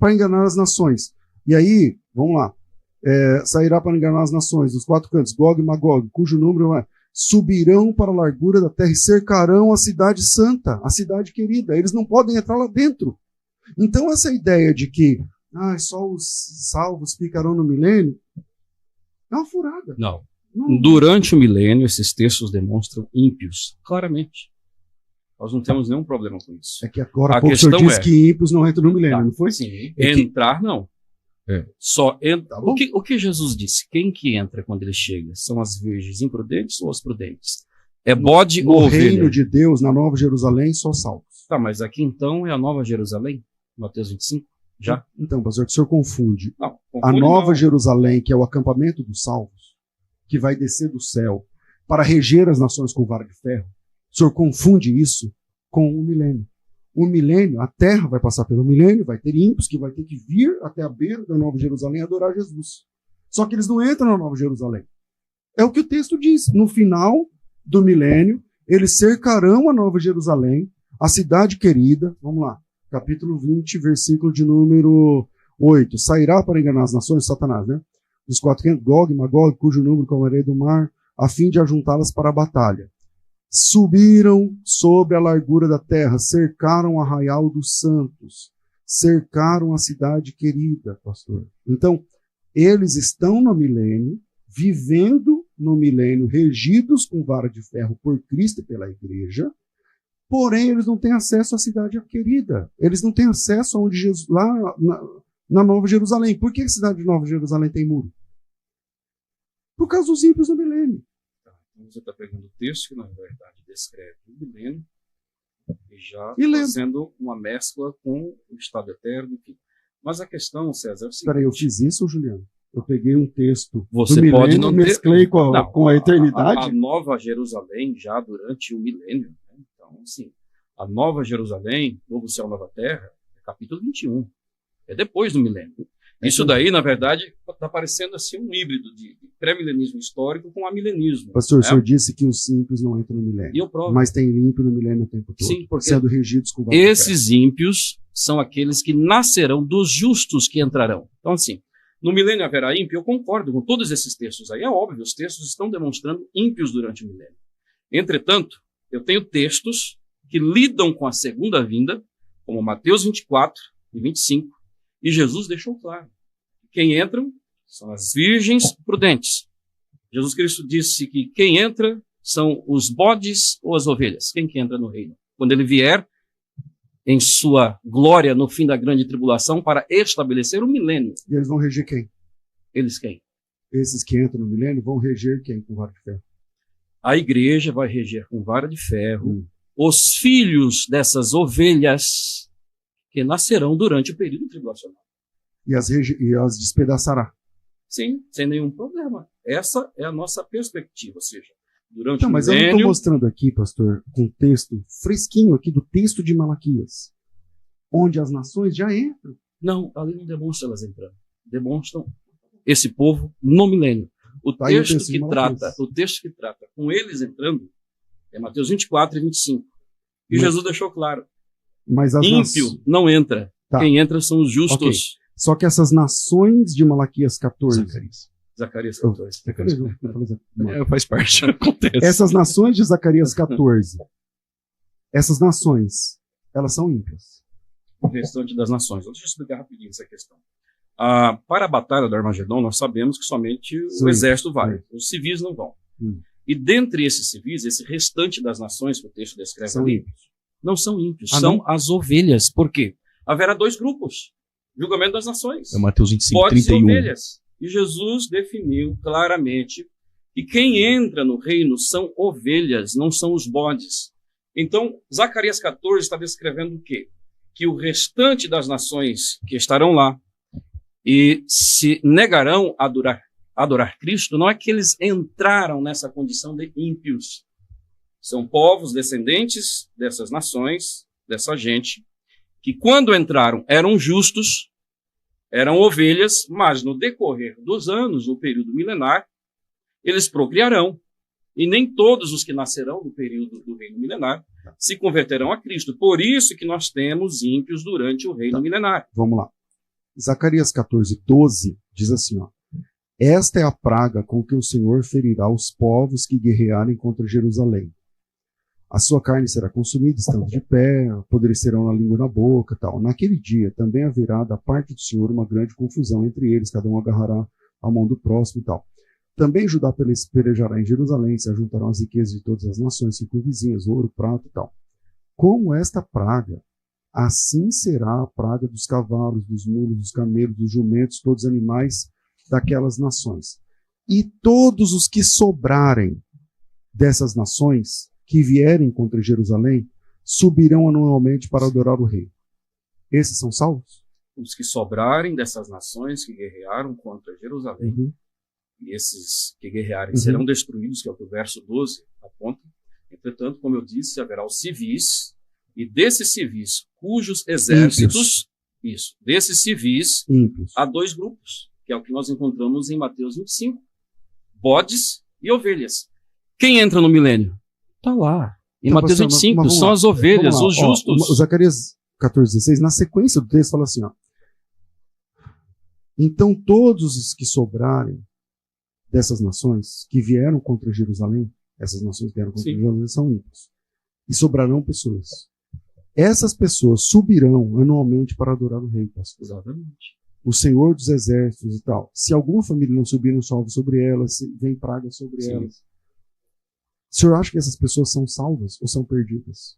Para enganar as nações. E aí, vamos lá. Sairá para enganar as nações, dos quatro cantos, Gog e Magog, cujo número subirão para a largura da terra e cercarão a cidade santa, a cidade querida. Eles não podem entrar lá dentro. Então essa ideia de que só os salvos ficarão no milênio é uma furada. Não. Durante o milênio, esses textos demonstram ímpios, claramente. Nós não temos nenhum problema com isso. É que agora há pouco o senhor disse que ímpios não entram no milênio, não foi? Sim. Entrar, não. Só entra. O que Jesus disse? Quem que entra quando ele chega? São as virgens imprudentes ou as prudentes? É bode ou ovelha? No reino de Deus, na Nova Jerusalém, só salvos. Tá, mas aqui então é a Nova Jerusalém? Mateus 25? Já? Então, pastor, o senhor confunde. Não, a Nova Jerusalém, que é o acampamento dos salvos, que vai descer do céu para reger as nações com vara de ferro, o senhor confunde isso com o milênio. O milênio, a terra vai passar pelo milênio, vai ter ímpios que vai ter que vir até a beira da Nova Jerusalém adorar Jesus. Só que eles não entram na Nova Jerusalém. É o que o texto diz. No final do milênio, eles cercarão a Nova Jerusalém, a cidade querida. Vamos lá. Capítulo 20, versículo de número 8. Sairá para enganar as nações, Satanás, né? Dos quatro cantos, Gog e Magog, cujo número como a areia do mar, a fim de ajuntá-las para a batalha. Subiram sobre a largura da terra, cercaram o arraial dos santos, cercaram a cidade querida, pastor. Então, eles estão no milênio, vivendo no milênio, regidos com vara de ferro por Cristo e pela igreja, porém eles não têm acesso à cidade querida. Eles não têm acesso aonde Jesus, lá na Nova Jerusalém. Por que a cidade de Nova Jerusalém tem muro? Por causa dos ímpios do milênio. Você está pegando o texto que, na verdade, descreve o milênio e já lembra. fazendo uma mescla com o estado eterno, enfim. Mas a questão, César, é o seguinte... Espera aí, eu fiz isso, Juliano? Eu peguei um texto Você do milênio pode não e mesclei com a eternidade? A Nova Jerusalém, já durante o milênio, né? Então, assim, a Nova Jerusalém, Novo Céu, Nova Terra, é capítulo 21. É depois do milênio. Isso daí, na verdade, está parecendo assim um híbrido de pré-milenismo histórico com amilenismo. Pastor, né? o senhor disse que os ímpios não entram no milênio. E eu provo. Mas tem ímpio no milênio o tempo todo. Sim, porque sendo regidos com vara de ferro. esses ímpios são aqueles que nascerão dos justos que entrarão. Então, assim, no milênio haverá ímpio, eu concordo com todos esses textos aí. É óbvio, os textos estão demonstrando ímpios durante o milênio. Entretanto, eu tenho textos que lidam com a segunda vinda, como Mateus 24 e 25, e Jesus deixou claro. Quem entram são as virgens prudentes. Jesus Cristo disse que quem entra são os bodes ou as ovelhas. Quem que entra no reino? Quando ele vier em sua glória no fim da grande tribulação para estabelecer o milênio. E eles vão reger quem? Eles quem? Esses que entram no milênio vão reger quem com vara de ferro? A igreja vai reger com vara de ferro os filhos dessas ovelhas que nascerão durante o período tribulacional. E as despedaçará. Sim, sem nenhum problema. Essa é a nossa perspectiva, ou seja, durante Não, o mas milênio... eu não estou mostrando aqui, pastor, um texto fresquinho aqui do texto de Malaquias, onde as nações já entram. Não, ali não demonstra elas entrando. Demonstram esse povo no milênio. O Tá aí o texto texto de que Malaquias. trata com eles entrando é Mateus 24 e 25. E Mas- Jesus deixou claro. Mas as Ímpio não entra. Tá. Quem entra são os justos. Só que essas nações de Malaquias 14. Zacarias 14. Faz parte, acontece. Essas nações de Zacarias 14, essas nações, elas são ímpias. O restante das nações. Deixa eu explicar rapidinho essa questão. Para a batalha do Armagedon, nós sabemos que somente o Sim. exército vai. Os civis não vão. E dentre esses civis, esse restante das nações que o texto descreve São ali, ímpios. não são ímpios, Ah, são não? as ovelhas. Por quê? Haverá dois grupos. Julgamento das nações. É Mateus 25, Bodes e 31. ovelhas. E Jesus definiu claramente que quem entra no reino são ovelhas, não são os bodes. Então, Zacarias 14 está descrevendo o quê? Que o restante das nações que estarão lá e se negarão a adorar Cristo, não é que eles entraram nessa condição de ímpios. São povos descendentes dessas nações, dessa gente, que quando entraram eram justos, eram ovelhas, mas no decorrer dos anos, no período milenar, eles procriarão. E nem todos os que nascerão no período do reino milenar se converterão a Cristo. Por isso que nós temos ímpios durante o reino milenar. Vamos lá. Zacarias 14, 12 diz assim, ó. Esta é a praga com que o Senhor ferirá os povos que guerrearem contra Jerusalém. A sua carne será consumida estando de pé, apodrecerão na língua e na boca, tal. Naquele dia também haverá da parte do Senhor uma grande confusão entre eles, cada um agarrará a mão do próximo e tal. Também Judá pelejará em Jerusalém, se ajuntarão as riquezas de todas as nações circunvizinhas, ouro, prata e tal. Como esta praga, assim será a praga dos cavalos, dos mulos, dos camelos, dos jumentos, todos os animais daquelas nações. E todos os que sobrarem dessas nações, que vierem contra Jerusalém, subirão anualmente para adorar o rei. Esses são salvos? Os que sobrarem dessas nações que guerrearam contra Jerusalém, e esses que guerrearem serão destruídos, que é o que o verso 12 aponta. Entretanto, como eu disse, haverá os civis, e desses civis, cujos exércitos, desses civis, há dois grupos, que é o que nós encontramos em Mateus 25, bodes e ovelhas. Quem entra no milênio? Está lá. Em Então, Mateus pastor, 25, vamos são lá. as ovelhas, Vamos lá. os justos. O Zacarias 14,16, na sequência do texto, fala assim, ó. Então todos os que sobrarem dessas nações que vieram contra Jerusalém, essas nações que vieram contra Jerusalém são ímpios. E sobrarão pessoas. Essas pessoas subirão anualmente para adorar o rei, pastor. Exatamente. O Senhor dos Exércitos e tal. Se alguma família não subir, não chove sobre elas, vem praga sobre Sim. elas. O senhor acha que essas pessoas são salvas ou são perdidas?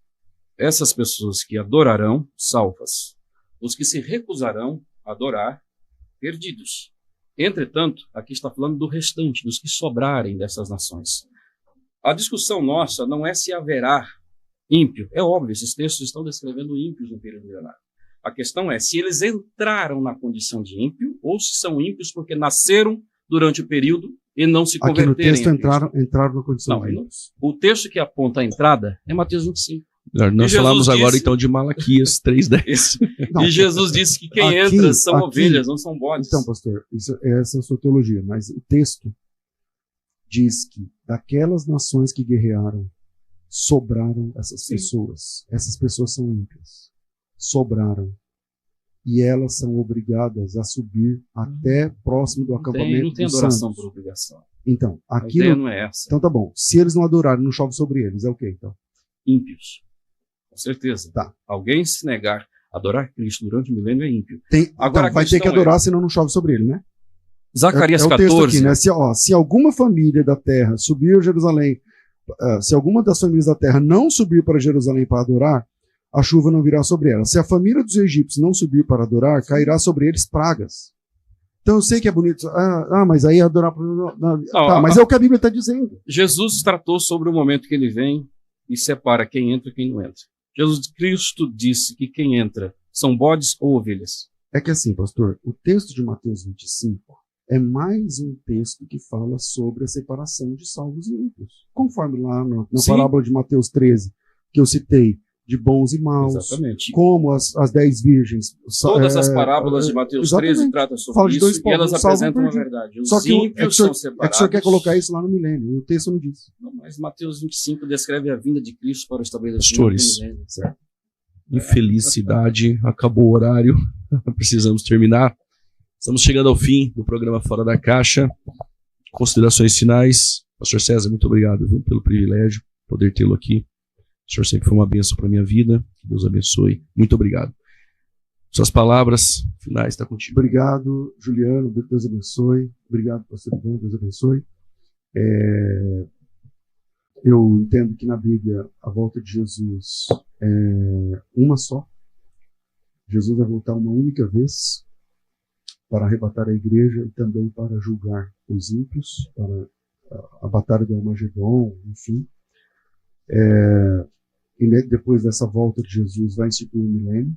Essas pessoas que adorarão, salvas. Os que se recusarão a adorar, perdidos. Entretanto, aqui está falando do restante, dos que sobrarem dessas nações. A discussão nossa não é se haverá ímpio. É óbvio, esses textos estão descrevendo ímpios no período milenário. A questão é se eles entraram na condição de ímpio ou se são ímpios porque nasceram durante o período e não se converteram. Aqui no texto entraram na condição de ímpios. O texto que aponta a entrada é Mateus 25. Nós falamos agora então de Malaquias 3:10. E Jesus disse que quem entra são ovelhas, não são bodes. Então, pastor, essa é a sua teologia, mas o texto diz que daquelas nações que guerrearam, sobraram essas pessoas. Essas pessoas são ímpias. Sobraram. E elas são obrigadas a subir até próximo do acampamento. Não tem adoração por obrigação. Então, aqui a ideia não é essa. Então tá bom. Se eles não adorarem, não chove sobre eles. É o quê, então? Ímpios. Com certeza. Tá. Alguém se negar a adorar Cristo durante o milênio é ímpio. Agora, então, vai ter que adorar, senão não chove sobre ele, né? Zacarias 14. Aqui, né? Se alguma família da terra subir a Jerusalém, se alguma das famílias da terra não subir para Jerusalém para adorar, a chuva não virá sobre ela. Se a família dos egípcios não subir para adorar, cairá sobre eles pragas. Então eu sei que é bonito. Mas aí adorar... mas é o que a Bíblia está dizendo. Jesus tratou sobre o momento que ele vem e separa quem entra e quem não entra. Jesus Cristo disse que quem entra são bodes ou ovelhas. É que assim, pastor, o texto de Mateus 25 é mais um texto que fala sobre a separação de salvos e ímpios. Conforme lá na parábola de Mateus 13, que eu citei, de bons e maus. Exatamente. Como as 10 virgens. Todas as parábolas de Mateus 13 tratam sobre isso e elas apresentam a verdade. Os ímpios são separados. É que o senhor quer colocar isso lá no milênio, o texto não diz. Não, mas Mateus 25 descreve a vinda de Cristo para o estabelecimento do milênio. Certo. Infelicidade, acabou o horário, precisamos terminar. Estamos chegando ao fim do programa Fora da Caixa. Considerações finais. Pastor César, muito obrigado, viu, pelo privilégio de poder tê-lo aqui. O senhor sempre foi uma bênção para a minha vida. Que Deus abençoe. Muito obrigado. Suas palavras finais, está contigo. Obrigado, Juliano. Deus abençoe. Obrigado, pastor Ivan. Deus abençoe. Eu entendo que na Bíblia a volta de Jesus é uma só. Jesus vai voltar uma única vez para arrebatar a igreja e também para julgar os ímpios, para a batalha do Armagedon, enfim. E depois dessa volta de Jesus vai instituir o milênio,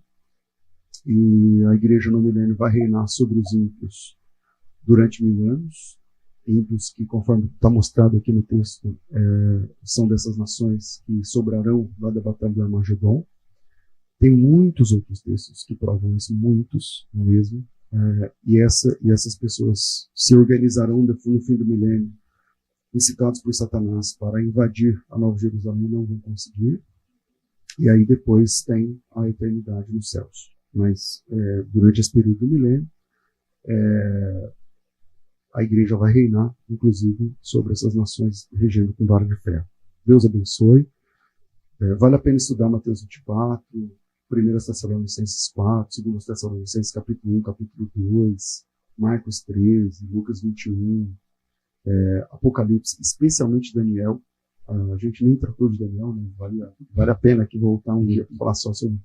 e a igreja no milênio vai reinar sobre os ímpios durante 1000 anos. Ímpios que, conforme está mostrado aqui no texto, são dessas nações que sobrarão lá da batalha do Armagedon. Tem muitos outros textos que provam isso, muitos mesmo. E essas pessoas se organizarão no fim do milênio, incitados por Satanás para invadir a Nova Jerusalém, não vão conseguir. E aí depois tem a eternidade nos céus. Mas durante esse período do milênio, a igreja vai reinar, inclusive, sobre essas nações regendo com vara de ferro. Deus abençoe. Vale a pena estudar Mateus 24, 1 Tessalonicenses 4, 2 Tessalonicenses capítulo 1, capítulo 2, Marcos 13, Lucas 21, Apocalipse, especialmente Daniel. A gente nem tratou de Daniel, né? Vale a pena aqui voltar um dia para falar só sobre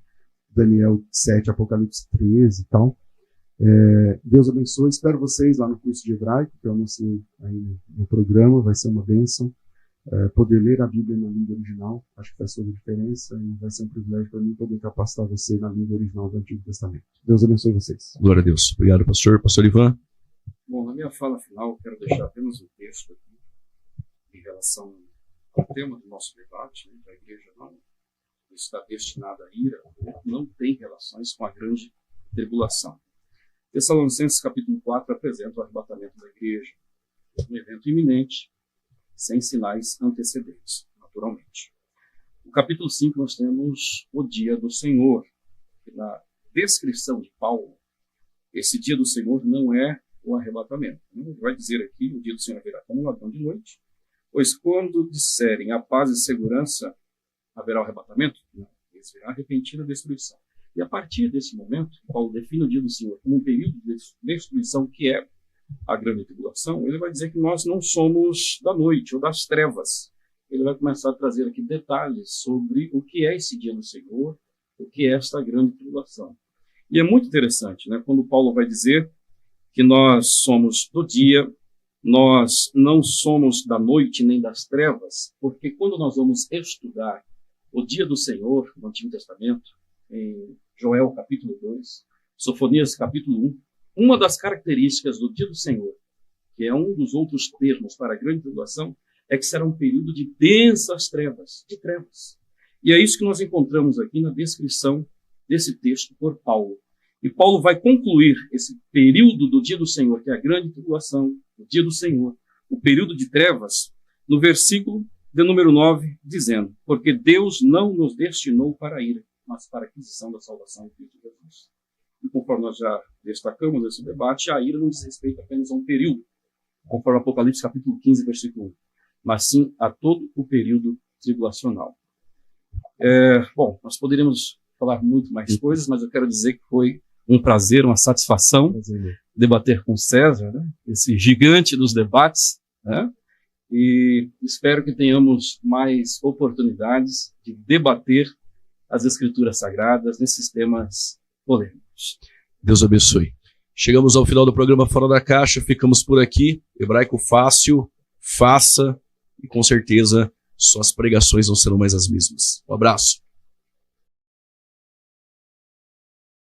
Daniel 7, Apocalipse 13 e tal. Deus abençoe. Espero vocês lá no curso de hebraico, que eu anunciei aí no programa. Vai ser uma bênção poder ler a Bíblia na língua original. Acho que faz toda a diferença e vai ser um privilégio para mim poder capacitar você na língua original do Antigo Testamento. Deus abençoe vocês. Glória a Deus. Obrigado, pastor. Pastor Ivan. Bom, na minha fala final, eu quero deixar apenas um texto aqui em relação ao tema do nosso debate, né, que a igreja não está destinada à ira, ou não tem relações com a grande tribulação. Tessalonicenses capítulo 4 apresenta o arrebatamento da igreja, um evento iminente, sem sinais antecedentes, naturalmente. No capítulo 5 nós temos o dia do Senhor. Na descrição de Paulo, esse dia do Senhor não é o arrebatamento. Ele vai dizer aqui, o dia do Senhor virá como um ladrão de noite, pois quando disserem a paz e segurança, haverá o arrebatamento? Não. deles, virá repentina destruição. E a partir desse momento, Paulo define o dia do Senhor como um período de destruição que é a grande tribulação. Ele vai dizer que nós não somos da noite ou das trevas. Ele vai começar a trazer aqui detalhes sobre o que é esse dia do Senhor, o que é esta grande tribulação. E é muito interessante, né, quando Paulo vai dizer que nós somos do dia, nós não somos da noite nem das trevas, porque quando nós vamos estudar o dia do Senhor no Antigo Testamento, em Joel capítulo 2, Sofonias capítulo 1, uma das características do dia do Senhor, que é um dos outros termos para a grande tribulação, é que será um período de densas trevas, de trevas. E é isso que nós encontramos aqui na descrição desse texto por Paulo. E Paulo vai concluir esse período do dia do Senhor, que é a grande tribulação, o dia do Senhor, o período de trevas, no versículo de número 9, dizendo: porque Deus não nos destinou para a ira, mas para a aquisição da salvação em Cristo Jesus. E conforme nós já destacamos nesse debate, a ira não diz respeito apenas a um período, conforme Apocalipse capítulo 15, versículo 1, mas sim a todo o período tribulacional. Bom, nós poderíamos falar muito mais coisas, mas eu quero dizer que foi um prazer, uma satisfação debater com César, né? Esse gigante dos debates, né? E espero que tenhamos mais oportunidades de debater as Escrituras Sagradas nesses temas polêmicos. Deus abençoe. Chegamos ao final do programa Fora da Caixa, ficamos por aqui. Hebraico fácil, faça, e com certeza suas pregações não serão mais as mesmas. Um abraço.